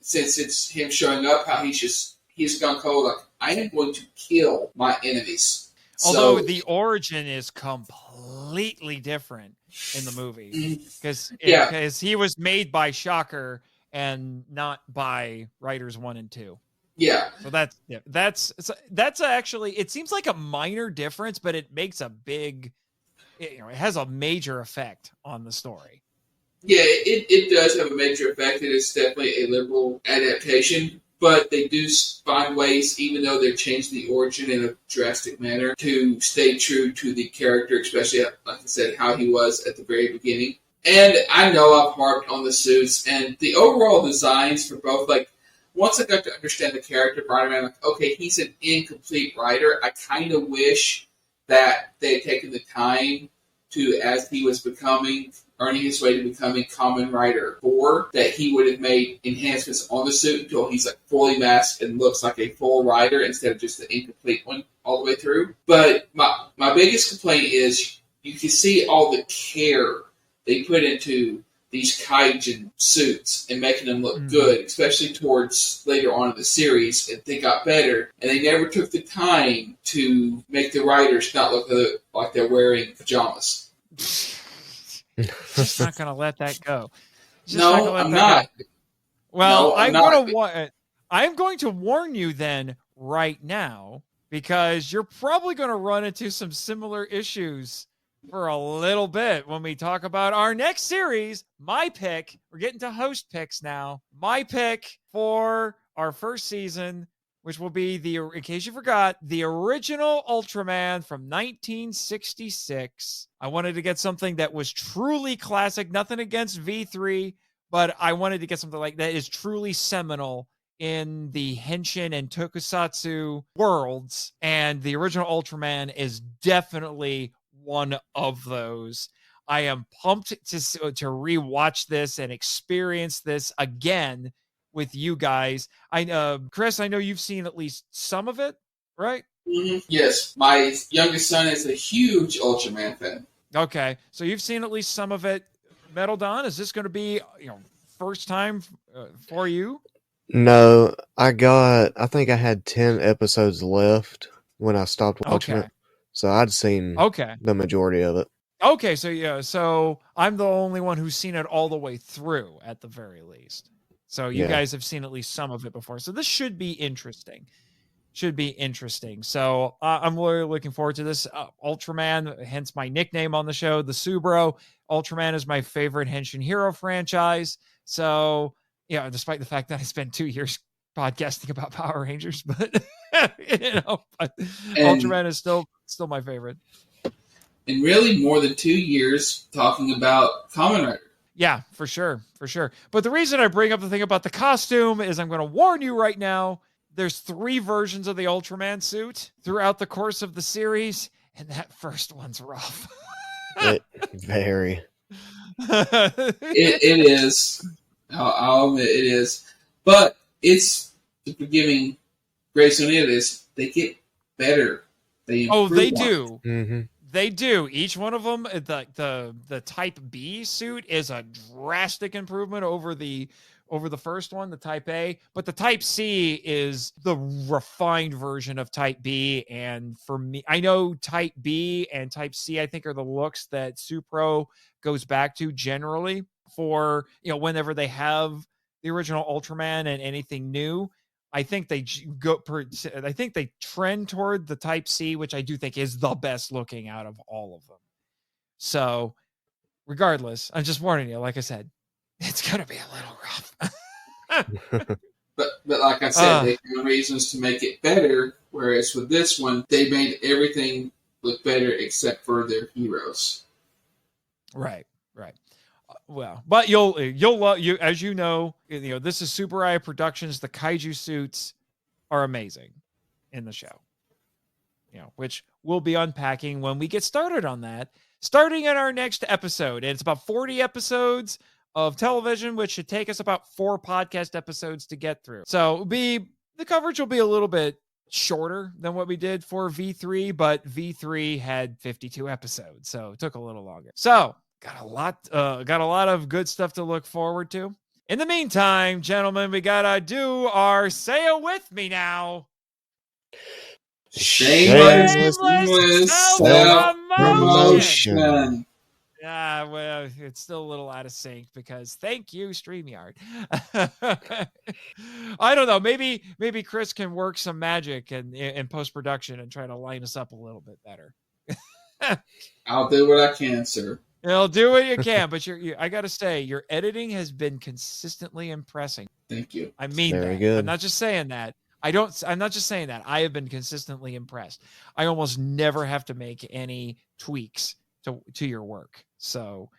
since it's him showing up, how he's gone cold, like, I am going to kill my enemies. Although the origin is completely different in the movie. Because he was made by Shocker and not by Riders 1 and 2. Yeah. So that's actually, it seems like a minor difference, but it makes a big, it has a major effect on the story. Yeah, it does have a major effect. It is definitely a liberal adaptation, but they do find ways, even though they've changed the origin in a drastic manner, to stay true to the character, especially, like I said, how he was at the very beginning. And I know I've harped on the suits, and the overall designs for both, like, once I got to understand the character of Riderman, I'm like, okay, he's an incomplete rider. I kind of wish that they had taken the time to, as he was earning his way to becoming Kamen Rider 4, that he would have made enhancements on the suit until he's like fully masked and looks like a full rider instead of just the incomplete one all the way through. But my biggest complaint is you can see all the care they put into these kaijin suits and making them look good, especially towards later on in the series. And they got better, and they never took the time to make the riders not look like they're wearing pajamas. Just not going to let that go. No, I'm not. Well, I'm going to warn you then right now, because you're probably going to run into some similar issues for a little bit when we talk about our next series. My pick, we're getting to host picks now. My pick for our first season, which will be in case you forgot, the original Ultraman from 1966. I wanted to get something that was truly classic, nothing against V3, but I wanted to get something like that is truly seminal in the Henshin and tokusatsu worlds, and the original Ultraman is definitely one of those. I am pumped to rewatch this and experience this again with you guys. Chris, I know you've seen at least some of it, right? Mm-hmm. Yes, my youngest son is a huge Ultraman fan. Okay, so you've seen at least some of it. Metal Don, is this going to be first time for you? No, I think I had 10 episodes left when I stopped watching Okay. it. So I'd seen Okay. the majority of it. Okay, so I'm the only one who's seen it all the way through at the very least. So you Yeah. guys have seen at least some of it before. So this should be interesting. So I'm really looking forward to this. Ultraman, hence my nickname on the show, the TsuBro. Ultraman is my favorite Henshin hero franchise. So, yeah, despite the fact that I spent 2 years podcasting about Power Rangers, but Ultraman is still my favorite. And really more than 2 years talking about Kamen Rider. Yeah, for sure. But the reason I bring up the thing about the costume is I'm going to warn you right now. There's 3 versions of the Ultraman suit throughout the course of the series, and that first one's rough. Very. It is. I'll admit it is. But it's the forgiving grace on it is they get better. They do. Mm-hmm. They do. Each one of them, the Type B suit is a drastic improvement over the first one, the Type A. But the Type C is the refined version of Type B. And for me, I know Type B and Type C, I think, are the looks that TsuPro goes back to generally for, whenever they have the original Ultraman and anything new. I think they trend toward the Type C, which I do think is the best looking out of all of them. So regardless, I'm just warning you, like I said, it's going to be a little rough. But like I said, they found reasons to make it better, whereas with this one, they made everything look better except for their heroes. Right. Well, but you'll love you, as you know, this is Super Eye Productions. The kaiju suits are amazing in the show, which we'll be unpacking when we get started on that, starting in our next episode. And it's about 40 episodes of television, which should take us about 4 podcast episodes to get through. So the coverage will be a little bit shorter than what we did for V3, but V3 had 52 episodes, so it took a little longer. So got a lot of good stuff to look forward to. In the meantime, gentlemen, we gotta do our say it with me now. Shameless self-promotion. Yeah, well, it's still a little out of sync because thank you, StreamYard. I don't know. Maybe Chris can work some magic in post-production and try to line us up a little bit better. I'll do what I can, sir. You'll do what you can, but I got to say, your editing has been consistently impressing. Thank you. I mean Very that. good. I'm not just saying that. I'm not just saying that. I have been consistently impressed. I almost never have to make any tweaks to your work. So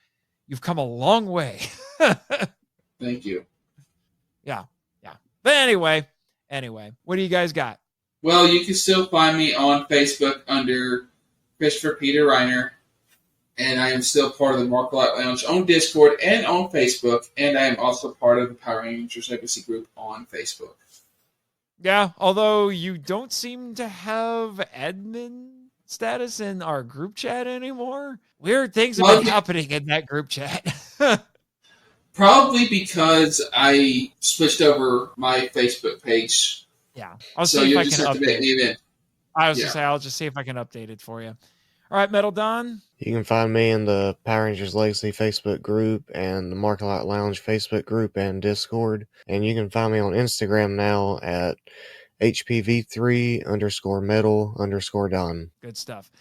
you've come a long way. Thank you. Yeah. But anyway, what do you guys got? Well, you can still find me on Facebook under Christopher Peter Reiner, and I am still part of the Mark Light Lounge on Discord and on Facebook, and I am also part of the Power Rangers Legacy group on Facebook. Yeah, although you don't seem to have admin status in our group chat anymore. Weird things have been happening in that group chat. Probably because I switched over my Facebook page. Yeah, I'll see if I can update it. I was going to say, I'll just see if I can update it for you. All right, Metal Don. You can find me in the Power Rangers Legacy Facebook group and the Mark Light Lounge Facebook group and Discord. And you can find me on Instagram now at HPV3_metal_Don. Good stuff.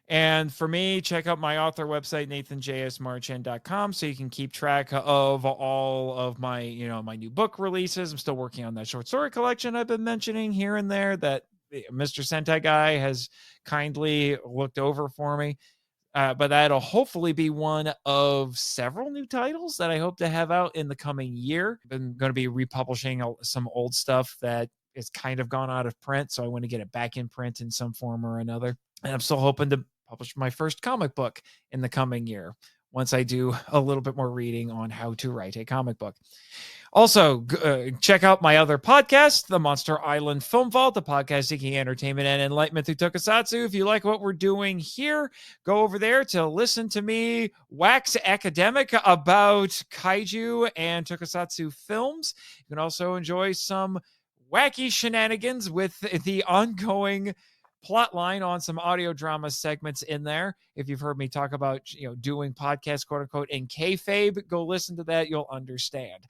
And for me, check out my author website, nathanjsmarchand.com, so you can keep track of all of my, my new book releases. I'm still working on that short story collection I've been mentioning here and there that Mr. Sentai Guy has kindly looked over for me. But that'll hopefully be one of several new titles that I hope to have out in the coming year. I'm going to be republishing some old stuff that is kind of gone out of print, so I want to get it back in print in some form or another. And I'm still hoping to publish my first comic book in the coming year once I do a little bit more reading on how to write a comic book. Also, check out my other podcast, the Monster Island Film Vault, the podcast seeking entertainment and enlightenment through tokusatsu. If you like what we're doing here, go over there to listen to me wax academic about kaiju and tokusatsu films. You can also enjoy some wacky shenanigans with the ongoing plot line on some audio drama segments in there. If you've heard me talk about, doing podcasts, quote unquote, in kayfabe, go listen to that. You'll understand.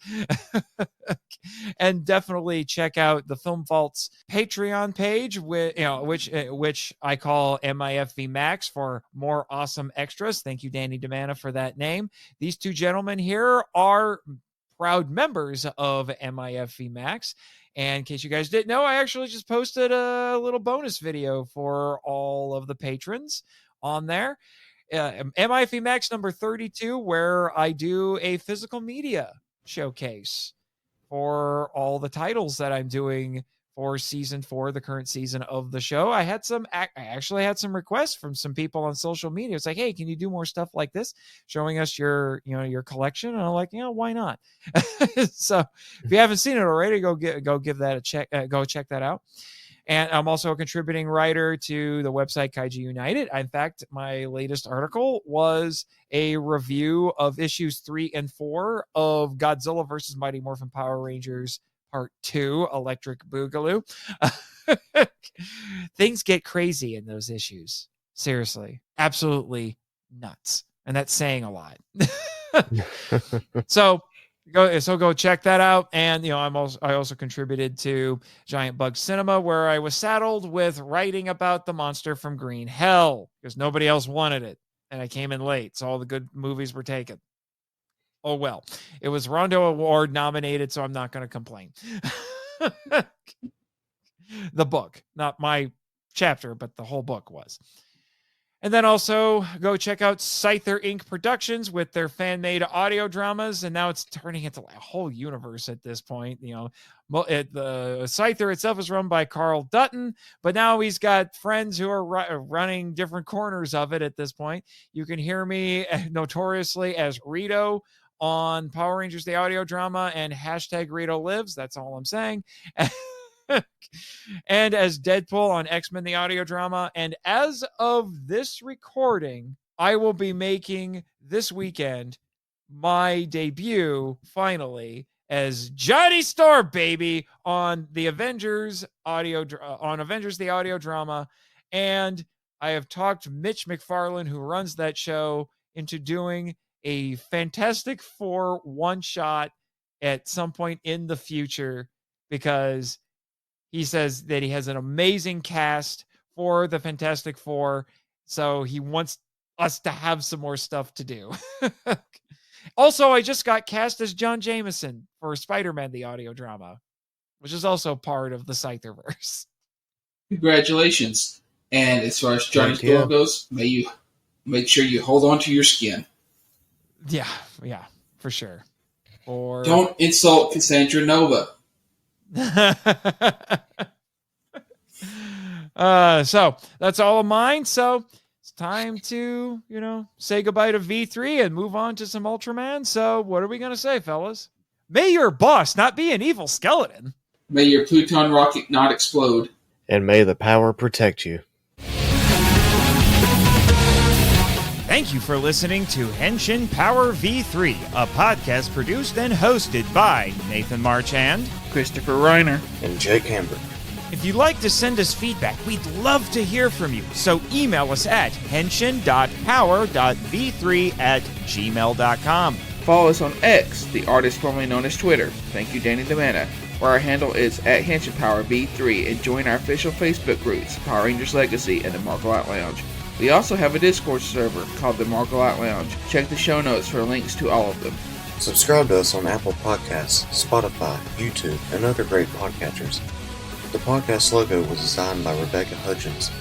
And definitely check out the Film Vault's Patreon page, which I call MIFV Max, for more awesome extras. Thank you, Danny DeManna, for that name. These two gentlemen here are proud members of MIFV Max. And in case you guys didn't know, I actually just posted a little bonus video for all of the patrons on there. MIFV Max number 32, where I do a physical media showcase for all the titles that I'm doing for season 4, the current season of the show. I actually had some requests from some people on social media. It's like, hey, can you do more stuff like this, showing us your collection? And I'm like, why not? So if you haven't seen it already, go give that a check. Go check that out. And I'm also a contributing writer to the website Kaiju United. In fact, my latest article was a review of issues 3 and 4 of Godzilla vs. Mighty Morphin Power Rangers Part 2, Electric Boogaloo. Things get crazy in those issues. Seriously. Absolutely nuts. And that's saying a lot. So go check that out. And I also contributed to Giant Bug Cinema, where I was saddled with writing about the monster from Green Hell because nobody else wanted it. And I came in late, so all the good movies were taken. Oh, well, it was Rondo Award nominated, so I'm not going to complain. The book, not my chapter, but the whole book was. And then also go check out Scyther Inc. Productions with their fan-made audio dramas. And now it's turning into a whole universe at this point. The Scyther itself is run by Carl Dutton, but now he's got friends who are running different corners of it at this point. You can hear me notoriously as Rito on Power Rangers, the audio drama, and hashtag Rito Lives. That's all I'm saying. And as Deadpool on X-Men, the audio drama. And as of this recording, I will be making this weekend my debut, finally, as Johnny Storm, baby, on the Avengers Avengers, the audio drama. And I have talked Mitch McFarlane, who runs that show, into doing a Fantastic Four one-shot at some point in the future, because he says that he has an amazing cast for the Fantastic Four, so he wants us to have some more stuff to do. Also, I just got cast as John Jameson for Spider-Man, the audio drama, which is also part of the Scytherverse. Congratulations. And as far as Johnny Storm goes, may you make sure you hold on to your skin. Yeah, for sure. Or don't insult Cassandra Nova. So that's all of mine. So it's time to, say goodbye to V3 and move on to some Ultraman. So what are we going to say, fellas? May your boss not be an evil skeleton. May your Pluton rocket not explode. And may the power protect you. Thank you for listening to Henshin Power V3, a podcast produced and hosted by Nathan March and Christopher Reiner and Jake Hamburg. If you'd like to send us feedback, we'd love to hear from you. So email us at henshin.power.v3@gmail.com. Follow us on X, the artist formerly known as Twitter. Thank you, Danny DeManna, where our handle is at Henshin Power V3, and join our official Facebook groups, Power Rangers Legacy and the Marvel Out Lounge. We also have a Discord server called the Marvel Out Lounge. Check the show notes for links to all of them. Subscribe to us on Apple Podcasts, Spotify, YouTube, and other great podcatchers. The podcast logo was designed by Rebecca Hutchins.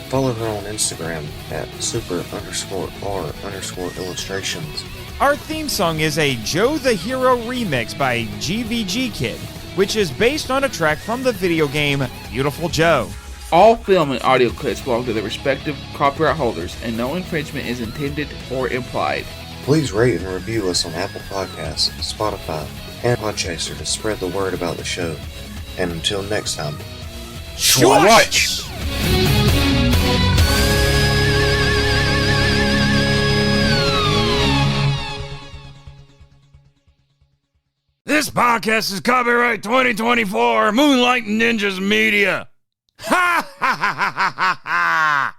Follow her on Instagram at super_r_illustrations. Our theme song is a Joe the Hero remix by GVG Kid, which is based on a track from the video game Beautiful Joe. All film and audio clips belong to their respective copyright holders, and no infringement is intended or implied. Please rate and review us on Apple Podcasts, Spotify, and Podchaser to spread the word about the show. And until next time, Schwatch! This podcast is copyright 2024 Moonlight Ninjas Media. Ha ha ha ha ha ha!